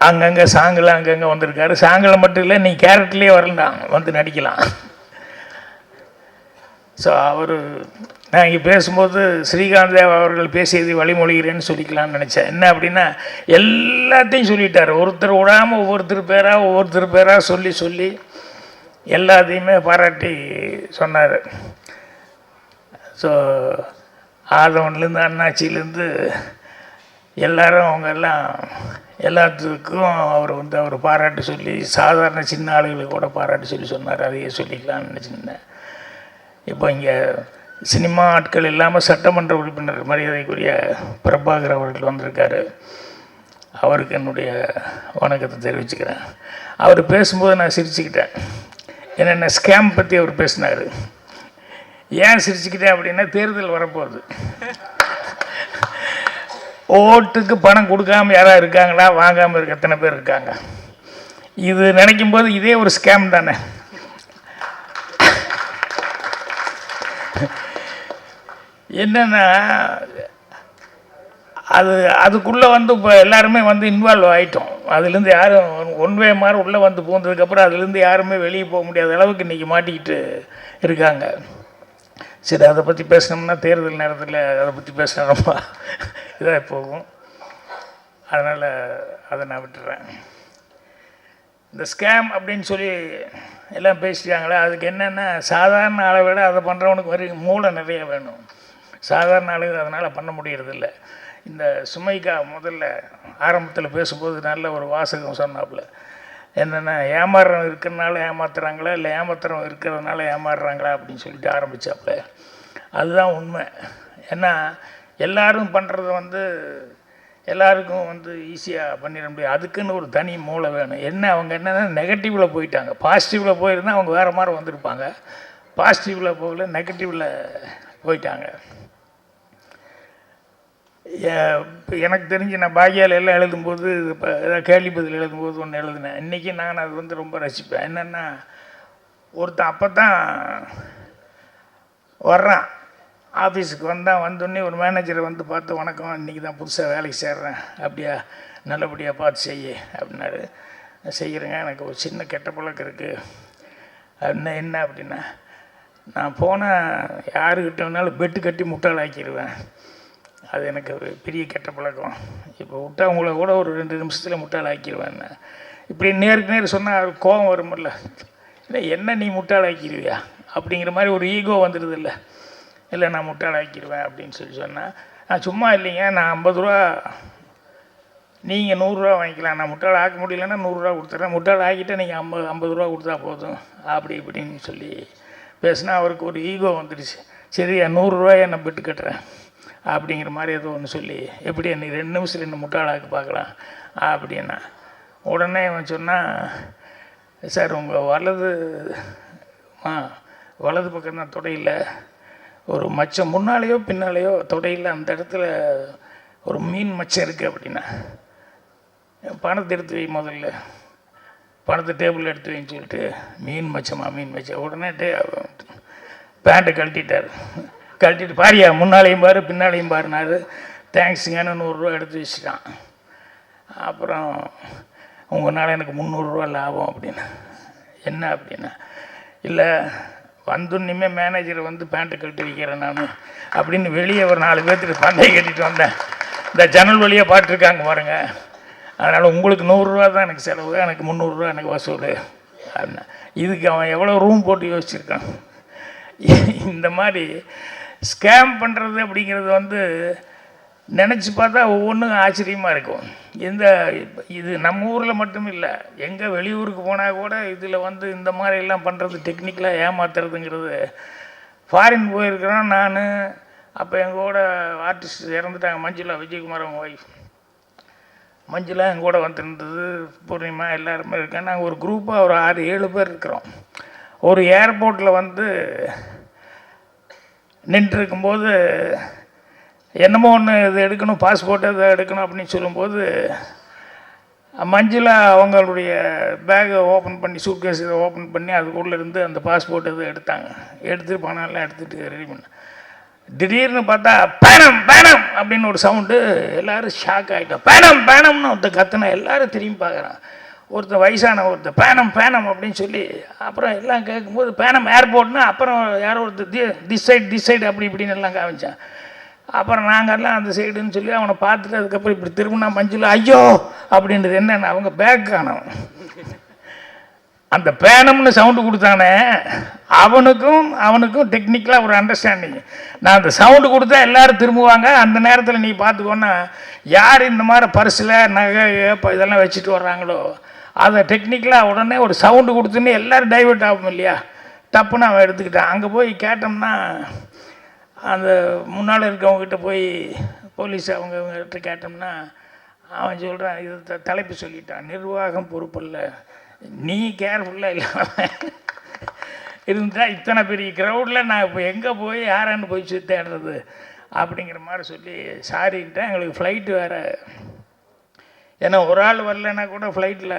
அங்கங்கே சாங்கில் அங்கங்கே வந்திருக்காரு. சாங்கில் மட்டும் இல்லை, நீ கேரக்டர்லேயே வரலாம், வந்து நடிக்கலாம். ஸோ அவர் நான் இங்கே பேசும்போது ஸ்ரீகாந்த் தேவா அவர்கள் பேசியதை வழிமொழிகிறேன்னு சொல்லிக்கலாம்னு நினச்சேன். என்ன அப்படின்னா எல்லாத்தையும் சொல்லிட்டார். ஒருத்தர் விடாமல் ஒவ்வொருத்தர் பேராக சொல்லி எல்லாத்தையுமே பாராட்டி சொன்னார். ஸோ ஆதவன்லேருந்து அண்ணாச்சியிலேருந்து எல்லாரும் அவங்க எல்லாத்துக்கும் அவர் பாராட்டு சொல்லி, சாதாரண சின்ன ஆளுகளுக்கு கூட பாராட்டு சொல்லி சொன்னார். அதையே சொல்லிக்கலாம்னு நினச்சிருந்தேன். இப்போ இங்கே சினிமா ஆட்கள் இல்லாமல் சட்டமன்ற உறுப்பினர் மரியாதைக்குரிய பிரபாகர் அவர்கள் வந்திருக்காரு. அவருக்கு என்னுடைய வணக்கத்தை தெரிவிச்சுக்கிறேன். அவர் பேசும்போது நான் சிரிச்சுக்கிட்டேன். என்னென்ன ஸ்கேம் பற்றி அவர் பேசினார். ஏன் சிரிச்சுக்கிட்டேன் அப்படின்னா, தேர்தல் வரப்போகுது. ஓட்டுக்கு பணம் கொடுக்காமல் யாராவது இருக்காங்களா, வாங்காமல் இருக்க எத்தனை பேர் இருக்காங்க. இது நினைக்கும் போது இதே ஒரு ஸ்கேம் தானே. என்னென்னா அதுக்குள்ளே வந்து இப்போ எல்லாருமே வந்து இன்வால்வ் ஆகிட்டோம். அதுலேருந்து யாரும் ஒன்வே மாதிரி உள்ளே வந்து போனதுக்கப்புறம் அதுலேருந்து யாருமே வெளியே போக முடியாத அளவுக்கு இன்றைக்கி மாட்டிக்கிட்டு இருக்காங்க. சரி, அதை பற்றி பேசினோம்னா தேர்தல் நேரத்தில் அதை பற்றி பேசினா ரொம்ப இதாக போகும். அதனால் அதை நான் விட்டுறேன். இந்த ஸ்கேம் அப்படின்னு சொல்லி எல்லாம் பேசிட்டாங்களே, அதுக்கு என்னென்னா சாதாரண ஆளை விட அதை பண்ணுறவனுக்கு மூளை நிறைய வேணும். சாதாரண ஆளுங்க அதனால் பண்ண முடியறதில்ல. இந்த சுமைக்கா முதல்ல ஆரம்பத்தில் பேசும்போது நல்ல ஒரு வாசகம் சொன்னாப்புல. என்னென்னா ஏமாறுறவன் இருக்கிறதுனால ஏமாத்துறாங்களா, இல்லை ஏமாத்துறவன் இருக்கிறதுனால ஏமாறுறாங்களா அப்படின்னு சொல்லிட்டு ஆரம்பித்தாப்புல. அதுதான் உண்மை. ஏன்னா எல்லோரும் பண்ணுறது வந்து எல்லாருக்கும் வந்து ஈஸியாக பண்ணிட முடியாது. அதுக்குன்னு ஒரு தனி மூளை வேணும். அவங்க என்னென்னா நெகட்டிவில் போயிட்டாங்க. பாசிட்டிவில் போயிருந்தால் அவங்க வேறு மாதிரி வந்திருப்பாங்க. பாசிட்டிவில் போகல, நெகட்டிவில் போயிட்டாங்க. எனக்கு தெரிஞ்சு நான் பாக்கியால் எல்லாம் எழுதும்போது இப்போ ஏதாவது கேள்வி பதில் எழுதும்போது ஒன்று எழுதினேன். இன்றைக்கி நான் அது வந்து ரொம்ப ரசிப்பேன். என்னென்னா ஒருத்தன் அப்போ தான் வர்றான் ஆஃபீஸுக்கு வந்தோடனே ஒரு மேனேஜரை வந்து பார்த்து, வணக்கம், இன்றைக்கி தான் புதுசாக வேலைக்கு சேர்றேன், அப்படியா, நல்லபடியாக பார்த்து செய்ய அப்படின்னாரு. செய்கிறேங்க, எனக்கு ஒரு சின்ன கெட்ட பழக்கம் இருக்குது அப்படின்னா. என்ன அப்படின்னா, நான் போனால் யாருக்கிட்ட வேணாலும் பெட்டு கட்டி முட்டாள் ஆக்கிடுவேன். அது எனக்கு ஒரு பெரிய கெட்ட பழக்கம். இப்போ விட்டா உங்களை கூட ஒரு 2 நிமிஷத்தில் முட்டாள் ஆக்கிடுவேன். இப்படி நேருக்கு நேர் சொன்னால் கோபம் வருமில்ல. இல்லை, என்ன நீ முட்டாள் ஆக்கிடுவியா அப்படிங்கிற மாதிரி ஒரு ஈகோ வந்துடுது. இல்லை நான் முட்டாள் ஆக்கிடுவேன் அப்படின்னு சொல்லி சொன்னால், நான் சும்மா இல்லைங்க, நான் 50 ரூபா, நீங்கள் 100 ரூபா வாங்கிக்கலாம், நான் முட்டாள் ஆக்க முடியலன்னா 100 ரூபா கொடுத்துட்றேன், முட்டாள் ஆக்கிட்டால் நீங்கள் 50 ரூபா கொடுத்தா போதும் அப்படி இப்படின்னு சொல்லி பேசினா அவருக்கு ஒரு ஈகோ வந்துடுச்சு. சரி, 100 ரூபாயை நான் பெட்டு கட்டுறேன் அப்படிங்கிற மாதிரி ஏதோ ஒன்று சொல்லி, எப்படி நீ 2 நிமிஷத்தில் என்ன முட்டாளாக்கி பார்க்கலாம் அப்படின்னா. உடனே அவன் சொன்னால், சார் உங்கள் வலது பக்கம் தான் தொடையில் ஒரு மச்சம், முன்னாலேயோ பின்னாலேயோ தொடையில் அந்த இடத்துல ஒரு மீன் மச்சம் இருக்குது அப்படின்னா. பணத்தை எடுத்து வை, முதல்ல பணத்தை டேபிளில் எடுத்து வைன்னு சொல்லிட்டு, மீன் மச்சம். உடனே பேண்ட்டை கழட்டிட்டு பாரியா முன்னாலேயும் பாரு பின்னாலேயும் பாருனாரு. தேங்க்ஸுங்கன்னு 100 ரூபா எடுத்து வச்சுட்டான். அப்புறம் உங்களால் எனக்கு 300 ரூபா லாபம் அப்படின்னு. என்ன அப்படின்னா, இல்லை வந்துன்னுமே மேனேஜரை வந்து பேண்ட்டை கழட்டி வைக்கிறேன் நான் அப்படின்னு வெளியே ஒரு 4 பேர்த்துக்கு பந்தயம் கட்டிட்டு வந்தேன். இந்த ஜன்னல் வழியாக பாட்டுருக்காங்க பாருங்க, அதனால் உங்களுக்கு 100 ரூபா தான் எனக்கு செலவு, எனக்கு 300 ரூபா எனக்கு வசூல் அப்படின்னா. இதுக்கு அவன் எவ்வளோ ரூம் போட்டு யோசிச்சிருக்கான். இந்த மாதிரி ஸ்கேம் பண்ணுறது அப்படிங்கிறது வந்து நினச்சி பார்த்தா ஒவ்வொன்றும் ஆச்சரியமாக இருக்கும். இது நம்ம ஊரில் மட்டும் இல்லை, எங்கே வெளியூருக்கு போனால் கூட இதில் வந்து இந்த மாதிரிலாம் பண்ணுறது, டெக்னிக்கலாக ஏமாத்துறதுங்கிறது. ஃபாரின் போயிருக்கிறோம் நான். அப்போ எங்கள் கூட ஆர்டிஸ்ட் இறந்துட்டாங்க, மஞ்சுளா, விஜயகுமார் அவங்க ஒய்ஃப் மஞ்சுளா எங்கள் கூட வந்துருந்தது, பூர்ணிமா எல்லாருமே இருக்கேன். நாங்கள் ஒரு குரூப்பாக ஒரு 6-7 பேர் இருக்கிறோம். ஒரு ஏர்போர்ட்டில் வந்து நின்றுருக்கும்போது என்னமோ ஒன்று இது எடுக்கணும், பாஸ்போர்ட் இதை எடுக்கணும் அப்படின்னு சொல்லும்போது மஞ்சுளா அவங்களுடைய பேக்கை ஓப்பன் பண்ணி, சூட்கேஸ் இதை ஓப்பன் பண்ணி அதுக்குள்ளே இருந்து அந்த பாஸ்போர்ட் இதை எடுத்தாங்க. எடுத்துகிட்டு பணம்லாம் எடுத்துகிட்டு ரெடி பண்ண திடீர்னு பார்த்தா பேனம் பேனம் அப்படின்னு ஒரு சவுண்டு. எல்லோரும் ஷாக் ஆகிட்டோம். பேனம் பேனம்னு ஒருத்தர் கத்துனா எல்லாரும் திரும்பி பார்க்குறான். ஒருத்தர் வயசான ஒருத்தர் பேனம் பேனம் அப்படின்னு சொல்லி, அப்புறம் எல்லாம் கேட்கும்போது பேனம் ஏர்போர்ட்னு, அப்புறம் யாரோ ஒருத்தர் திஸ் சைடு அப்படி இப்படின்னு எல்லாம் காமிச்சான். அப்புறம் நாங்கள்லாம் அந்த சைடுன்னு சொல்லி அவனை பார்த்துட்டு அதுக்கப்புறம் இப்படி திரும்பினா மஞ்சுளா ஐயோ அப்படின்றது என்னென்ன அவங்க பேக் காணும். அந்த பேனம்னு சவுண்டு கொடுத்தானே அவனுக்கும் டெக்னிக்கலாக ஒரு அண்டர்ஸ்டாண்டிங். நான் அந்த சவுண்டு கொடுத்தா எல்லோரும் திரும்புவாங்க. அந்த நேரத்தில் நீ பார்த்துக்கோன்னா யார் இந்த மாதிரி பர்ஸில் நகை இதெல்லாம் வச்சுட்டு வர்றாங்களோ அதை டெக்னிக்கலாக உடனே ஒரு சவுண்டு கொடுத்துன்னு எல்லோரும் டைவெர்ட் ஆகும் இல்லையா, தப்புன்னு அவன் எடுத்துக்கிட்டான். அங்கே போய் கேட்டோம்னா அந்த முன்னால் இருக்கவங்ககிட்ட போய் போலீஸ் அவங்ககிட்ட கேட்டோம்னா அவன் சொல்கிறான், இது தலைப்பு சொல்லிட்டான், நிர்வாகம் பொறுப்பல்ல, நீ கேர்ஃபுல்லாக இல்லாமல் இருந்தால் இத்தனை பெரிய க்ரௌடில் நான் இப்போ எங்கே போய் யாரான்னு போய் தேடுறது அப்படிங்கிற மாதிரி சொல்லி சாரின்ட்டேன். எங்களுக்கு ஃப்ளைட்டு வேறு, ஏன்னா ஒரு ஆள் வரலன்னா கூட ஃப்ளைட்டில்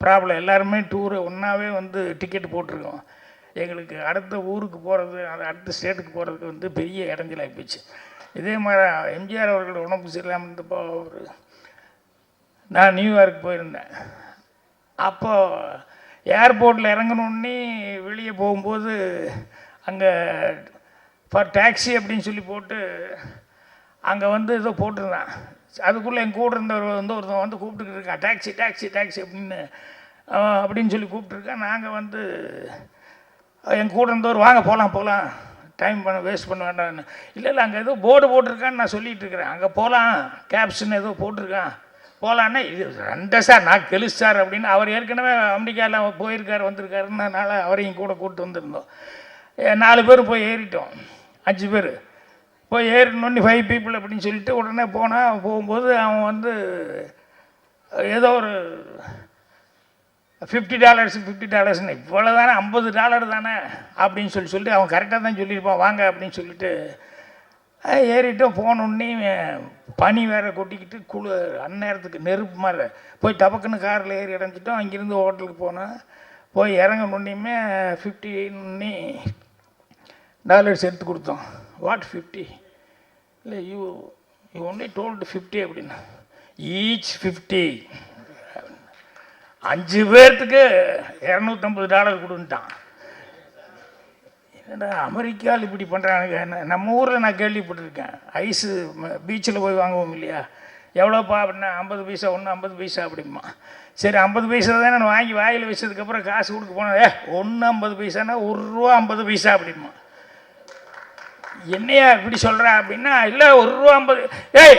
ப்ராப்ளம். எல்லாருமே டூரு ஒன்றாவே வந்து டிக்கெட் போட்டிருக்கோம். எங்களுக்கு அடுத்த ஊருக்கு போகிறது, அது அடுத்த ஸ்டேட்டுக்கு போகிறதுக்கு வந்து பெரிய இடைஞ்சலாகி போச்சு. இதே மாதிரி எம்ஜிஆர் அவர்கள் உடம்பு சரியில்லாமல் இருந்தப்போ நான் நியூயார்க் போயிருந்தேன். அப்போது ஏர்போர்ட்டில் இறங்கணுன்னே வெளியே போகும்போது அங்கே ஃபார் டாக்ஸி அப்படின்னு சொல்லி போட்டு அங்கே வந்து ஏதோ போட்டிருந்தான். அதுக்குள்ளே என் கூட இருந்தவர் வந்து ஒருத்தன் வந்து கூப்பிட்டுக்கிட்டு இருக்கான், டாக்ஸி டாக்ஸி டாக்ஸி அப்படின்னு சொல்லி கூப்பிட்டுருக்கேன். நாங்கள் வந்து என் கூட இருந்தவர் வாங்க போகலாம் டைம் வேஸ்ட் பண்ண வேண்டாம்னு. இல்லை அங்கே ஏதோ போர்டு போட்டிருக்கான்னு நான் சொல்லிகிட்டு இருக்கிறேன். அங்கே போகலாம் கேப்ஸ்ன்னு ஏதோ போட்டிருக்கான், போகலான்னா இது ரெண்டா சார் நான் கெலுசு சார் அப்படின்னு. அவர் ஏற்கனவே அமெரிக்காவில் போயிருக்கார் வந்திருக்காருன்றனால அவரையும் கூட கூப்பிட்டு வந்திருந்தோம். 4 பேர் போய் ஏறிட்டோம், 5 பேர் போய் ஏறினோன்னு 5 பீப்புள் அப்படின்னு சொல்லிட்டு உடனே போகும்போது அவன் வந்து ஏதோ ஒரு $50 இவ்வளோ தானே, $50 தானே அப்படின்னு சொல்லிட்டு அவன் கரெக்டாக தான் சொல்லியிருப்பான், வாங்க அப்படின்னு சொல்லிட்டு ஏறிட்டோம். போனோடனே பனி வேறு கொட்டிக்கிட்டு அந்நேரத்துக்கு நெருப்பு மாதிரி போய் டபக்குன்னு காரில் ஏறி இறஞ்சிட்டோம். அங்கேருந்து ஹோட்டலுக்கு போனோம். போய் இறங்கணுன்னே $50 எடுத்து கொடுத்தோம். வாட் 50? இல்லை யூ ஒன்லி டோல்டு 50 அப்படின்னா. ஈச் 50. 5 பேர்த்துக்கு $250 கொடுன்ட்டான். என்னடா அமெரிக்காவில் இப்படி பண்ணுறானுங்க. நம்ம ஊரில் நான் கேள்விப்பட்டிருக்கேன், ஐஸு பீச்சில் போய் வாங்குவோம் இல்லையா, எவ்வளோப்பா அப்படின்னா 50 பைசா, ஒன்று 50 பைசா அப்படிமா. சரி 50 பைசா தானே நான் வாங்கி வாயில் வச்சதுக்கப்புறம் காசு கொடுக்க போனேன், ஒன்று 50 பைசானா ₹1 50 பைசா அப்படிமா. என்னையா இப்படி சொல்கிறா அப்படின்னா, இல்லை ₹1 50.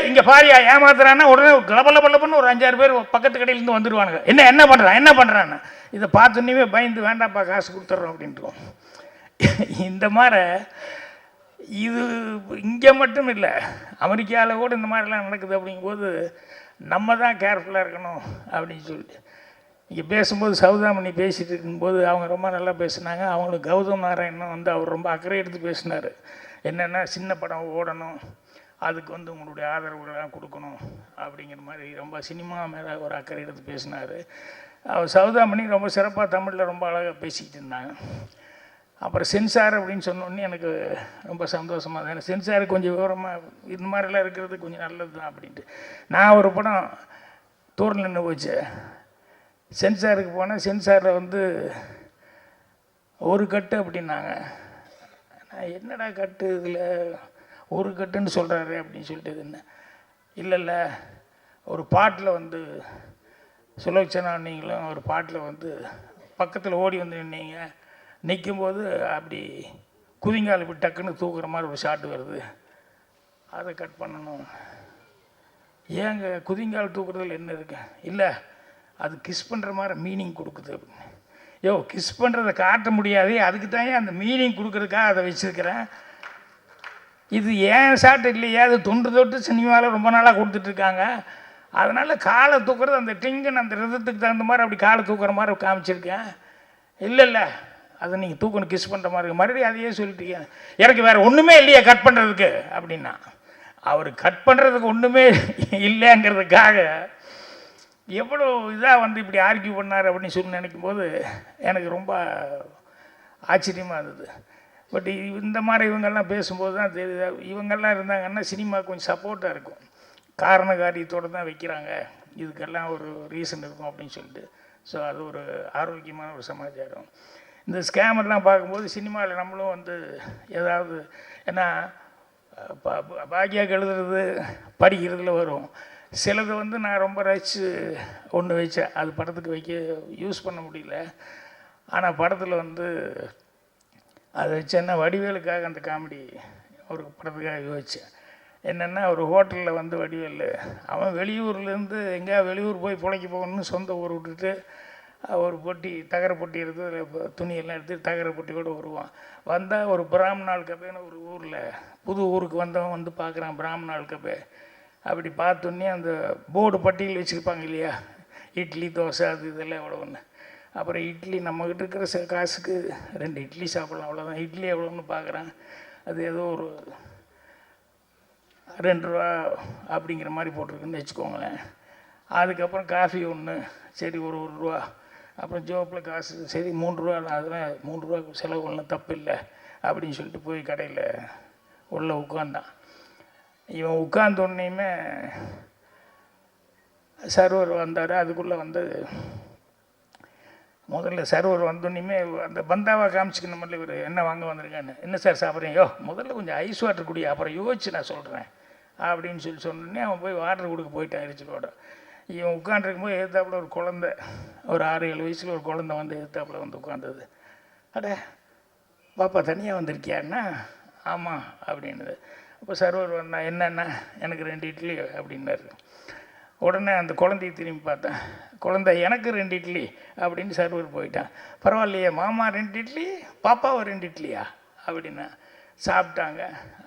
இங்கே பாரியா ஏமாத்துறான்னா உடனே லபலபலப்பன்னு ஒரு 5-6 பேர் பக்கத்து கடையிலேருந்து வந்துடுவானுங்க. என்ன பண்ணுறான்னு இதை பார்த்தோன்னே பயந்து வேண்டாப்பா காசு கொடுத்துட்றோம் அப்படின்ட்டுருவோம். இந்த மாதிரி இது இங்கே மட்டும் இல்லை, அமெரிக்காவில் கூட இந்த மாதிரிலாம் நடக்குது. அப்படிங்கும்போது நம்ம தான் கேர்ஃபுல்லாக இருக்கணும் அப்படின்னு சொல்லிட்டு இங்கே பேசும்போது சௌதாமணி பேசிகிட்டு இருக்கும்போது அவங்க ரொம்ப நல்லா பேசினாங்க. அவங்களுக்கு கௌதம் நாராயணன் வந்து அவர் ரொம்ப அக்கறை எடுத்து பேசினார். என்னென்னா சின்ன படம் ஓடணும், அதுக்கு வந்து உங்களுடைய ஆதரவுகள்லாம் கொடுக்கணும் அப்படிங்கிற மாதிரி ரொம்ப சினிமா மேலே ஒரு அக்கறை எடுத்து பேசினார். அவர் சௌதாமணி ரொம்ப சிறப்பாக தமிழில் ரொம்ப அழகாக பேசிக்கிட்டு இருந்தாங்க. அப்புறம் சென்சார் அப்படின்னு சொன்னோடனே எனக்கு ரொம்ப சந்தோஷமாக தான். எனக்கு சென்சார் கொஞ்சம் விவரமாக இந்த மாதிரிலாம் இருக்கிறது கொஞ்சம் நல்லது தான் அப்படின்ட்டு நான் ஒரு படம் தூரில் நின்று போச்சு. சென்சாருக்கு போனால் சென்சாரில் வந்து ஒரு கட்டு அப்படின்னாங்க. நான் என்னடா கட்டு இதில் ஒரு கட்டுன்னு சொல்கிறாரு அப்படின்னு சொல்லிட்டு என்ன இல்லை ஒரு பாட்டில் வந்து சுலோச்சனா நீங்களும் ஒரு பாட்டில் வந்து பக்கத்தில் ஓடி வந்து நின்னீங்க, நிற்கும்போது அப்படி குதிங்கால் இப்படி டக்குன்னு தூக்குற மாதிரி ஒரு ஷாட் வருது, அதை கட் பண்ணணும். ஏங்க குதிங்கால் தூக்குறதுல என்ன இருக்கு? இல்லை அது கிஸ் பண்ணுற மாதிரி மீனிங் கொடுக்குது அப்படின்னு. யோ கிஸ் பண்ணுறதை காட்ட முடியாது, அதுக்கு தான் அந்த மீனிங் கொடுக்குறதுக்காக அதை வச்சுருக்கிறேன். இது ஏன் ஷாட் இல்லையா, அது தொட்டு சினிமாவில் ரொம்ப நாளாக கொடுத்துட்ருக்காங்க. அதனால் காலை தூக்குறது அந்த டிங்கன் அந்த ரிதத்துக்கு தகுந்த மாதிரி அப்படி காலை தூக்குற மாதிரி காமிச்சிருக்கேன். இல்லை அதை நீங்கள் தூக்கணும் கிஸ் பண்ணுற மாதிரி மறுபடியும் அதையே சொல்லிட்டீங்க. எனக்கு வேறு ஒன்றுமே இல்லையா கட் பண்ணுறதுக்கு அப்படின்னா, அவர் கட் பண்ணுறதுக்கு ஒன்றுமே இல்லைங்கிறதுக்காக எவ்வளோ இதாக வந்து இப்படி ஆர்கியூ பண்ணார் அப்படின்னு சொல்லி நினைக்கும் போது எனக்கு ரொம்ப ஆச்சரியமாக இருந்தது. பட் இந்த மாதிரி இவங்கெல்லாம் பேசும்போது தான் தெரியுது, இவங்கெல்லாம் இருந்தாங்கன்னா சினிமா கொஞ்சம் சப்போர்ட்டாக இருக்கும். காரண காரியத்தோடு தான் வைக்கிறாங்க, இதுக்கெல்லாம் ஒரு ரீசன் இருக்கும் அப்படின்னு சொல்லிட்டு. ஸோ அது ஒரு ஆரோக்கியமான ஒரு சமாச்சாரம். இந்த ஸ்கேமெல்லாம் பார்க்கும்போது சினிமாவில் நம்மளும் வந்து ஏதாவது, ஏன்னா பாக்கியாக எழுதுறது படிக்கிறதுல வரும் சிலது வந்து நான் ரொம்ப ரசித்து ஒன்று வச்சேன், அது படத்துக்கு வைக்க யூஸ் பண்ண முடியல. ஆனால் படத்தில் வந்து அதை வச்சேன்னா வடிவேலுக்காக அந்த காமெடி ஒரு படத்துக்காக யோசித்தேன். என்னென்னா ஒரு ஹோட்டலில் வந்து வடிவேல் அவன் வெளியூர்லேருந்து எங்கேயா வெளியூர் போய் பிழைக்க போகணும்னு சொந்த ஊர் விட்டுட்டு ஒரு பொட்டி தகர பொட்டி எடுத்து அதில் துணியெல்லாம் எடுத்து தகர பொட்டி கூட வருவான். வந்தால் ஒரு பிராமணால் கபேன்னு ஒரு ஊரில் புது ஊருக்கு வந்தவன் வந்து பார்க்குறான் பிராமணால் கபே. அப்படி பார்த்தோன்னே அந்த போர்டு பட்டியல் வச்சுருப்பாங்க இல்லையா, இட்லி தோசை அது இதெல்லாம் எவ்வளோன்னு. அப்புறம் இட்லி நம்மக்கிட்ட இருக்கிற காசுக்கு 2 இட்லி சாப்பிட்லாம், அவ்வளோதான். இட்லி எவ்வளோன்னு பார்க்குறான், அது ஏதோ ஒரு 2 ரூபா அப்படிங்கிற மாதிரி போட்டிருக்குன்னு வச்சுக்கோங்களேன். அதுக்கப்புறம் காஃபி ஒன்று, சரி ஒரு ரூபா. அப்புறம் ஜோப்பில் காசு, சரி 3 ரூபா, அதெல்லாம் 3 ரூபா செலவு ஒன்றும் தப்பு இல்லை அப்படின்னு சொல்லிட்டு போய் கடையில் உள்ளே உட்காந்தான். இவன் உட்கார்ந்தோடனேயுமே சர்வர் வந்தார். அதுக்குள்ளே வந்து முதல்ல சர்வர் வந்தோடனேயுமே அந்த பந்தாவாக காமிச்சிக்கணும் முதல்ல இவர் என்ன வாங்க வந்திருக்கான்னு. என்ன சார் சாப்பிட்றீங்க? முதல்ல கொஞ்சம் ஐஸ் வாட்டர் குடி, அப்புறம் யோசிச்சு நான் சொல்கிறேன் அப்படின்னு சொன்னோடனே அவன் போய் வாட்டர் கொடுக்க போயிட்டான் எரிச்சலோட. இவன் உட்காண்டிருக்கும்போது எதிர்த்தாப்புல ஒரு குழந்தை, ஒரு 6-7 வயசில் ஒரு குழந்தை வந்து எதிர்த்தாப்புல வந்து உட்காந்தது. அட பாப்பா தனியாக வந்திருக்கியான்னா? ஆமாம் அப்படின்னுது. அப்போ சர்வர் வந்தா, என்னென்னா எனக்கு 2 இட்லி அப்படின்னாரு. உடனே அந்த குழந்தைய திரும்பி பார்த்தேன், குழந்தை எனக்கு 2 இட்லி அப்படின்னு சர்வர் போயிட்டான். பரவாயில்லையே மாமா 2 இட்லி, பாப்பாவை 2 இட்லியா அப்படின்னா. சாப்பிட்டாங்க.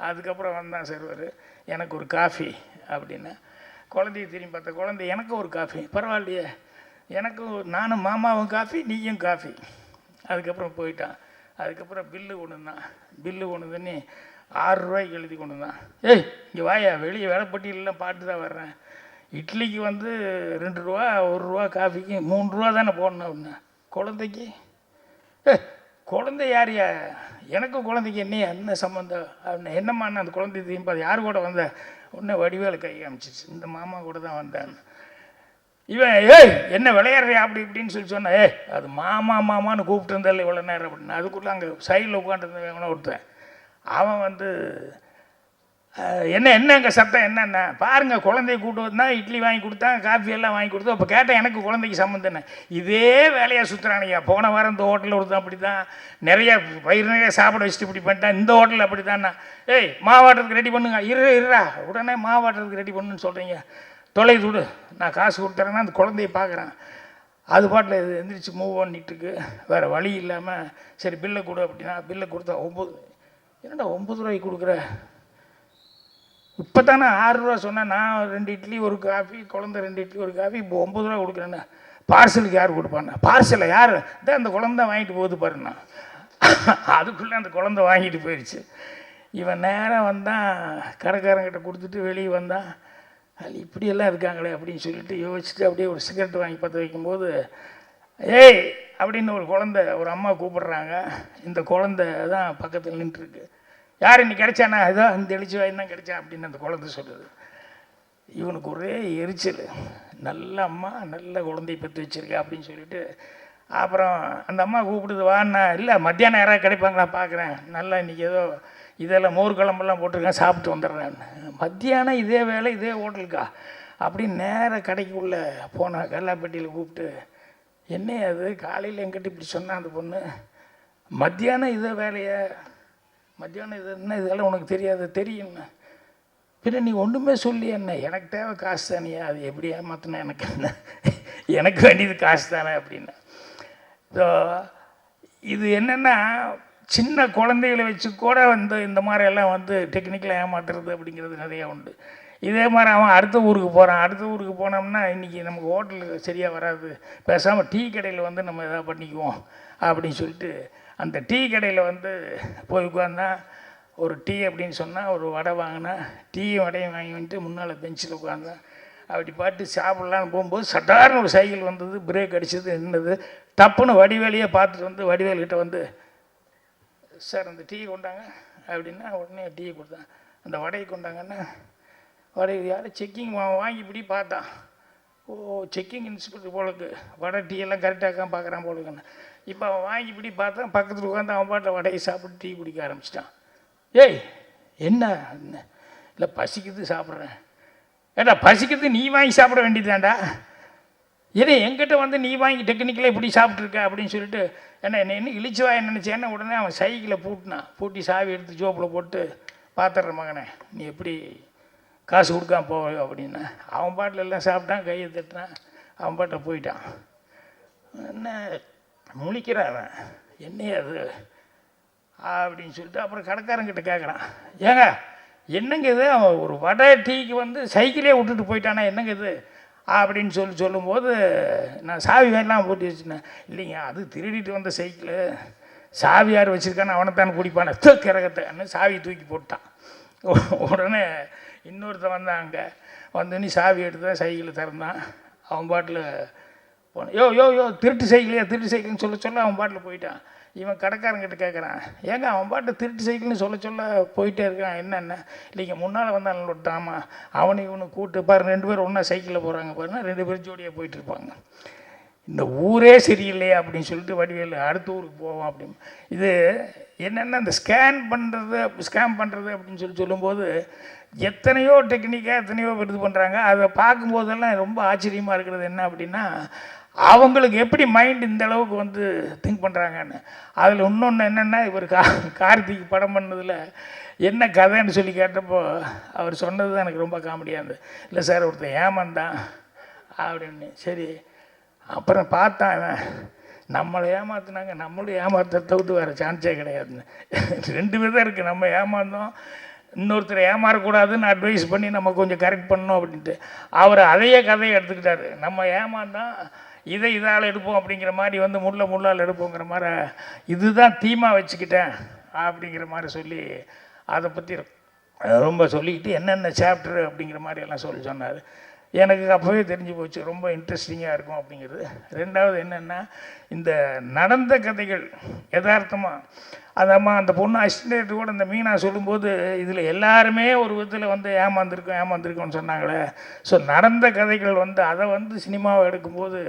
அதுக்கப்புறம் வந்தான் சர்வர், எனக்கு ஒரு காஃபி அப்படின்னா. குழந்தைய திரும்பி பார்த்தா, குழந்தை எனக்கு ஒரு காஃபி, பரவாயில்லையே எனக்கு, நானும் மாமாவும் காஃபி நீயும் காஃபி. அதுக்கப்புறம் போயிட்டான். அதுக்கப்புறம் பில்லு கொண்டு தான், பில்லு கொண்டு தண்ணி 6 ரூபாய்க்கு எழுதி கொண்டு தான். ஏய் இங்கே வாயா, வெளியே வேலைப்பட்டியலாம் பாட்டு தான் வர்றேன், இட்லிக்கு வந்து 2 ரூபா, 1 ரூபா, காஃபிக்கு 3 ரூபா தானே போடணும் அப்படின்னா. குழந்தைக்கு குழந்தை யாரையா? எனக்கும் குழந்தைக்கு என்ன சம்மந்தம் அப்படின்னா. என்னம்மா அந்த குழந்தை திரும்பி அது யார் கூட வந்த? உடனே வடிவேலை கை காமிச்சிச்சு, இந்த மாமா கூட தான் வந்தேன். இவன் ஏய் என்ன விளையாடுறியா அப்படி இப்படின்னு சொல்லி சொன்னேன். அது மாமா மாமான்னு கூப்பிட்டு இருந்தால இவ்வளோ நேரம் அப்படின்னு. அதுக்குள்ளே அங்கே சைடில் உட்காந்துருந்தவன் ஒருத்தன், அவன் வந்து என்னங்க சத்தம் என்னென்ன பாருங்கள், குழந்தைய கூப்பிட்டு வந்தால் இட்லி வாங்கி கொடுத்தான், காஃபி எல்லாம் வாங்கி கொடுத்தோம். அப்போ கேட்டேன் எனக்கு குழந்தைக்கு சம்மந்தம் என்ன? இதே வேலையாக சுற்றுறானுங்க. போன வாரம் இந்த ஹோட்டலில் ஒருத்தன் அப்படி தான், நிறையா வயிறு நிறைய சாப்பிட வச்சுட்டு இப்படி பண்ணிட்டான். இந்த ஹோட்டலில் அப்படி தான்ண்ணா, ஏய் மாவாட்டுறதுக்கு ரெடி பண்ணுங்க, இருறா உடனே மாவாட்டுறதுக்கு ரெடி பண்ணுன்னு சொல்கிறீங்க, தொலை விடு நான் காசு கொடுத்துறேன்னா. அந்த குழந்தைய பார்க்குறேன், அது பாட்டில் இது எந்திரிச்சு மூவ் பண்ணிட்டுருக்கு. வேறு வழி இல்லாமல் சரி பில்லை கொடு அப்படின்னா. பில்லை கொடுத்தா 9. என்னடா 9 ரூபாய்க்கு கொடுக்குற? இப்போ தானே 6 ரூபா சொன்னேன். நான் 2 இட்லி ஒரு காஃபி, குழந்தை 2 இட்லி ஒரு காஃபி, இப்போ 9 ரூபா கொடுக்குறேன்னா. பார்சலுக்கு யார் கொடுப்பாண்ணா? பார்சலை யார்? தான் அந்த குழந்தை வாங்கிட்டு போகுது பாருண்ணா. அதுக்குள்ளே அந்த குழந்தை வாங்கிட்டு போயிடுச்சு. இவன் நேரம் வந்தான், கடைக்காரங்கிட்ட கொடுத்துட்டு வெளியே வந்தான். அது இப்படியெல்லாம் இருக்காங்களே அப்படின்னு சொல்லிட்டு யோசிச்சுட்டு அப்படியே ஒரு சிகரெட் வாங்கி பற்ற வைக்கும்போது ஏய் அப்படின்னு ஒரு குழந்தை, ஒரு அம்மா கூப்பிடுறாங்க. இந்த குழந்தை தான் பக்கத்தில் நின்றுருக்கு. யார் இன்னைக்கு கிடைச்சானா, ஏதோ இந்த எழுச்சி வாயின் தான் கிடைச்சா அப்படின்னு அந்த குழந்தை சொல்லுது. இவனுக்கு ஒரே எரிச்சல், நல்ல அம்மா நல்ல குழந்தைய பெற்று வச்சிருக்கா அப்படின்னு சொல்லிட்டு, அப்புறம் அந்த அம்மா கூப்பிடுது, வான்னா. இல்லை மத்தியானம் யாராவது கிடைப்பாங்களா பார்க்குறேன், நல்லா இன்றைக்கி ஏதோ இதெல்லாம் மோர் குழம்பெல்லாம் போட்டிருக்கேன், சாப்பிட்டு வந்துடுறேன். மத்தியானம் இதே வேலை இதே ஹோட்டலுக்கா அப்படின்னு நேராக கடைக்குள்ளே போனேன். கல்லாப்பட்டியில் கூப்பிட்டு, என்ன அது காலையில் என்கிட்ட இப்படி சொன்னான் அந்த பொண்ணு, மத்தியானம் இதே வேலையை, மத்தியானம் இது என்ன இதெல்லாம் உனக்கு தெரியாது, தெரியும் பின்ன நீ ஒன்றுமே சொல்லி என்ன, எனக்கு தேவை காசு தானே, அது எப்படி ஏமாத்தினா எனக்கு என்ன, எனக்கு வேண்டியது காசு தானே அப்படின்னு. ஸோ இது என்னென்னா, சின்ன குழந்தைகளை வச்சு கூட வந்து இந்த மாதிரியெல்லாம் வந்து டெக்னிக்கலாக ஏமாத்துறது அப்படிங்கிறது நிறையா உண்டு. இதே மாதிரி அவன் அடுத்த ஊருக்கு போகிறான், அடுத்த ஊருக்கு போனோம்னா இன்றைக்கி நமக்கு ஹோட்டலுக்கு சரியாக வராது, பேசாமல் டீ கடையில் வந்து நம்ம எதாவது பண்ணிக்குவோம் அப்படின்னு சொல்லிட்டு அந்த டீ கடையில் வந்து போய் உட்காந்தா, ஒரு டீ அப்படின்னு சொன்னால் ஒரு வடை வாங்கினா, டீயும் வடையும் வாங்கி வந்துட்டு முன்னால் பெஞ்சில் உட்காந்தேன். அப்படி பாட்டு சாப்பிட்லான்னு போகும்போது சட்டார்னு ஒரு சைக்கிள் வந்தது, பிரேக் அடிச்சது, நின்னது. தப்புன்னு வடிவேலையே பார்த்துட்டு வந்து வடிவேல்கிட்ட வந்து, சார் அந்த டீ கொண்டாங்க அப்படின்னா, உடனே டீ கொடுத்தேன். அந்த வடையை கொண்டாங்கன்னா, வடை யாரும் செக்கிங் வாங்கி இப்படி பார்த்தான். ஓ செக்கிங் இன்ஸ்பெக்டர் போலுக்கு வடை டீ எல்லாம் கரெக்டாக பார்க்குறான் போலுக்குன்னு. இப்போ அவன் வாங்கி இப்படி பார்த்தான், பக்கத்தில் உட்காந்து அவன் பாட்டில் வடையை சாப்பிட்டு டீ குடிக்க ஆரம்பிச்சிட்டான். ஏய் என்ன, இல்லை பசிக்குது சாப்பிட்றேன். ஏடா பசிக்கிறது நீ வாங்கி சாப்பிட வேண்டியதாண்டா, ஏன்னா என்கிட்ட வந்து நீ வாங்கி டெக்னிக்கலாக இப்படி சாப்பிட்ருக்க அப்படின்னு சொல்லிட்டு என்ன இழிச்சுவா நினச்சேன்னா, உடனே அவன் சைக்கிளை பூட்டி சாவி எடுத்து ஜோப்பில் போட்டு, பார்த்துட்ற மகனே நீ எப்படி காசு கொடுக்காம போ அப்படின்னா. அவன் பாட்டில் எல்லாம் சாப்பிட்டான், கையை தட்டினான், அவன் பாட்டை போயிட்டான். என்ன முழிக்கிறான் அவன், என்னையா அது அப்படின்னு சொல்லிட்டு அப்புறம் கடைக்காரங்கிட்ட கேட்குறான், ஏங்க என்னங்க இது, அவன் ஒரு வடை டீக்கு வந்து சைக்கிளே விட்டுட்டு போயிட்டானா, என்னங்க இது அப்படின்னு சொல்லும்போது, நான் சாவி வேணாம் போட்டு வச்சுனேன். இல்லைங்க அது திருடிட்டு வந்த சைக்கிளு, சாவி யார் வச்சுருக்கான்னு அவனைத்தான் குடிப்பானே கிறகத்தைன்னு சாவி தூக்கி போட்டான். உடனே இன்னொருத்தன் வந்தான், அங்கே வந்து நீ சாவி எடுத்து தான் சைக்கிளை திறந்தான். அவன் பாட்டில் போனான். யோ திருட்டு சைக்கிள்னு சொல்ல அவன் பாட்டில் போயிட்டான். இவன் கடைக்காரங்கிட்ட கேட்குறான், ஏங்க அவன் பாட்டு திருட்டு சைக்கிள்னு சொல்ல போயிட்டே இருக்கான், என்னென்ன. இல்லைங்க முன்னால் வந்தான் விட்டாமா, அவனை இவனு கூப்பிட்டு பாரு, 2 பேரும் ஒன்றா சைக்கிளில் போகிறாங்க பாருன்னா, 2 பேரும் ஜோடியாக போயிட்டுருப்பாங்க. இந்த ஊரே சரியில்லையே அப்படின்னு சொல்லிட்டு வடிவேல் அடுத்த ஊருக்கு போவோம் அப்படின்னு. இது என்னென்னா, இந்த ஸ்கேம் பண்ணுறது அப்படின்னு சொல்லும்போது எத்தனையோ டெக்னிக்காக எத்தனையோ இது பண்ணுறாங்க. அதை பார்க்கும்போதெல்லாம் ரொம்ப ஆச்சரியமாக இருக்கிறது என்ன அப்படின்னா, அவங்களுக்கு எப்படி மைண்ட் இந்த அளவுக்கு வந்து திங்க் பண்ணுறாங்கன்னு. அதில் இன்னொன்று என்னென்னா, இவர் கார்த்திக் படம் பண்ணதில் என்ன கதைன்னு சொல்லி கேட்டப்போ அவர் சொன்னது தான் எனக்கு ரொம்ப காமெடியாக இருந்தது. இல்லை சார் ஒருத்தன் ஏமாந்தான் அப்படின்னு. சரி அப்புறம் பார்த்தான், நம்மளை ஏமாத்துனாங்க, நம்மளும் ஏமாத்த தவிர்த்து வேறு சான்ஸே கிடையாதுன்னு. 2 விதம் இருக்குது, நம்ம ஏமாந்தோம், இன்னொருத்தரை ஏமாறக்கூடாதுன்னு அட்வைஸ் பண்ணி நம்ம கொஞ்சம் கரெக்ட் பண்ணணும் அப்படின்ட்டு. அவர் அதையே கதையை எடுத்துக்கிட்டாரு. நம்ம ஏமாந்தோம், இதால் எடுப்போம் அப்படிங்கிற மாதிரி வந்து முள்ளால் எடுப்போங்கிற மாதிரி இதுதான் தீமா வச்சுக்கிட்டேன் அப்படிங்கிற மாதிரி சொல்லி அதை பற்றி ரொம்ப சொல்லிக்கிட்டு என்னென்ன சாப்டர் அப்படிங்கிற மாதிரி எல்லாம் சொன்னார். எனக்கு அப்போவே தெரிஞ்சு போச்சு ரொம்ப இன்ட்ரெஸ்டிங்காக இருக்கும் அப்படிங்கிறது. 2வது என்னென்னா, இந்த நடந்த கதைகள் யதார்த்தமாக அந்த பொண்ணு அசிஸ்டன்ட் கூட இந்த மீனா சொல்லும்போது, இதில் எல்லாருமே ஒரு விதத்தில் வந்து ஏமாந்துருக்கோம்னு சொன்னாங்களே. ஸோ நடந்த கதைகள் வந்து அதை வந்து சினிமாவை எடுக்கும்போது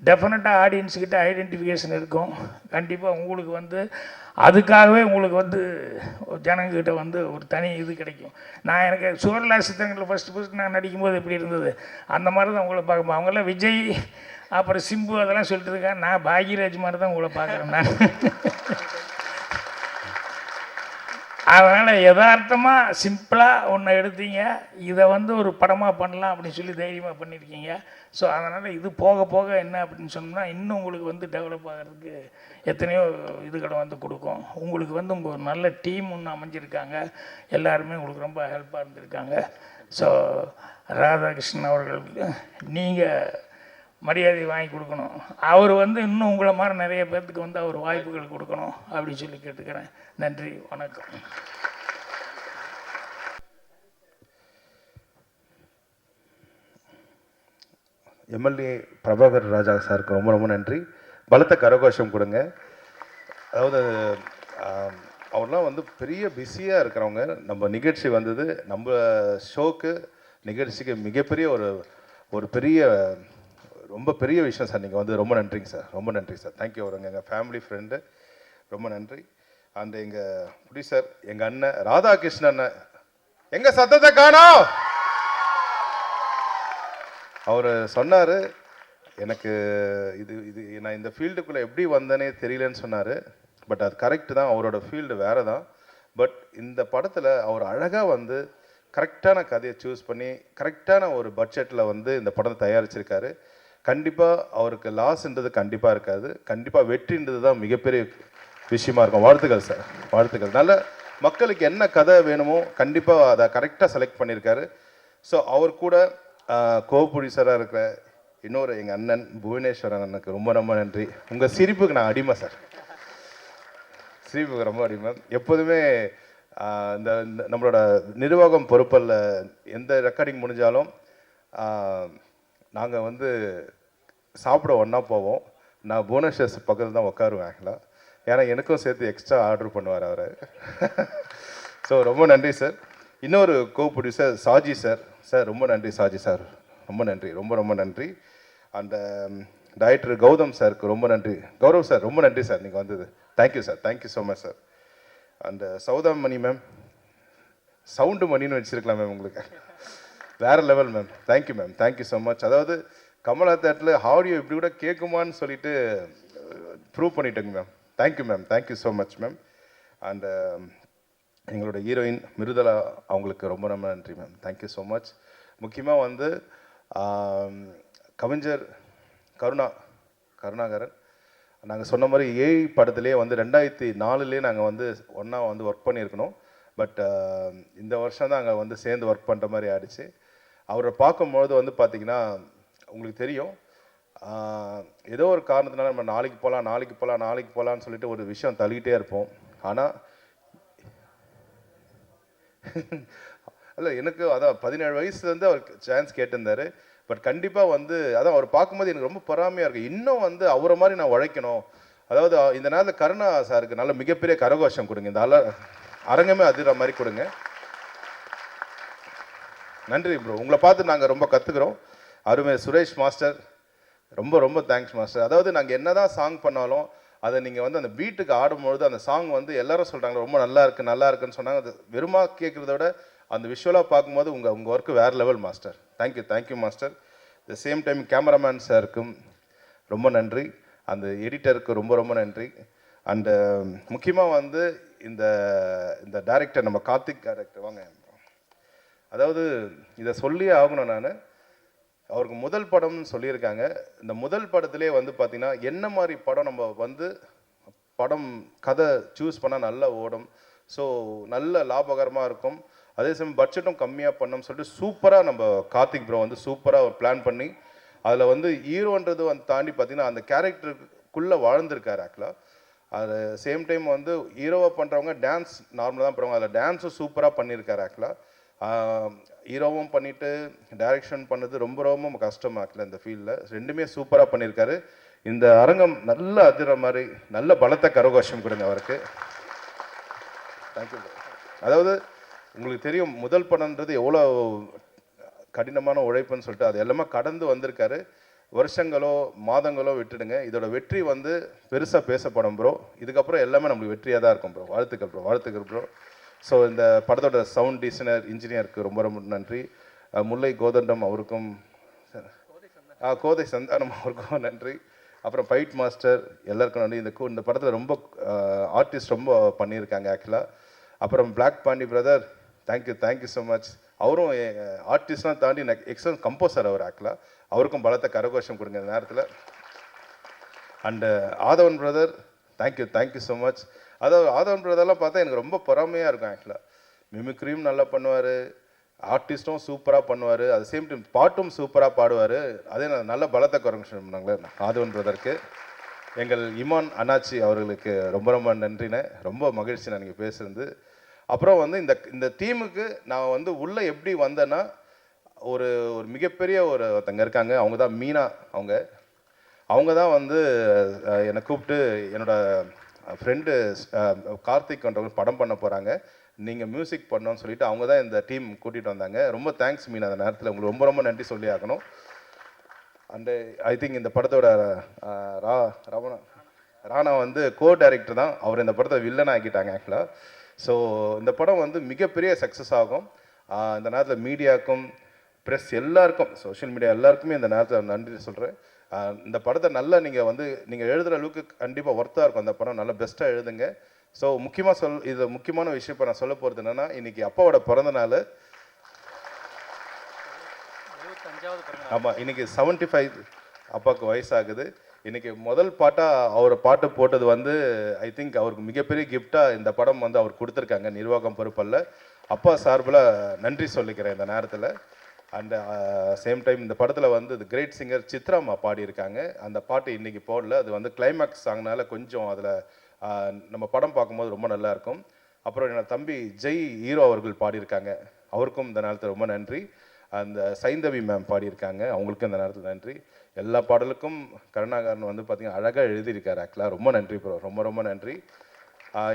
டெஃபினட்டாக ஆடியன்ஸுக்கிட்ட ஐடென்டிஃபிகேஷன் இருக்கும். கண்டிப்பாக உங்களுக்கு வந்து அதுக்காகவே உங்களுக்கு வந்து ஜனங்கிட்ட வந்து ஒரு தனி இது கிடைக்கும். எனக்கு சுவர்லா சித்தங்களில் ஃபஸ்ட்டு நான் நடிக்கும்போது எப்படி இருந்தது, அந்த மாதிரி தான் உங்களை பார்க்கும்போது அவங்களாம் விஜய் அப்புறம் சிம்பு அதெல்லாம் சொல்லிட்டு இருக்காங்க, நான் பாக்யராஜ் மாதிரி தான் உங்களை பார்க்குறேன் நான். அதனால் யதார்த்தமாக சிம்பிளாக ஒன்று எடுத்தீங்க, இதை வந்து ஒரு படமாக பண்ணலாம் அப்படின்னு சொல்லி தைரியமாக பண்ணியிருக்கீங்க. ஸோ அதனால் இது போக போக என்ன அப்படின்னு சொன்னால், இன்னும் உங்களுக்கு வந்து டெவலப் ஆகிறதுக்கு எத்தனையோ இதுகளை வந்து கொடுக்கும். உங்களுக்கு வந்து உங்கள் ஒரு நல்ல டீம் ஒன்று அமைஞ்சிருக்காங்க, எல்லாருமே உங்களுக்கு ரொம்ப ஹெல்ப்பாக இருந்திருக்காங்க. ஸோ ராதாகிருஷ்ணன் அவர்களுக்கு நீங்கள் மரியாதை வாங்கி கொடுக்கணும். அவர் வந்து இன்னும் உங்களை மாதிரி நிறைய பேர்த்துக்கு வந்து அவர் வாய்ப்புகள் கொடுக்கணும் அப்படின்னு சொல்லி கேட்டுக்கிறேன். நன்றி, வணக்கம். எம்எல்ஏ பிரபாகர் ராஜா சாருக்கு ரொம்ப ரொம்ப நன்றி. பலத்த கரகோஷம் கொடுங்க. அதாவது அவர்லாம் வந்து பெரிய பிஸியாக இருக்கிறவங்க. நம்ம நிகழ்ச்சி வந்தது, நம்ம ஷோக்கு நிகழ்ச்சிக்கு மிகப்பெரிய ஒரு பெரிய ரொம்ப பெரிய விஷயம் சார். நீங்கள் வந்து ரொம்ப நன்றிங்க சார், ரொம்ப நன்றி சார். தேங்க்யூ. அவருங்க எங்கள் ஃபேமிலி ஃப்ரெண்டு, ரொம்ப நன்றி. அண்ட் எங்கள் ப்ரொடியூசர் எங்கள் அண்ணன் ராதாகிருஷ்ணன் அண்ணன், எங்கள் சத்தத்தை காணோம். அவர் சொன்னார் எனக்கு இது நான் இந்த ஃபீல்டுக்குள்ளே எப்படி வந்தேனே தெரியலன்னு சொன்னார். பட் அது கரெக்டு தான், அவரோட ஃபீல்டு வேறு தான். பட் இந்த படத்தில் அவர் அழகாக வந்து கரெக்டான கதையை சூஸ் பண்ணி கரெக்டான ஒரு பட்ஜெட்டில் வந்து இந்த படத்தை தயாரிச்சிருக்காரு. கண்டிப்பாக அவருக்கு லாஸ்ன்றது கண்டிப்பாக இருக்காது, கண்டிப்பாக வெற்றின்றது தான் மிகப்பெரிய விஷயமா இருக்கும். வாழ்த்துக்கள் சார், வாழ்த்துக்கள். நல்ல மக்களுக்கு என்ன கதை வேணுமோ கண்டிப்பாக அதை கரெக்டாக செலக்ட் பண்ணியிருக்காரு. ஸோ அவர் கூட கோ ப்ரொடியூசராக இருக்கிற இன்னொரு எங்கள் அண்ணன் புவனேஸ்வரன் அண்ணனுக்கு ரொம்ப ரொம்ப நன்றி. உங்கள் சிரிப்புக்கு நான் அடிமை சார், சிரிப்புக்கு ரொம்ப அடிமை. எப்போதுமே இந்த நம்மளோட நிர்வாகம் பொறுப்பில் எந்த ரெக்கார்டிங் முடிஞ்சாலும் நாங்கள் வந்து சாப்பிட ஒன்றா போவோம். நான் புவனேஸ்வர் பக்கத்தில் தான் உட்காருவேன் ஆக்சுவலாக, ஏன்னா எனக்கும் சேர்த்து எக்ஸ்ட்ரா ஆர்டர் பண்ணுவார் அவர். ஸோ ரொம்ப நன்றி சார். இன்னொரு கோ ப்ரொடியூசர் சாஜி சார், சார் ரொம்ப நன்றி சாஜி சார், ரொம்ப நன்றி, ரொம்ப ரொம்ப நன்றி. அந்த டைரக்டர் கௌதம் சாருக்கு ரொம்ப நன்றி. கௌரவ் சார் ரொம்ப நன்றி சார், நீங்கள் வந்தது. Thank you sir, thank you so much sir. அந்த சௌதாமணி மேம், சவுண்டு மணின்னு வச்சுருக்கலாம் மேம், உங்களுக்கு வேறு level ma'am. Thank you ma'am, thank you so much. அதாவது கமலா தேட்டரில் ஆடியோ இப்படி கூட கேட்குமான்னு சொல்லிட்டு ப்ரூவ் பண்ணிட்டேங்க ma'am. Thank you ma'am, thank you so much ma'am. And எங்களோட ஹீரோயின் மிருதலா, அவங்களுக்கு ரொம்ப ரொம்ப நன்றி மேம். Thank you so much. முக்கியமாக வந்து கவிஞர் கருணாகரன், நாங்கள் சொன்ன மாதிரி ஏஐ படத்துலேயே வந்து 2004 நாங்கள் வந்து ஒன்றா வந்து ஒர்க் பண்ணியிருக்கணும். பட் இந்த வருஷம் தான் அங்கே வந்து சேர்ந்து ஒர்க் பண்ணுற மாதிரி ஆயிடுச்சு. அவரை பார்க்கும்பொழுது வந்து பார்த்திங்கன்னா உங்களுக்கு தெரியும், ஏதோ ஒரு காரணத்தினால நம்ம நாளைக்கு போகலான்னு சொல்லிட்டு ஒரு விஷயம் தள்ளிக்கிட்டே இருப்போம். ஆனால் இல்லை, எனக்கு அதான் 17 வயசுலேருந்து அவர் சான்ஸ் கேட்டிருந்தார். பட் கண்டிப்பாக வந்து அதான் அவர் பார்க்கும்போது எனக்கு ரொம்ப பொறாமையாக இருக்குது. இன்னும் வந்து அவரை மாதிரி நான் உழைக்கணும். அதாவது இந்த நேரத்தில் கருணா சாருக்கு நல்ல மிகப்பெரிய கரகோஷம் கொடுங்க, இந்த அரங்கமே அதிர மாதிரி கொடுங்க. நன்றி ப்ரோ, உங்களை பார்த்து நாங்கள் ரொம்ப கற்றுக்குறோம். அருமை சுரேஷ் மாஸ்டர், ரொம்ப ரொம்ப தேங்க்ஸ் மாஸ்டர். அதாவது நாங்கள் என்ன தான் சாங் பண்ணாலும் அதை நீங்கள் வந்து அந்த பீட்டுக்கு ஆடும்பொழுது அந்த சாங் வந்து எல்லாரும் சொல்கிறாங்க ரொம்ப நல்லா இருக்குன்னு சொன்னாங்க. அது வெறுமா கேட்குறத விட அந்த விஷுவலாக பார்க்கும்போது உங்கள் ஒர்க்கு வேறு level master. Thank you, thank you master. The same time cameraman சாருக்கும் ரொம்ப நன்றி, அந்த எடிட்டருக்கு ரொம்ப ரொம்ப நன்றி. அண்டு முக்கியமாக வந்து இந்த டைரக்டர், நம்ம கார்த்திக் டைரக்டர் வாங்க. அதாவது இதை சொல்லியே ஆகணும், நான் அவருக்கு முதல் படம்னு சொல்லியிருக்காங்க. இந்த முதல் படத்திலே வந்து பார்த்திங்கன்னா என்ன மாதிரி படம் நம்ம வந்து கதை சூஸ் பண்ணால் நல்லா ஓடும், ஸோ நல்ல லாபகரமாக இருக்கும், அதே சமயம் பட்ஜெட்டும் கம்மியாக பண்ணோம்னு சொல்லிட்டு சூப்பராக நம்ம கார்த்திக் ப்ரோ வந்து சூப்பராக பிளான் பண்ணி அதில் வந்து ஹீரோன்றது வந்து தாண்டி பார்த்திங்கன்னா அந்த கேரக்டருக்குள்ளே வாழ்ந்திருக்காரு ஆக்சுவலாக. அது சேம் டைம் வந்து ஹீரோவாக பண்ணுறவங்க டான்ஸ் நார்மலாக தான் பண்ணுவாங்க, அதில் டான்ஸும் சூப்பராக பண்ணியிருக்காரு ஆக்சுவலாக. ஹீரோவும் பண்ணிவிட்டு டைரக்ஷன் பண்ணது ரொம்ப ரொம்ப கஷ்டம் ஆக்சுவலாக இந்த ஃபீல்டில். ரெண்டுமே சூப்பராக பண்ணியிருக்காரு. இந்த அரங்கம் நல்ல அதிர மாதிரி நல்ல பலத்த கரகோஷம் கொடுங்க அவருக்கு. தேங்க்யூ. அதாவது உங்களுக்கு தெரியும் முதல் படம்ன்றது எவ்வளோ கடினமான உழைப்புன்னு சொல்லிட்டு அது எல்லாமே கடந்து வந்திருக்காரு. வருஷங்களோ மாதங்களோ விட்டுடுங்க, இதோட வெற்றி வந்து பெருசாக பேசப்படும் ப்ரோ. இதுக்கப்புறம் எல்லாமே நம்மளுக்கு வெற்றியாக தான் இருக்கும் ப்ரோ. வாழ்த்துக்கள் ப்ரோ, வாழ்த்துக்கள் ப்ரோ. ஸோ இந்த படத்தோட சவுண்ட் டிசைனர் இன்ஜினியருக்கு ரொம்ப ரொம்ப நன்றி. முல்லை கோதண்டம் அவருக்கும், கோதை சந்தானம் அவருக்கும் நன்றி. அப்புறம் ஃபைட் மாஸ்டர் எல்லாருக்கும் நன்றி. இந்த படத்தில் ரொம்ப ஆர்டிஸ்ட் ரொம்ப பண்ணியிருக்காங்க ஆக்சுவலாக. அப்புறம் black Pandi brother, thank you, thank you so much. அவரும் ஆர்டிஸ்ட்லாம் தாண்டி எக்ஸலன்ட் கம்போசர் அவர் ஆக்சுவலாக. அவருக்கும் பலத்த கரகோஷம் கொடுங்க இந்த நேரத்தில். And Aadhavan brother, thank you, thank you so much. அதாவது ஆதவன் பிரதர்லாம் பார்த்தா எனக்கு ரொம்ப பொறாமையாக இருக்கும் ஆக்சுவலாக. மிமிக்ரியும் நல்லா பண்ணுவார், ஆர்டிஸ்ட்டும் சூப்பராக பண்ணுவார், அது சேம் டைம் பாட்டும் சூப்பராக பாடுவார். அதே நல்ல பலத்த கரகோஷம் பண்ணாங்களே ஆதவன் பிரதருக்கு. எங்கள் இமான் அண்ணாச்சி அவர்களுக்கு ரொம்ப ரொம்ப நன்றிண்ணே, ரொம்ப மகிழ்ச்சி நான் நீங்கள் பேசுகிறது. அப்புறம் வந்து இந்த டீமுக்கு நான் வந்து உள்ளே எப்படி வந்தேன்னா ஒரு மிகப்பெரிய ஒருத்தங்க இருக்காங்க, அவங்க தான் மீனா. அவங்க தான் வந்து என்னை கூப்பிட்டு என்னோட ஃப்ரெண்டு கார்த்திக் படம் பண்ண போகிறாங்க, நீங்கள் மியூசிக் பண்ணோன்னு சொல்லிட்டு அவங்க தான் இந்த டீம் கூட்டிகிட்டு வந்தாங்க. ரொம்ப தேங்க்ஸ் மீன், அந்த நேரத்தில் உங்களுக்கு ரொம்ப ரொம்ப நன்றி சொல்லி ஆகணும். அண்டு ஐ திங்க் இந்த படத்தோட ராணா வந்து டைரக்டர் தான், அவர் இந்த படத்தை வில்லன் ஆக்கிட்டாங்க ஆக்சுவலாக. ஸோ இந்த படம் வந்து மிகப்பெரிய சக்ஸஸ் ஆகும். இந்த நேரத்தில் மீடியாவுக்கும் ப்ரெஸ் எல்லாருக்கும், சோஷியல் மீடியா எல்லாருக்குமே இந்த நேரத்தில் நன்றி சொல்கிறேன். இந்த படத்தை நல்லா நீங்கள் எழுதுகிற அளவுக்கு கண்டிப்பாக ஒர்த்தாக இருக்கும். அந்த படம் நல்லா பெஸ்ட்டாக எழுதுங்க. ஸோ முக்கியமாக இது முக்கியமான விஷயம் இப்போ நான் சொல்ல போகிறது என்னென்னா, இன்றைக்கி அப்பாவோட பிறந்த நாள். ஆமாம், இன்றைக்கி 75 அப்பாவுக்கு வயசாகுது. இன்றைக்கி முதல் பாட்டாக அவர் பாட்டு போட்டது வந்து ஐ திங்க் அவருக்கு மிகப்பெரிய கிஃப்டாக இந்த படம் வந்து அவர் கொடுத்துருக்காங்க. நிர்வாகம் பொறுப்பல்ல, அப்பா சார்பில் நன்றி சொல்லிக்கிறேன் இந்த நேரத்தில். அண்ட் சேம் டைம் இந்த படத்தில் வந்து கிரேட் சிங்கர் சித்ராமா பாடியிருக்காங்க. அந்த பாட்டு இன்றைக்கி போடல, அது வந்து கிளைமேக்ஸ் சாங்னால கொஞ்சம் அதில் நம்ம படம் பார்க்கும்போது ரொம்ப நல்லாயிருக்கும். அப்புறம் என்னோட தம்பி ஜெய் ஹீரோ அவர்கள் பாடியிருக்காங்க, அவருக்கும் இந்த நேரத்தில் ரொம்ப நன்றி. அந்த சைந்தவி மேம் பாடியிருக்காங்க, அவங்களுக்கும் இந்த நேரத்தில் நன்றி. எல்லா பாடலுக்கும் கருணாகரன் வந்து பார்த்திங்கன்னா அழகாக எழுதியிருக்காரு ஆக்சுவலாக. ரொம்ப நன்றி ப்ரோ, ரொம்ப ரொம்ப நன்றி.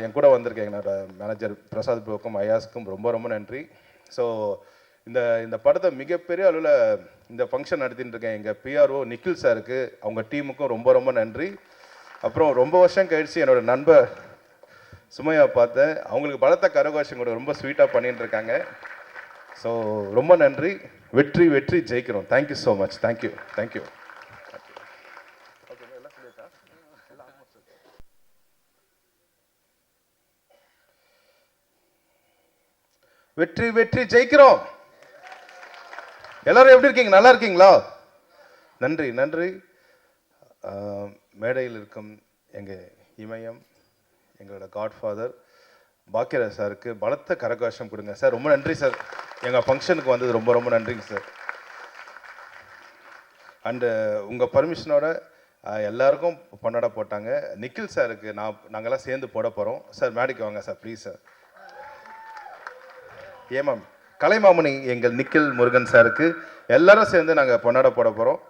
என் கூட வந்திருக்கேன் என்னோட மேனேஜர் பிரசாத் ப்ரோக்கும் ஐயாஸுக்கும் ரொம்ப ரொம்ப நன்றி. ஸோ இந்த படத்தை மிகப்பெரிய அளவில் இந்த ஃபங்க்ஷன் நடத்திட்டு இருக்கேன் எங்கள் பிஆர்ஓ நிக்கில் சாருக்கு, அவங்க டீமுக்கும் ரொம்ப ரொம்ப நன்றி. அப்புறம் ரொம்ப வருஷம் கழித்து என்னோடய நண்பர் சுமையா பார்த்தேன், அவங்களுக்கு பலத்த கரகோஷம் கூட ரொம்ப ஸ்வீட்டாக பண்ணிட்டு இருக்காங்க. ஸோ ரொம்ப நன்றி. வெற்றி வெற்றி ஜெயிக்கிறோம். Thank you so much. Thank you thank you. வெற்றி வெற்றி ஜெயிக்கிறோம். எல்லாரும் எப்படி இருக்கீங்க? நல்லா இருக்கீங்களா? நன்றி நன்றி. மேடையில் இருக்கும் எங்கள் இமயம், எங்களோட காட்ஃபாதர் பாக்கியராஜ் சாருக்கு பலத்த கரகோஷம் கொடுங்க சார். ரொம்ப நன்றி சார், எங்கள் ஃபங்க்ஷனுக்கு வந்தது ரொம்ப ரொம்ப நன்றிங்க சார். அண்டு உங்கள் பர்மிஷனோட எல்லாருக்கும் பொன்னாட போட்டாங்க. நிக்கில் சாருக்கு நாங்கள்லாம் சேர்ந்து போட போகிறோம் சார். மேடைக்கு வாங்க சார் ப்ளீஸ் சார். ஏமாம் கலைமாமணி எங்கள் நிக்கில் முருகன் சாருக்கு எல்லாரும் சேர்ந்து நாங்கள் பொன்னாட போட போகிறோம்.